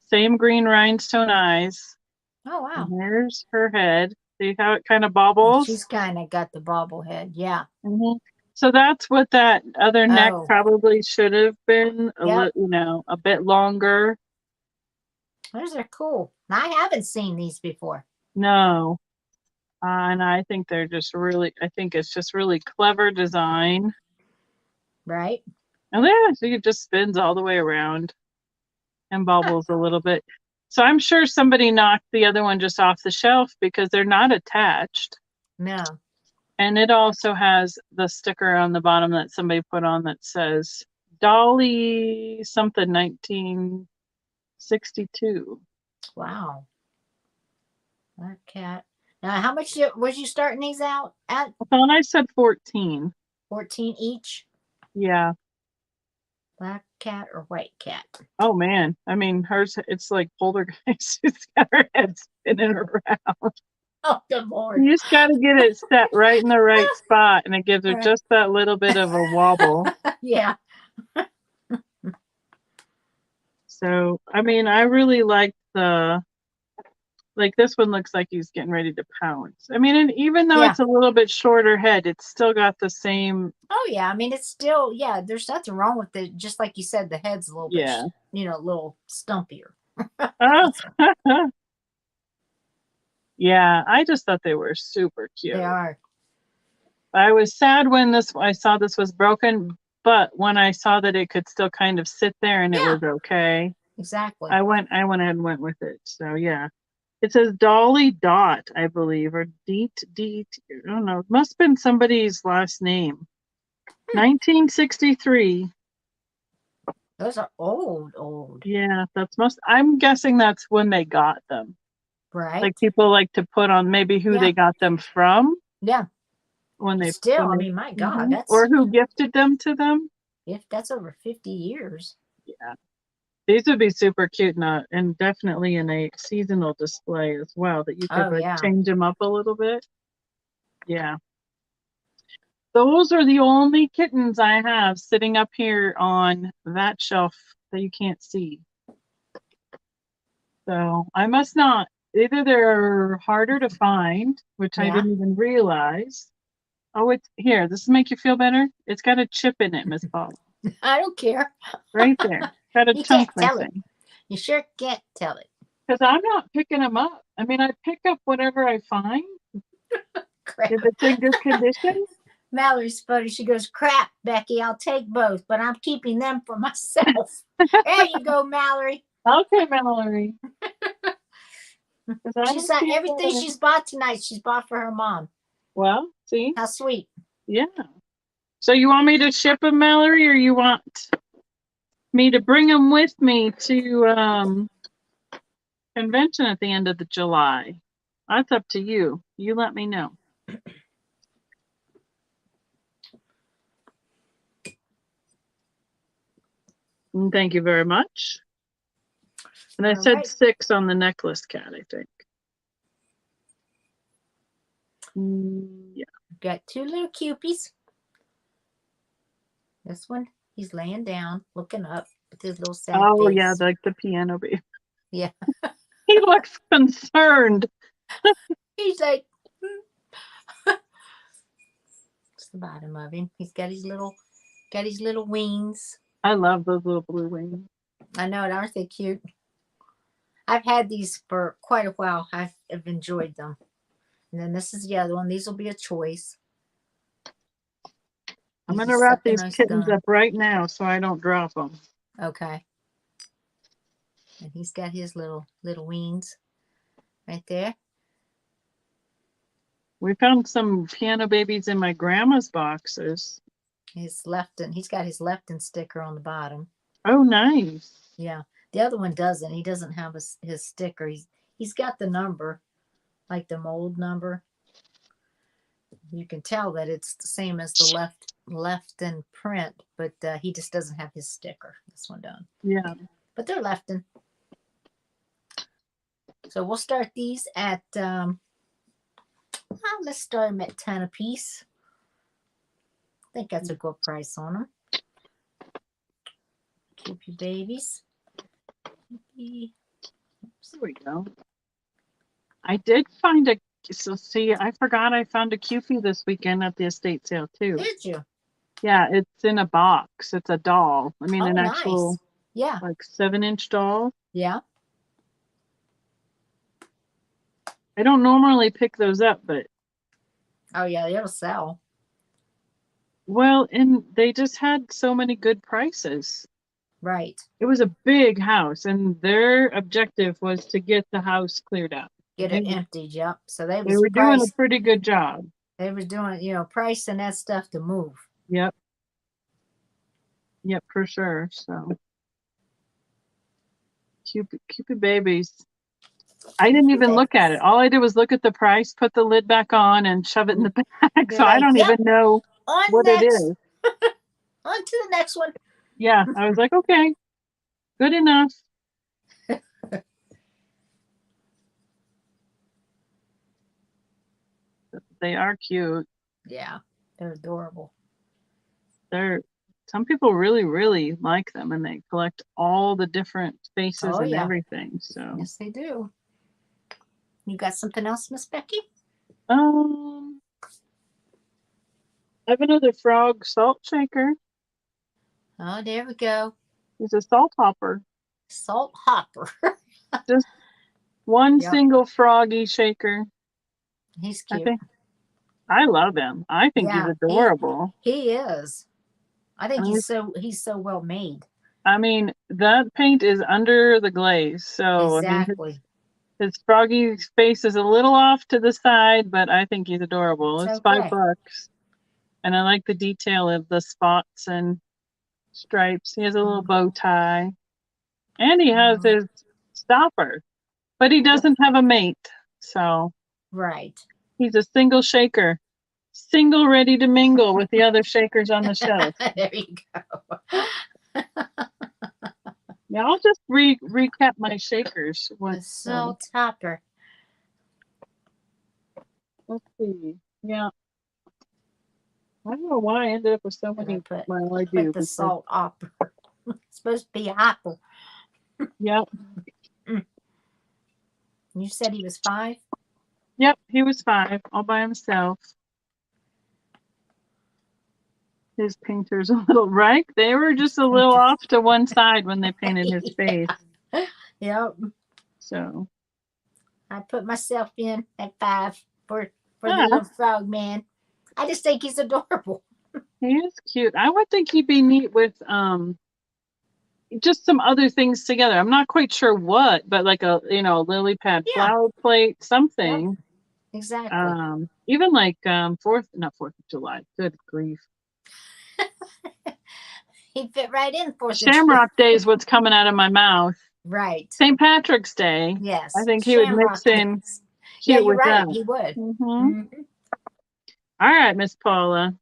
Same green rhinestone eyes. Oh, And wow. here's her head. See how it kind of bobbles? She's kind of got the bobble head. Yeah. Mm-hmm. So that's what that other neck Oh, probably should have been, yep. a bit longer. Those are cool. I haven't seen these before. No. And I think I think it's just really clever design. Right? And yeah, so it just spins all the way around and bobbles a little bit. So I'm sure somebody knocked the other one just off the shelf because they're not attached. No. And it also has the sticker on the bottom that somebody put on that says Dolly something 1962. Wow. That cat. Now, how much was you starting these out at? I thought I said 14. 14 each? Yeah. Black cat or white cat? Oh man. I mean, hers, it's like poltergeist. She's got her head spinning around. Oh, good Lord. You just got to get it set right in the right spot, and it gives her All right. just that little bit of a wobble. Yeah. So, I mean, I really like this one looks like he's getting ready to pounce. I mean, and even though Yeah. it's a little bit shorter head, it's still got the same. Oh, yeah. I mean, it's still, yeah, there's nothing wrong with it. Just like you said, the head's a little bit, Yeah. a little stumpier. Oh. Yeah, I just thought they were super cute. They are. I was sad when I saw this was broken, but when I saw that it could still kind of sit there and it was okay, Exactly. I went ahead and went with it. So yeah. It says Dolly Dot, I believe, or Deet. I don't know. It must have been somebody's last name. 1963. Those are old. Yeah, I'm guessing that's when they got them. Right. Like people like to put on maybe who they got them from. Yeah. When they Still, I mean, my God, that's, or who gifted them to them. if that's over 50 years. Yeah. These would be super cute and definitely in a seasonal display as well, that you could change them up a little bit. Yeah. Those are the only kittens I have sitting up here on that shelf that you can't see. So I must not. Either they're harder to find, which I didn't even realize. Oh, it's here. This will make you feel better. It's got a chip in it, Miss Paula. I don't care. Right there. Got a chunk missing. You sure can't tell it. Because I'm not picking them up. I mean, I pick up whatever I find. Crap. If it's in good condition. Mallory's funny. She goes, crap, Becky, I'll take both, but I'm keeping them for myself. There you go, Mallory. Okay, Mallory. She's not, everything she's bought tonight, she's bought for her mom. Well, see? How sweet. Yeah. So you want me to ship them, Mallory, or you want me to bring them with me to convention at the end of the July? That's up to you. You let me know. And thank you very much. And I said 6 on the necklace cat, I think. Yeah. Got 2 little cupies. This one, he's laying down, looking up with his little sad face. Oh, yeah, like the piano baby. Yeah. He looks concerned. He's like, it's the bottom of him. He's got his little wings. I love those little blue wings. I know it. Aren't they cute? I've had these for quite a while. I've enjoyed them. And then this is the other one. These will be a choice. I'm going to wrap these kittens up right now so I don't drop them. Okay. And he's got his little wings right there. We found some piano babies in my grandma's boxes. He's got his Lefton sticker on the bottom. Oh, nice. Yeah. The other one doesn't. He doesn't have his sticker. He's got the number, like the mold number. You can tell that it's the same as the Lefton print, but he just doesn't have his sticker. This one does. Yeah. But they're Lefton. So we'll start these at, let's start them at 10 a piece. I think that's a good price on them. Keep your babies. There we go. I did find I forgot I found a Cupie this weekend at the estate sale too. Did you? Yeah, it's in a box. It's a doll. I mean, an nice. actual, yeah, like 7-inch doll. Yeah. I don't normally pick those up, but. Oh yeah, it'll sell. Well, and they just had so many good prices. Right. It was a big house, and their objective was to get the house cleared out. Get it emptied, yep. So they were doing a pretty good job. They were doing, pricing that stuff to move. Yep. Yep, for sure. So Cupid babies. I didn't even look at it. All I did was look at the price, put the lid back on, and shove it in the bag. So I don't even know what it is. On to the next one. Yeah, I was like, okay, good enough. They are cute. Yeah, they're adorable. Some people really, really like them, and they collect all the different faces and everything. So yes, they do. You got something else, Miss Becky? I have another frog salt shaker. Oh, there we go. He's a salt hopper. Salt hopper. Just one single froggy shaker. He's cute. I love him. I think he's adorable. He is. I think he's so well made. I mean, that paint is under the glaze. So exactly. I mean, his froggy face is a little off to the side, but I think he's adorable. It's $5. And I like the detail of the spots and stripes. He has a little bow tie. And he has his stopper. But he doesn't have a mate. So right. He's a single shaker. Single ready to mingle with the other shakers on the shelf. There you go. Yeah, I'll just recap my shakers. Salt hopper. Let's see. Yeah. I don't know why I ended up with so many. Well, I do. Put the salt hopper. It's supposed to be a hopper. Yep. You said he was 5? Yep, he was 5, all by himself. His painter's a little right. They were just a little off to one side when they painted his face. Yep. So I put myself in at 5 for the little frog man. I just think he's adorable. He is cute. I would think he'd be neat with just some other things together. I'm not quite sure what, but like a lily pad flower plate, something. Yep. Exactly. Even like not 4th of July. Good grief. He fit right in 4th of July. Shamrock Day is what's coming out of my mouth. Right. St. Patrick's Day. Yes. I think he would Shamrock mix in days. Yeah, cute you're with right. that. He would. All right, Miss Paula.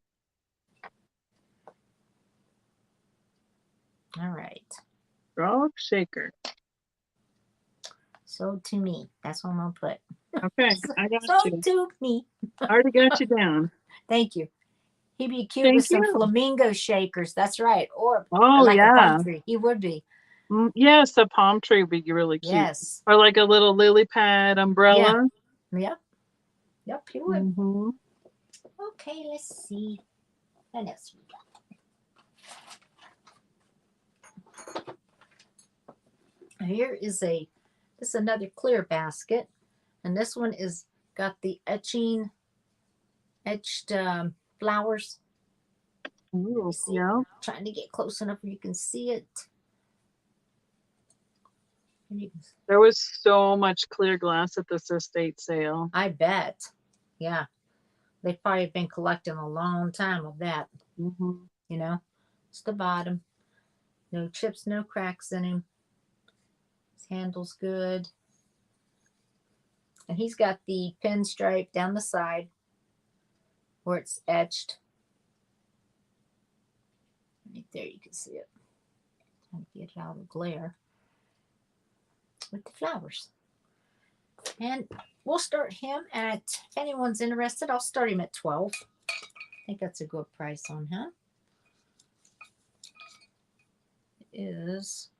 All right. Frog shaker. Sold to me. That's what I'm going to put. Okay, I got Sold you. to me. I already got you down. Thank you. He'd be cute Thank with some you. flamingo shakers. That's right. Or Oh, like a yeah. palm tree. He would be. Yes, a palm tree would be really cute. Yes. Or like a little lily pad umbrella. Yep. Yep, he would. Okay, let's see. What else we got? Here is another clear basket. And this one is got the etched flowers. Ooh, yeah. Trying to get close enough where you can see it. There was so much clear glass at this estate sale. I bet. Yeah. They've probably been collecting a long time of that. You know, it's the bottom. No chips, no cracks in him. His handle's good. And he's got the pinstripe down the side where it's etched. Right there, you can see it. Trying to get it out of the glare. With the flowers. And we'll start him at, if anyone's interested, I'll start him at 12. I think that's a good price on him. It is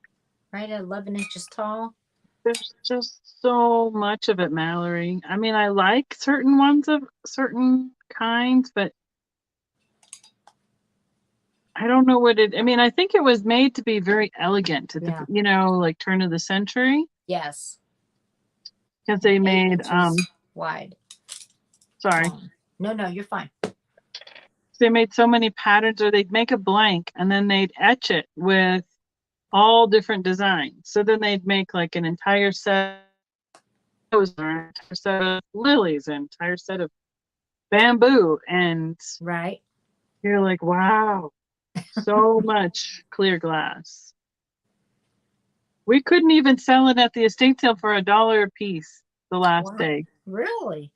right at 11 inches tall. There's just so much of it, Mallory. I mean, I like certain ones of certain kinds, but I don't know what it, I mean, I think it was made to be very elegant at the, like turn of the century. Yes. Because they made, wide. Sorry. No, you're fine. They made so many patterns, or they'd make a blank and then they'd etch it with all different designs. So then they'd make like an entire set of roses, or an entire set of lilies, an entire set of bamboo, and right. You're like, wow, so much clear glass. We couldn't even sell it at the estate sale for $1 a piece the last day. Really?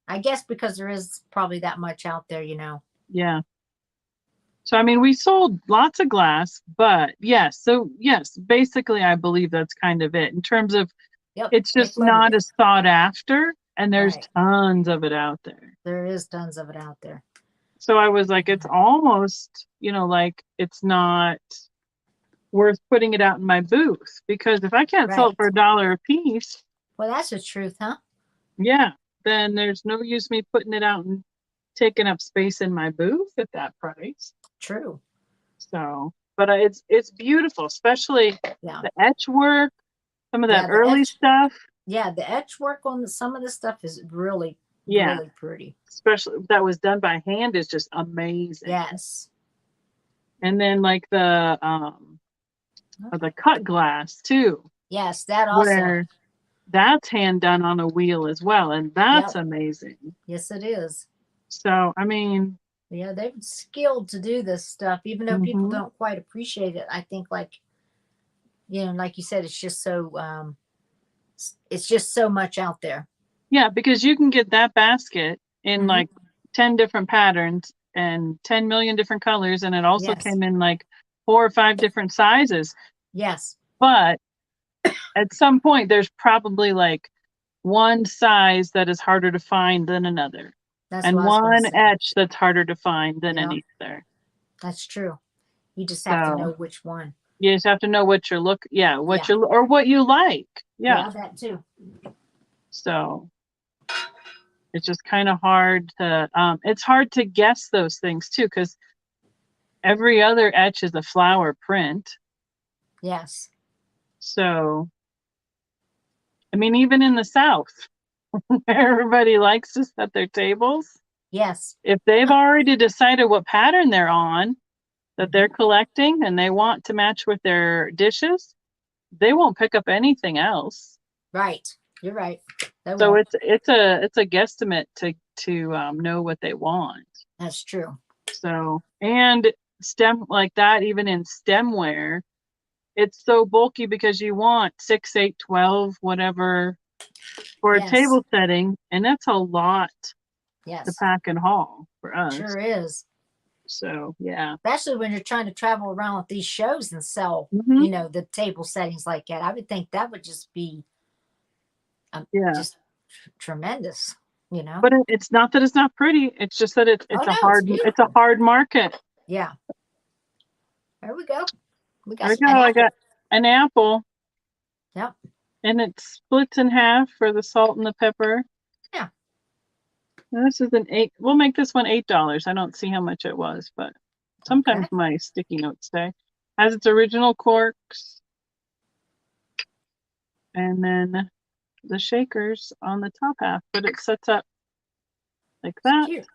I guess because there is probably that much out there, Yeah. So, I mean, we sold lots of glass, but yes. So, yes, basically, I believe that's kind of it in terms of it's just not as sought after, and there's tons of it out there. There is tons of it out there. So I was like, it's almost, like it's not worth putting it out in my booth, because if I can't sell it for $1 a piece. Well, that's the truth, huh? Yeah. Then there's no use me putting it out and taking up space in my booth at that price. True. So, but it's beautiful, especially the etch work, some of that early stuff. Yeah, the etch work on some of the stuff is really, really pretty. Especially that was done by hand is just amazing. Yes. And then like the cut glass too. Yes, that also. Where that's hand done on a wheel as well, and that's amazing. Yes, it is. So, I mean, yeah, they're skilled to do this stuff, even though people don't quite appreciate it. I think, like you said, it's just so much out there. Yeah, because you can get that basket in like 10 different patterns and 10 million different colors, and it also came in like 4 or 5 different sizes. Yes. But at some point, there's probably like one size that is harder to find than another. And one etch that's harder to find than another. That's true. You just have to know which one. You just have to know what you're what you like. Yeah, that too. So it's just kind of hard to it's hard to guess those things too, because every other etch is a flower print. Yes. So I mean, even in the South, everybody likes to set their tables. Yes. If they've already decided what pattern they're on, that they're collecting, and they want to match with their dishes, they won't pick up anything else. Right. You're right. So it's a guesstimate to know what they want. That's true. So, and stem like that, even in stemware, it's so bulky because you want 6, 8, 12, whatever for a Yes. table setting. And that's a lot to Yes. pack and haul for us. Sure is. So, yeah. Especially when you're trying to travel around with these shows and sell, Hmm. the table settings like that. I would think that would just be Yeah. just tremendous, But it's not that it's not pretty. It's just that Oh it's a no, it's it's a beautiful. hard market. Yeah. There we go. We There got we go. an I got apple. an apple, Yep. and it splits in half for the salt and the pepper. Yeah. And this is an 8. We'll make this one $8. I don't see how much it was, but sometimes Okay. my sticky notes stay. Has its original corks, and then the shakers on the top half, but it sets up like that. Cute.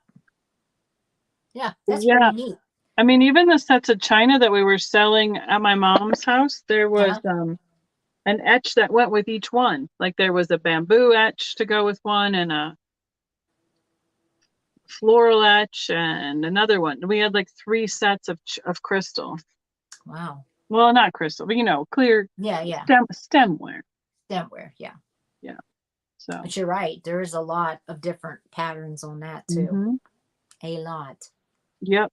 Yeah, that's Yeah. pretty neat. I mean, even the sets of china that we were selling at my mom's house, there was Uh-huh. an etch that went with each one. Like there was a bamboo etch to go with one, and a floral etch, and another one. We had like 3 sets of crystal. Wow. Well, not crystal, but clear Yeah, yeah. stemware. Stemware, yeah. Yeah. So. But you're right. There is a lot of different patterns on that too. Hmm. A lot. Yep.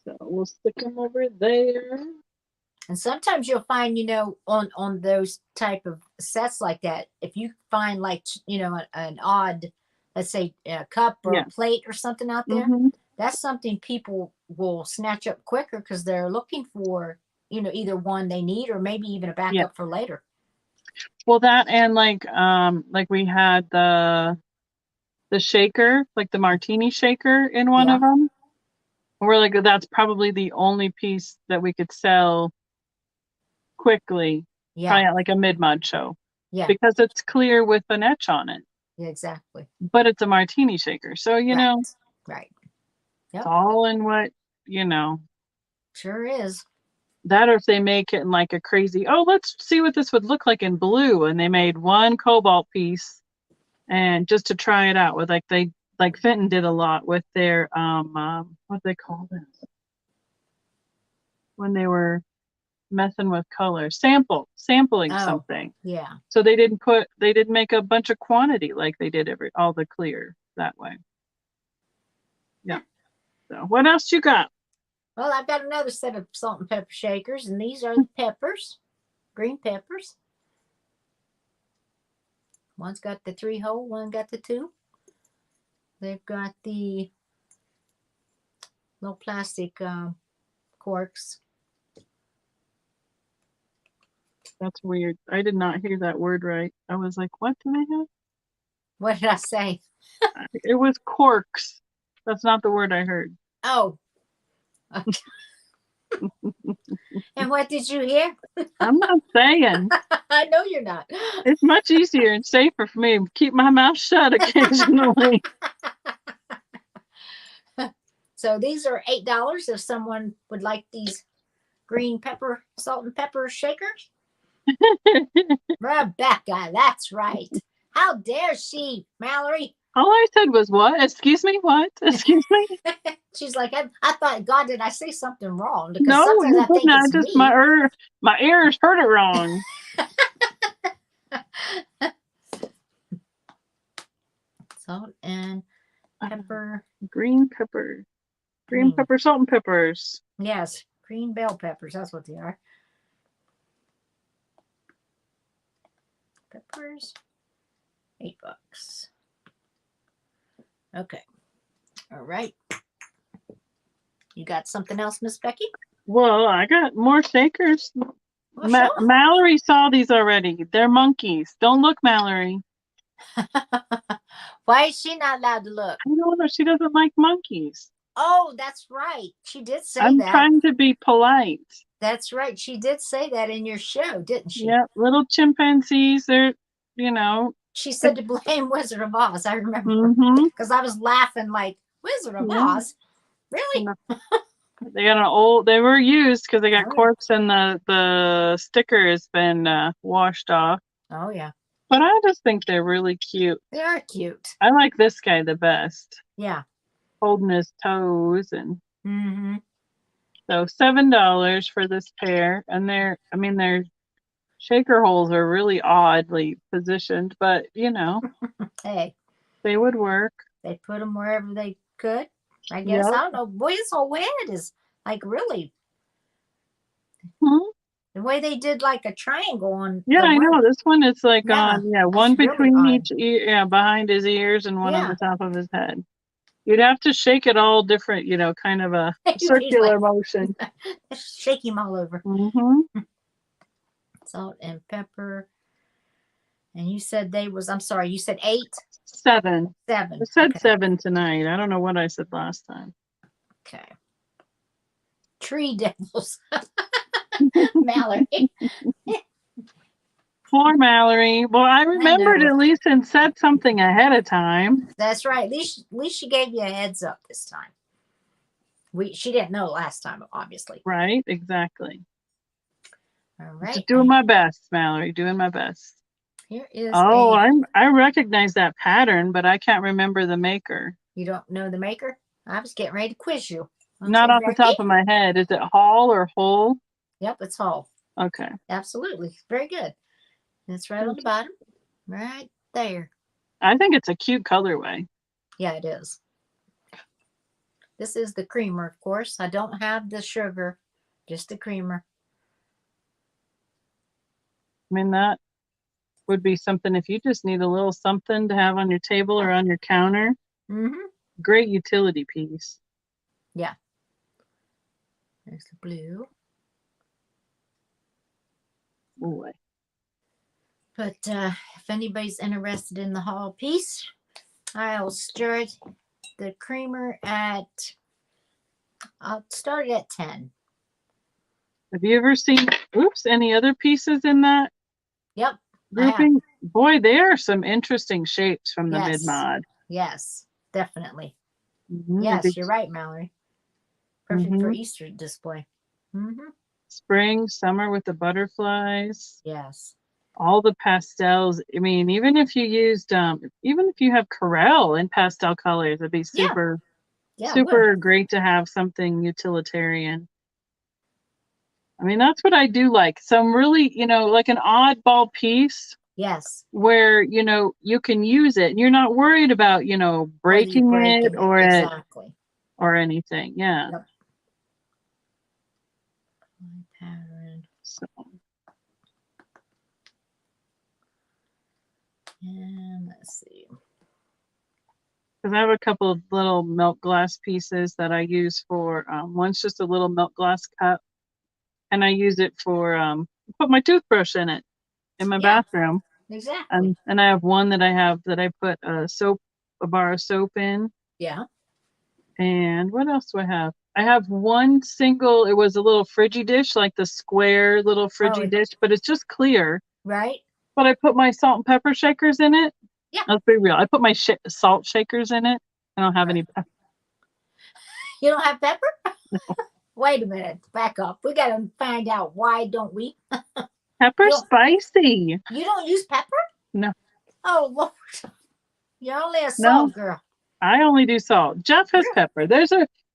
So we'll stick them over there. And sometimes you'll find, on those type of sets like that, if you find like, an odd, let's say a cup or a Yeah. plate or something out there, Hmm. that's something people will snatch up quicker because they're looking for, either one they need or maybe even a Yeah. backup for later. Well, that and like we had the shaker, like the martini shaker in one of Yeah. them. We're like, that's probably the only piece that we could sell quickly, Yeah. probably at like a mid-mod show, Yeah. because it's clear with an etch on it, Yeah, exactly. but it's a martini shaker. So, Right. Right. it's Yep. all in what, you know, Sure is. that or if they make it in like a crazy, oh, let's see what this would look like in blue. And they made one cobalt piece and just to try it out with like Fenton did a lot with their, what they call this when they were messing with color, sampling Oh, something. yeah. So they didn't make a bunch of quantity like they did all the clear that way. Yeah. So what else you got? Well, I've got another set of salt and pepper shakers, and these are the peppers, green peppers. One's got the 3-hole, one got the 2. They've got the little plastic corks. That's weird. I did not hear that word right. I was like, what do they have? What did I say? It was corks. That's not the word I heard. Oh. And what did you hear? I'm not saying. I know you're not. It's much easier and safer for me to keep my mouth shut occasionally. So these are $8 if someone would like these green pepper, salt and pepper shakers. Rebecca, that's right. How dare she, Mallory? All I said was, what? Excuse me? What? Excuse me? She's like, I thought, God, did I say something wrong? Because No, sometimes you I did think not. it's Just me. my ears heard it wrong. Salt and pepper. Green pepper. Green Green. pepper, salt and peppers. Yes, green bell peppers. That's what they are. Peppers. $8. Okay. All right. You got something else, Miss Becky? Well, I got more shakers. Well, sure. Mallory saw these already. They're monkeys. Don't look, Mallory. Why is she not allowed to look? I don't know. She doesn't like monkeys. Oh, that's right. She did say I'm that. trying to be polite. That's right. She did say that in your show, didn't she? Yeah, little chimpanzees. They're, you know. She said to blame Wizard of Oz. I remember because I was laughing like Wizard of Oz. Really? They got an old. They were used because they got Oh, corks and the sticker has been washed off. Oh yeah. But I just think they're really cute. They are cute. I like this guy the best. Yeah. holding his toes. And Mm-hmm. so $7 for this pair. And their shaker holes are really oddly positioned, but Hey, they would work. they put them wherever they could. I guess. I Yep. don't know. Boy, this whole head is like really Hmm. the way they did like a triangle on Yeah, the I know. rope. This one is like Yeah, one that's really between odd. each ear, behind his ears, and one on Yeah. the top of his head. You'd have to shake it all different, kind of a He's like, circular motion. shake him all over. Hmm. Salt and pepper. And you said I'm sorry, you said 8? 7. I 7. said Okay. 7 tonight. I don't know what I said last time. Okay. Tree devils. Mallory. Poor Mallory. Well, I I remembered know. at least and said something ahead of time. That's right. At least she gave you a heads up this time. She didn't know last time, obviously. Right? Exactly. All Just right. doing my best, Mallory. Doing my best. Here is Oh, a. I recognize that pattern, but I can't remember the maker. You don't know the maker? I was getting ready to quiz you. Not Okay, off the ready? top of my head. Is it Hall or Hole? Yep, it's Hall. Okay. Absolutely. Very good. It's right on the bottom. Right there. I think it's a cute colorway. Yeah, it is. This is the creamer, of course. I don't have the sugar, just the creamer. I mean, that would be something if you just need a little something to have on your table or on your counter. Mm-hmm. Great utility piece. Yeah. There's the blue. Boy. But if anybody's interested in the Hall piece, I'll start the creamer I'll start it at 10. Have you ever seen, any other pieces in that Yep, I have. grouping? Boy, there are some interesting shapes from the Yes. mid-mod. Yes, definitely. Mm-hmm. Yes, you're right, Mallory. Perfect for Mm-hmm. Easter display. Mm-hmm. Spring, summer with the butterflies. Yes. All the pastels. I mean, even if you used, even if you have Corel in pastel colors, it'd be Yeah. super, Yeah, it would. super great to have something utilitarian. I mean, that's what I do like. Some really, like an oddball piece Yes. where, you can use it and you're not worried about, Whether you breaking it breaking it. or Exactly. or anything. Yeah. Yep. My pattern. So, And let's see. because I have a couple of little milk glass pieces that I use for, one's just a little milk glass cup, and I use it for, put my toothbrush in it in my Yeah, bathroom. exactly. And I have one that I put a bar of soap in. Yeah. And what else do I have? I have one single, it was a little Friggy dish, like the square little Friggy dish, but it's just clear. Right. But I put my salt and pepper shakers in it. Yeah. Let's be real. I put my salt shakers in it. I don't have Right. any pepper. You don't have pepper? Wait a minute. Back up. We got to find out why don't we? Pepper spicy. You don't use pepper? No. Oh, Lord. You're only a No. salt girl. I only do salt. Jeff has pepper.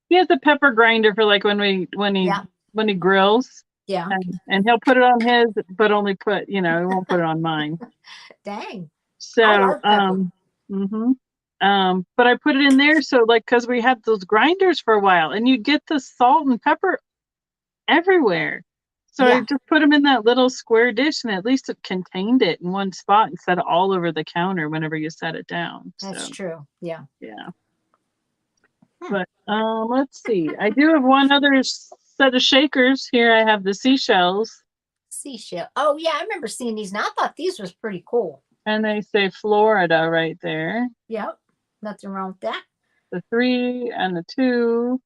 He has a pepper grinder for like when he grills. Yeah. And he'll put it on his, but only put, he won't put it on mine. Dang. So, I love pepper. but I put it in there so like, cause we had those grinders for a while and you get the salt and pepper everywhere. So I just put them in that little square dish and at least it contained it in one spot instead of all over the counter whenever you set it down. That's true. Yeah. Yeah. But let's see. I do have one other set of shakers. Here I have the seashells. Seashell. Oh, yeah. I remember seeing these. Now, I thought these was pretty cool. And they say Florida right there. Yep. Nothing wrong with that. The 3 and the 2.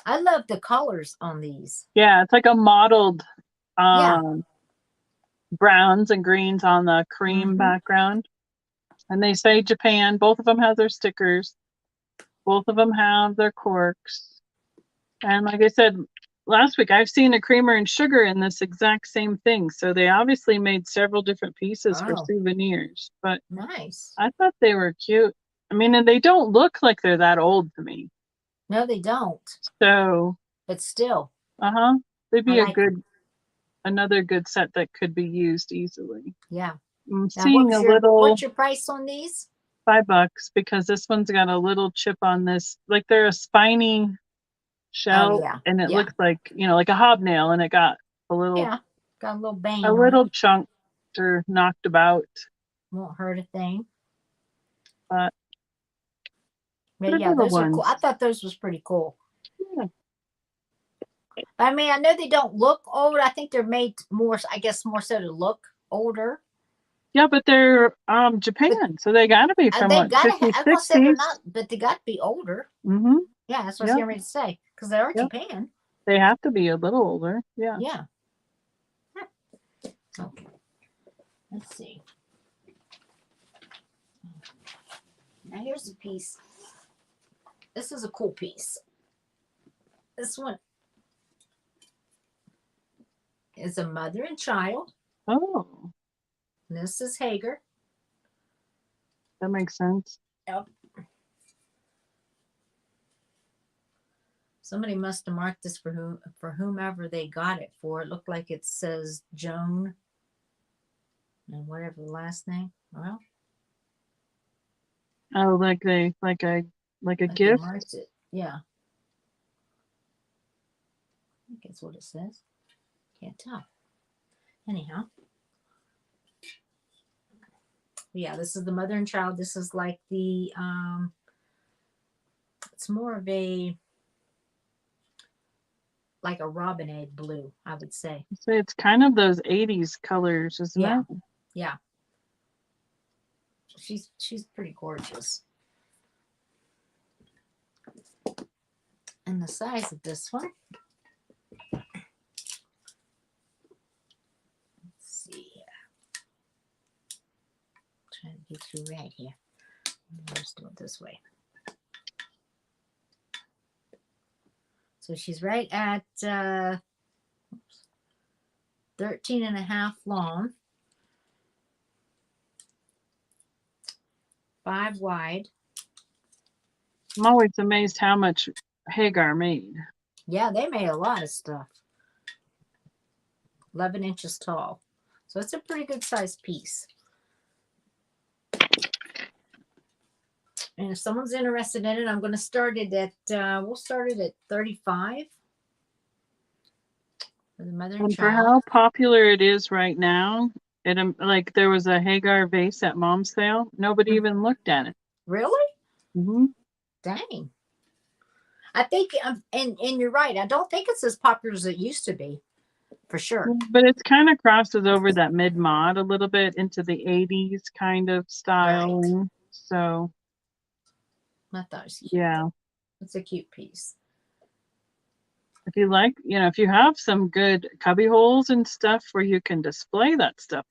I love the colors on these. Yeah, it's like a mottled browns and greens on the cream background. And they say Japan. Both of them have their stickers. Both of them have their corks. And like I said last week, I've seen a creamer and sugar in this exact same thing. So they obviously made several different pieces for souvenirs. But nice. I thought they were cute. I mean, and they don't look like they're that old to me. No, they don't. So, But still, they'd I be like them. another good set that could be used easily. Yeah. I'm Now, what seeing was a what's little your price on these? $5 because this one's got a little chip on this, like they're a spiny Oh shell, yeah, and it yeah, looks like, like a hobnail, and it got yeah. Got a little a bang on it. little chunked or knocked about, Won't hurt a thing. but But they're yeah, little those are cool. ones. I thought those was pretty cool. Yeah. I mean, I know they don't look old. I think they're made more, I guess, more so to look older. Yeah, but they're But Japan, so they gotta be from they've what, got to. 50s, I was gonna say they're 60s. not, but they got to be older. Mm-hmm. Yeah, that's what I was Yep. getting ready to say because they are Yep. Japan. They have to be a little older. Yeah. Yeah. Okay. Let's see. Now here's a piece. This is a cool piece. This one is a mother and child. Oh, And this is Hager. that makes sense. Yep. Somebody must have marked this for whomever they got it for. It looked like it says Joan and whatever the last name. Well, Oh, like a like they gift. marked it. Yeah. I think that's what it says. Can't tell. Anyhow. Yeah, this is the mother and child. This is like the it's more of a like a robinette blue, I would say. So it's kind of those 80s colors, isn't Yeah. it? Yeah. She's pretty gorgeous. And the size of this one. Let's see here. Trying to get you right here. Let's do it this way. So she's right at 13 and a half long, 5 wide. I'm always amazed how much Hagar made. Yeah, they made a lot of stuff. 11 inches tall. So it's a pretty good sized piece. And if someone's interested in it, I'm going to start it at, we'll start it at 35 for the mother and And for child. how popular it is right now, like there was a Hagar vase at Mom's sale. Nobody even looked at it. Really? Mm-hmm. Dang. I think, and you're right. I don't think it's as popular as it used to be, for sure. But it's kind of crosses over that mid-mod a little bit into the 80s kind of style. Right. So, I thought it was cute. yeah. It's a cute piece. If you like, if you have some good cubby holes and stuff where you can display that stuff,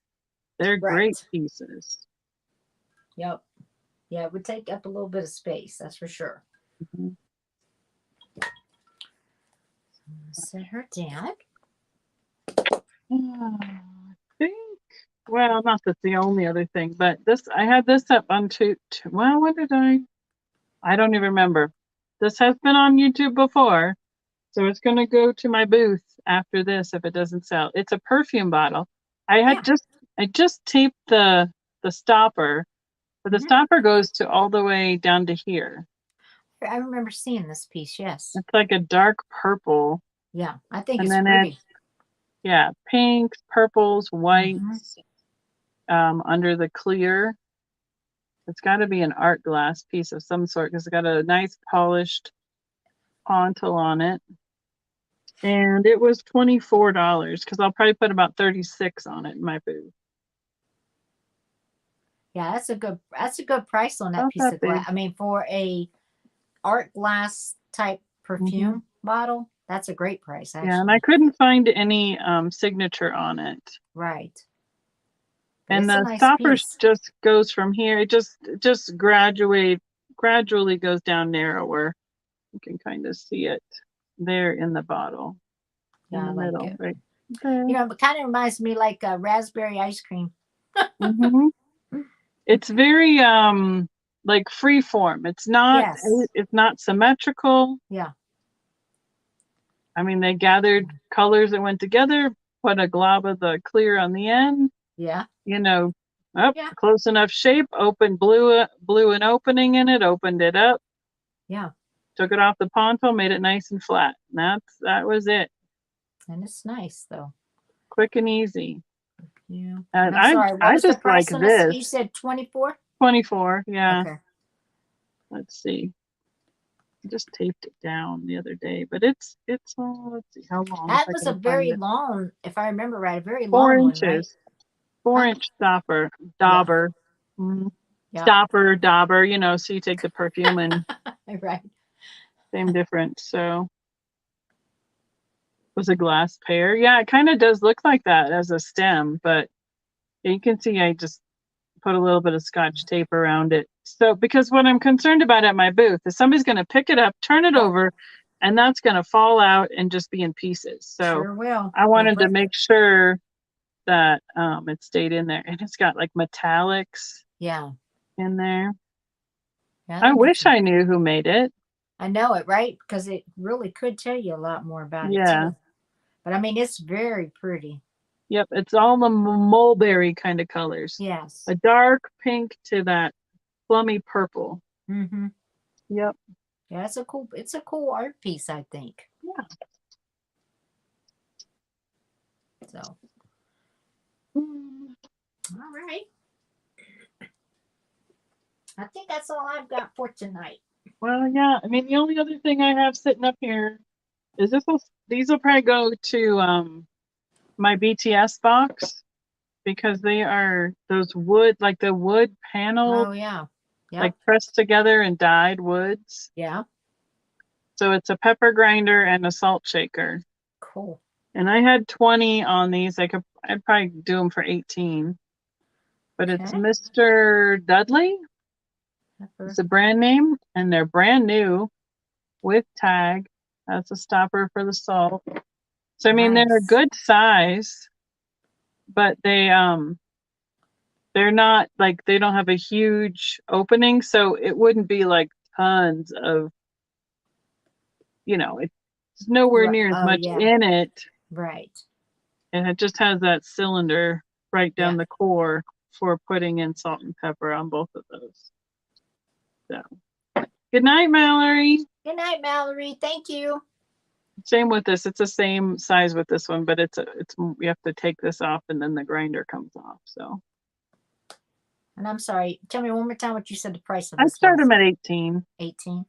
they're great pieces. Yep. Yeah, it would take up a little bit of space, that's for sure. Mm-hmm. Set her down. I think, well, not that's the only other thing, but I had this up on well, when did I don't even remember. This has been on YouTube before, so it's going to go to my booth after this if it doesn't sell. It's a perfume bottle. I just taped the stopper, but the stopper goes to all the way down to here. I remember seeing this piece, yes. It's like a dark purple. Yeah, I think and it's then pretty. Yeah, pinks, purples, whites, under the clear. It's got to be an art glass piece of some sort because it's got a nice polished pontil on it. And it was $24 because I'll probably put about 36 on it in my booth. Yeah, that's a good price on that Not piece that of glass. big. I mean, for a art glass type perfume bottle, that's a great price, actually. Yeah, and I couldn't find any signature on it. Right. But And the nice stopper piece. just goes from here. It just gradually goes down narrower. You can kind of see it there in the bottle. Yeah, in the I like middle, it. right there. It kind of reminds me like raspberry ice cream. It's very like free form. It's not Yes. symmetrical. Yeah. I mean, they gathered colors that went together, put a glob of the clear on the end, Yeah. you know, up Yeah. close enough shape, blew an opening in it, opened it up, Yeah. took it off the poncho, made it nice and flat. And that was it. And it's nice though. Quick and easy. Yeah. And And I'm sorry, what I was the just like price on this? this. You said 24? 24, yeah. Okay. Let's see. I just taped it down the other day, but it's let's see how long, if That I was a can find very it. long, if I remember right, a very 4 long one, right? inches. 4 Huh? inch stopper, Yeah. dauber. Mhm. Yeah. Stopper, dauber, so you take the perfume and Right. same difference. So was a glass pear. Yeah, it kind of does look like that as a stem, but you can see I just put a little bit of scotch tape around it. So, because what I'm concerned about at my booth is somebody's going to pick it up, turn it Yep. over, and that's going to fall out and just be in pieces. So Sure will. I It'll wanted to break. make sure that it stayed in there. And it's got like metallics Yeah. in there. Yeah, I that'll get wish some. I knew who made it. I know it, right? Because it really could tell you a lot more about it Yeah. too. But I mean, it's very pretty. Yep. It's all the mulberry kind of colors. Yes. A dark pink to that plummy purple. Mm-hmm. Yep. Yeah, it's a cool art piece, I think. Yeah. So, Mm. all right. I think that's all I've got for tonight. Well, yeah. I mean, the only other thing I have sitting up here is these will probably go to my BTS box because they are those wood, like the wood panel, Oh yeah. like Yep. pressed together and dyed woods. Yeah. So it's a pepper grinder and a salt shaker. Cool. And I had 20 on these. I'd probably do them for 18. But it's Okay. Mr. Dudley. Pepper. It's a brand name, and they're brand new with tag. That's a stopper for the salt. So I mean they're a Nice. good size, but they're not like, they don't have a huge opening, so it wouldn't be like tons of, it's nowhere Right. near as Oh much yeah. in it, Right. and it just has that cylinder right Yeah. down the core for putting in salt and pepper on both of those. So good night, Mallory. Good night, Mallory. Thank you. Same with this. It's the same size with this one, but it's you have to take this off and then the grinder comes off. So And I'm sorry. Tell me one more time what you said the price of I this start was. them at 18. 18.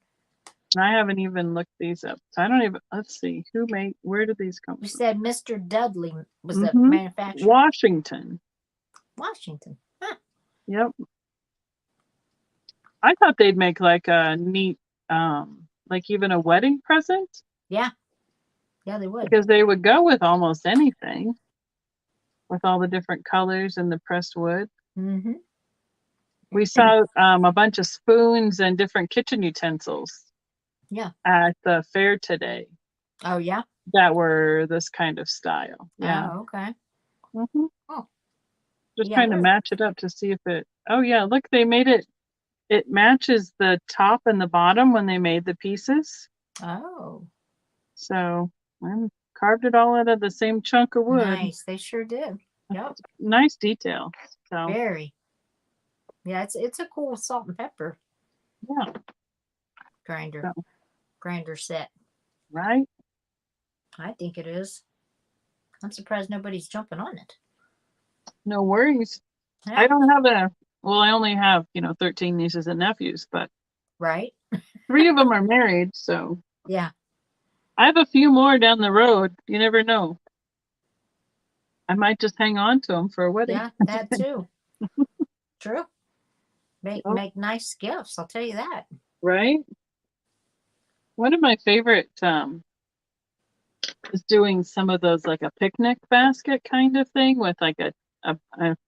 And I haven't even looked these up. So I don't even, let's see, where did these come You from? said Mr. Dudley was the Mm-hmm. manufacturer. Washington. Washington. Huh. Yep. I thought they'd make like a neat, like even a wedding present. Yeah. Yeah, they would. Because they would go with almost anything with all the different colors and the pressed wood. Mm-hmm. We saw a bunch of spoons and different kitchen utensils. Yeah. At the fair today. Oh yeah. That were this kind of style. Yeah. Oh okay. Mm-hmm. Oh. Just Yeah. trying to match it up to see if it. Oh yeah, look, they made it. It matches the top and the bottom when they made the pieces. Oh. So I carved it all out of the same chunk of wood. Nice. They sure did. Yep. Nice detail. So Very. Yeah, it's a cool salt and pepper yeah. grinder. So, Grinder set. right. I think it is. I'm surprised nobody's jumping on it. No worries. Yeah. I don't have well, I only have, 13 nieces and nephews, but Right? 3 of them are married, so Yeah. I have a few more down the road. You never know. I might just hang on to them for a wedding. Yeah, that too. True. Make nice gifts, I'll tell you that. Right? One of my favorite is doing some of those, like a picnic basket kind of thing with like a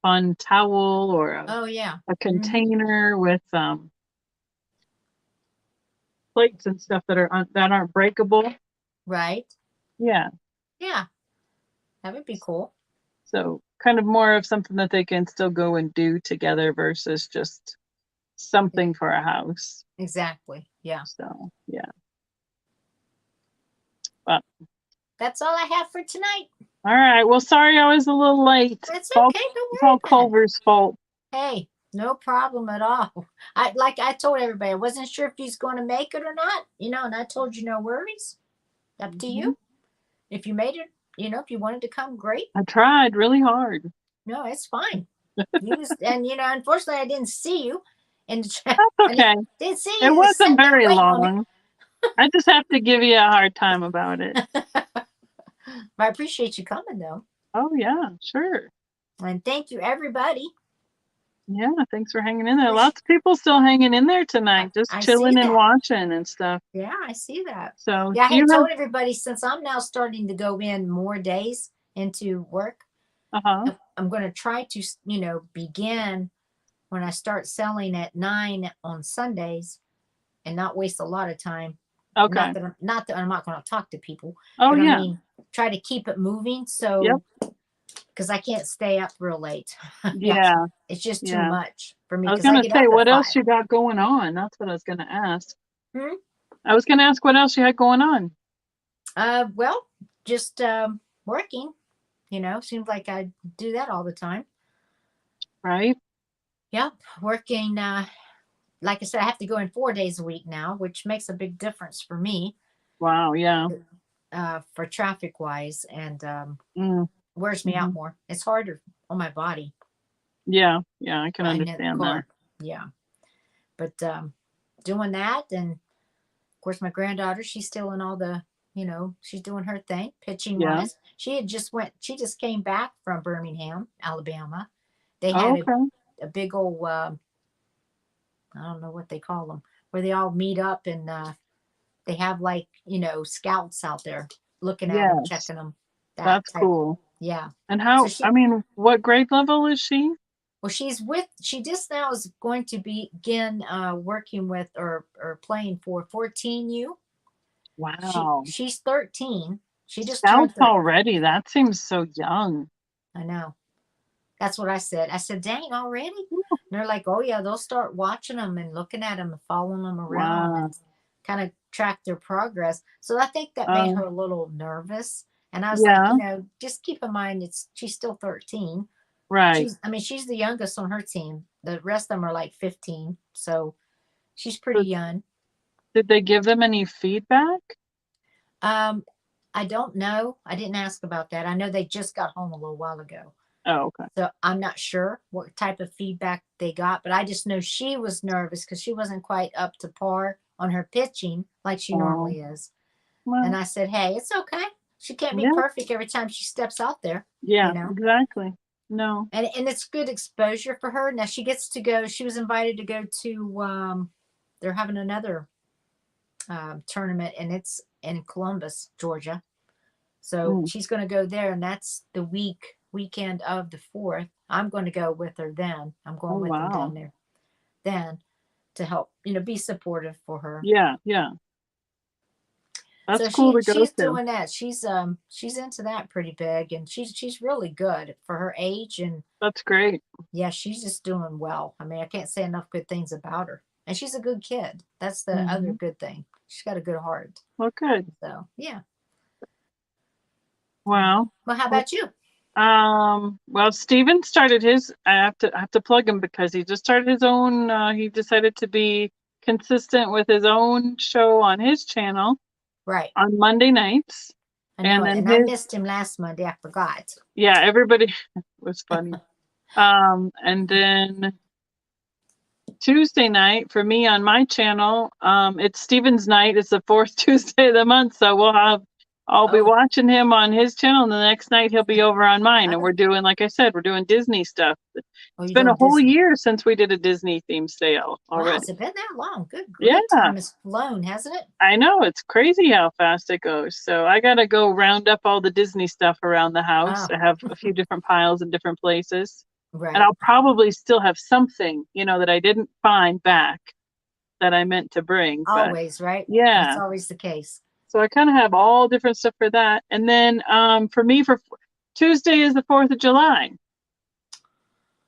fun towel or Oh yeah. a container with plates and stuff that aren't breakable. Right. Yeah. Yeah. That would be cool. So kind of more of something that they can still go and do together versus just something for a house. Exactly. Yeah. So yeah. But That's all I have for tonight. all right. Well, sorry I was a little late. That's It's okay. Don't worry all about it. Culver's fault. Hey, no problem at all. I told everybody, I wasn't sure if he's going to make it or not, and I told you no worries. Up to you. If you made it, if you wanted to come, great. I tried really hard. No, it's fine. Unfortunately, I didn't see you, and That's okay. didn't see It you. wasn't very long. I just have to give you a hard time about it. I appreciate you coming, though. Oh yeah, sure. And thank you, everybody. Yeah, thanks for hanging in there. Lots of people still hanging in there tonight, just chilling and watching and stuff. Yeah, I see that. So yeah, I had told everybody, since I'm now starting to go in more days into work, I'm going to try to, begin when I start selling at 9 on Sundays and not waste a lot of time. Okay. Not that I'm not going to talk to people. Oh, but yeah. I mean, try to keep it moving. So, because I can't stay up real late. Yeah. It's just too much for me. I was going to say, what else you got going on? That's what I was going to ask. I was going to ask what else you had going on. Well, just working. Seems like I do that all the time. Right. Yep. Working. Like I said, I have to go in 4 days a week now, which makes a big difference for me. Wow. Yeah. For traffic wise, and wears me Mm-hmm. out more. It's harder on my body. Yeah. Yeah. I can understand that. Yeah. But doing that, and of course my granddaughter, she's still in all the, she's doing her thing pitching wise. She just came back from Birmingham, Alabama. They have a big old I don't know what they call them, where they all meet up, and they have scouts out there looking at them, checking them. That's cool. Yeah. And how, what grade level is she? Well, she just now is going to begin working with or playing for 14U. Wow. She's 13. She just Scouts already. That seems so young. I know. That's what I said. I said, dang, already? And they're like, oh, yeah, they'll start watching them and looking at them and following them around and kind of track their progress. So I think that made her a little nervous. And I was like, just keep in mind, she's still 13. Right. She's the youngest on her team. The rest of them are like 15. So she's pretty young. Did they give them any feedback? I don't know. I didn't ask about that. I know they just got home a little while ago. Oh, okay. So I'm not sure what type of feedback they got, but I just know she was nervous because she wasn't quite up to par on her pitching like she normally is. Well, and I said, hey, it's okay. She can't be perfect every time she steps out there. Yeah, exactly. No. And it's good exposure for her. Now she gets to go. She was invited to go to, they're having another tournament, and it's in Columbus, Georgia. So she's going to go there, and that's the weekend of the 4th. I'm going to go with her then. I'm going with them down there then to help, be supportive for her. Yeah, yeah. That's cool to go she's to. Doing that. She's into that pretty big, and she's really good for her age, and that's great. Yeah, she's just doing well. I can't say enough good things about her. And she's a good kid. That's the other good thing. She's got a good heart. Well, good. So, yeah. Well, how about you? Well, Steven started his, I have to plug him because he just started his own, he decided to be consistent with his own show on his channel. Right. On Monday nights. I know, and I missed him last Monday. I forgot. Yeah, everybody was funny. And then Tuesday night for me on my channel, it's Steven's night. It's the 4th Tuesday of the month, so I'll be watching him on his channel, and the next night he'll be over on mine. And we're doing, like I said, we're doing Disney stuff. It's been a whole year since we did a Disney themed sale already. Wow, has it been that long? Good grief. Yeah. Time has flown, hasn't it? I know. It's crazy how fast it goes. So I got to go round up all the Disney stuff around the house. I have a few different piles in different places. Right. And I'll probably still have something, that I didn't find back that I meant to bring. Always, right? Yeah. That's always the case. So I kind of have all different stuff for that. And then for me, for Tuesday is the 4th of July.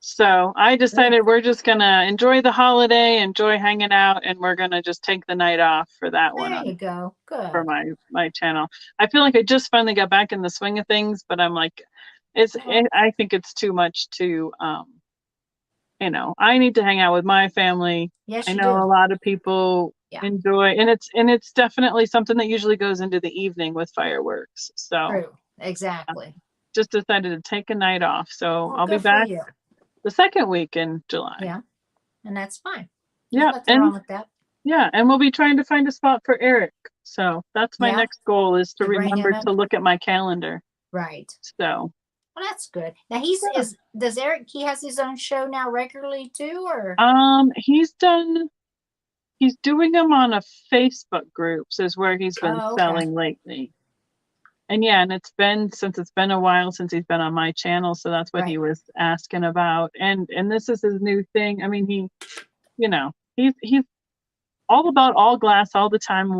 So I Good. decided we're just gonna enjoy the holiday, enjoy hanging out, and we're gonna just take the night off for that one There on you go. for Good. my channel. I feel like I just finally got back in the swing of things, but I'm like, Well, I think it's too much to I need to hang out with my family. yes, I you know do. a lot of people Yeah. enjoy, and it's definitely something that usually goes into the evening with fireworks. So True. Exactly. just decided to take a night off. So Well, I'll be good for back you. the second week in July. Yeah. And that's fine. There's Yeah, nothing and wrong with that. yeah, and we'll be trying to find a spot for Eric. So that's my Yeah. next goal, is to To bring him remember in. to look at my calendar. Right. So Well, that's good. Now he's yeah. does Eric, he has his own show now regularly too, or? He's doing them on a Facebook groups is where he's been Oh, okay. selling lately. And yeah, and it's been a while since he's been on my channel, so that's what he Right. was asking about. And this is his new thing. I mean, he's all about all glass all the time.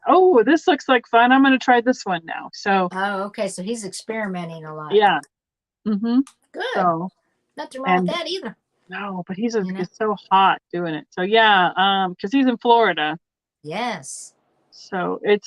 Oh, this looks like fun. I'm gonna try this one now. So Oh, okay. So he's experimenting a lot. yeah. Mm-hmm. Good. So Nothing wrong with and that either. no, but he's You know? so hot doing it. So yeah, because he's in Florida. Yes. So it's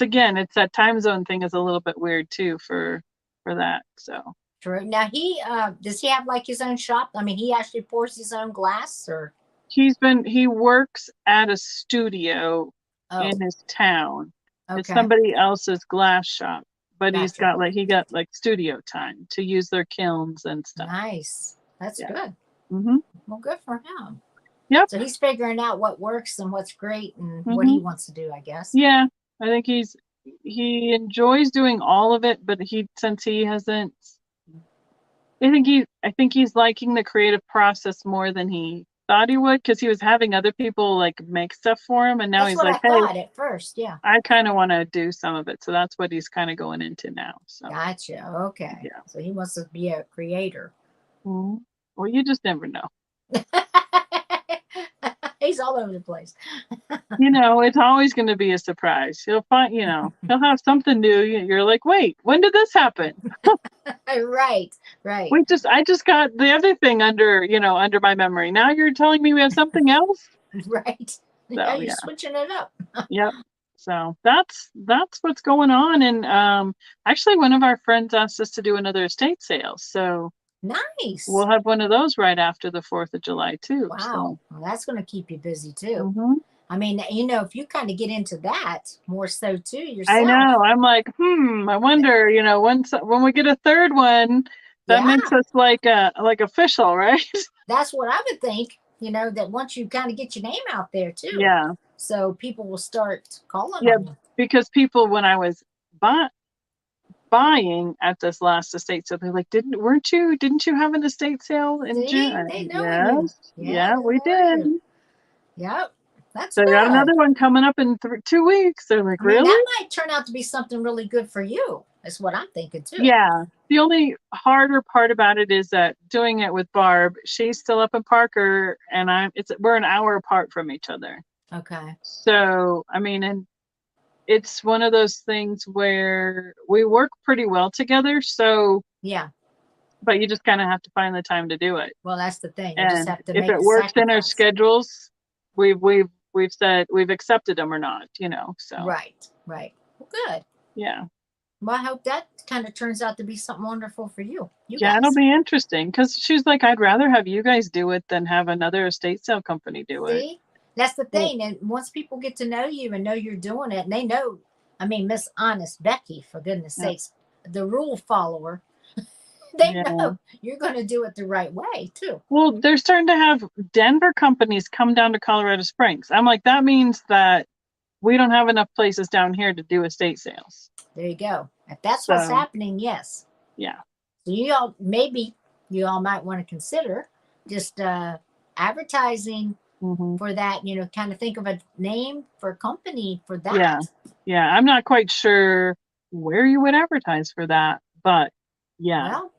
that time zone thing is a little bit weird too for that. So True. Now he does he have like his own shop? I mean, he actually pours his own glass, or? he works at a studio Oh, in his town. It's okay. somebody else's glass shop, but Gotcha. he got like studio time to use their kilns and stuff. Nice. That's Yeah. good. Mhm. Well, good for him. Yep. So he's figuring out what works and what's great and what he Mhm. wants to do, I guess. Yeah. I think he enjoys doing all of it, but since he hasn't I think he's liking the creative process more than he thought he would, because he was having other people like make stuff for him, and now That's he's what I like, hey, thought at first. Yeah. I kind of want to do some of it. So that's what he's kind of going into now. So Gotcha. Okay. yeah. So he wants to be a creator. Mhm. Well, you just never know. He's all over the place. It's always going to be a surprise. He'll have something new. You're like, wait, when did this happen? Right. Right. I just got the other thing under my memory. Now you're telling me we have something else? Right. Yeah, So you're yeah. switching it up. Yep. So that's what's going on. And actually one of our friends asked us to do another estate sale. So Nice. we'll have one of those right after the 4th of July too. Wow. So Well, that's going to keep you busy too. mhm. I mean, if you kind of get into that more so too I yourself. know. I'm like, I wonder, when we get a third one, that Yeah, makes us like official, right? that's what I would think. That once you kind of get your name out there too, Yeah. so people will start calling Yeah. on you. Because people, when I was buying at this last estate sale, they're like, didn't you have an estate sale in June? See, they knowing you. Yes. Yeah, Yeah, they we knowing did. you. Yep, that's So I got good. another one coming up in 2 weeks. They're like, I mean, that really? might turn out to be something really good for you. That's what I'm thinking too. Yeah. The only harder part about it is that doing it with Barb, she's still up in Parker, and we're an hour apart from each other. Okay. So, I mean, and it's one of those things where we work pretty well together. So, Yeah. but you just kind of have to find the time to do it. Well, that's the thing. You just And have to if make it the works in our sacrifice. schedules, we've said we've accepted them or not, so Right. Right. Well, good. yeah. Well, I hope that kind of turns out to be something wonderful for you Yeah, it'll guys. be interesting, because she's like, I'd rather have you guys do it than have another estate sale company do it. See, that's the Well, thing. And once people get to know you and know you're doing it, and they know, I mean, Miss Honest Becky, for goodness yeah, sakes, the rule follower, they yeah. know you're going to do it the right way too. Well, they're starting to have Denver companies come down to Colorado Springs. I'm like, that means that we don't have enough places down here to do estate sales. There you go. If that's what's So happening, yes. yeah. So maybe you all might want to consider just advertising Hmm. for that. Kind of think of a name for a company for Yeah. that. Yeah. I'm not quite sure where you would advertise for that, but yeah. Well,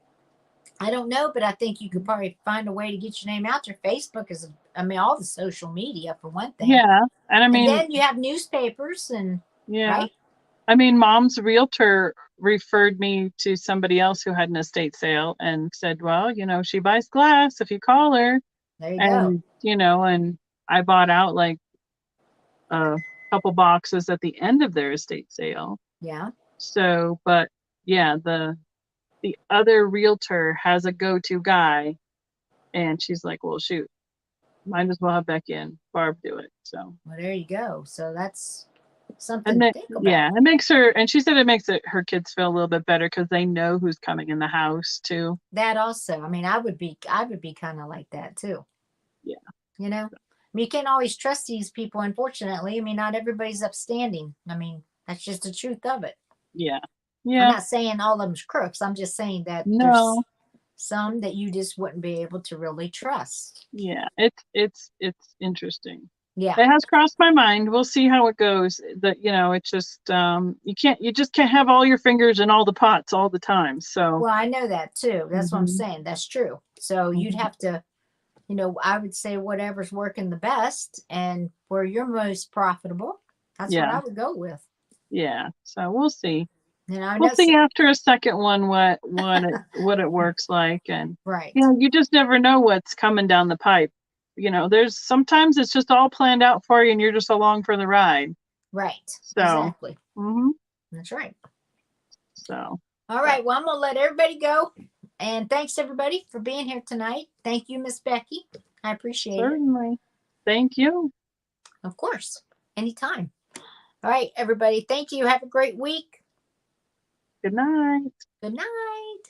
I don't know, but I think you could probably find a way to get your name out there. Facebook is, I mean, all the social media for one thing. Yeah. And I And mean, then you have newspapers and yeah. right. I mean, mom's realtor referred me to somebody else who had an estate sale and said, well, she buys glass if you call her. There you go. And, and I bought out like a couple boxes at the end of their estate sale. Yeah. So, but yeah, the other realtor has a go-to guy, and she's like, well, shoot, might as well have Becky and Barb do it. So, well, there you go. So that's something and to then, think about. yeah, it makes her, and she said it makes her kids feel a little bit better because they know who's coming in the house too. That also, I mean, I would be kind of like that too. Yeah. I mean, you can't always trust these people, unfortunately. I mean, not everybody's upstanding. I mean, that's just the truth of it. Yeah. I'm Yeah. not saying all of them's crooks. I'm just saying that there's No. some that you just wouldn't be able to really trust. Yeah. It's interesting. Yeah. It has crossed my mind. We'll see how it goes. That it's just you just can't have all your fingers in all the pots all the time. So Well, I know that too. That's what I'm Mhm. saying. That's true. So you'd Mhm. have to, I would say whatever's working the best and where you're most profitable. That's what I Yeah. would go with. Yeah. So we'll see. I We'll know. see after a second one what it works like, and Right. you just never know what's coming down the pipe. There's sometimes it's just all planned out for you, and you're just along for the ride. Right. So. Exactly. Mhm. That's right. So. All right. Well, I'm going to let everybody go. And thanks, everybody, for being here tonight. Thank you, Miss Becky. I appreciate it. Certainly. Thank you. Of course. Anytime. All right, everybody. Thank you. Have a great week. Good night. Good night.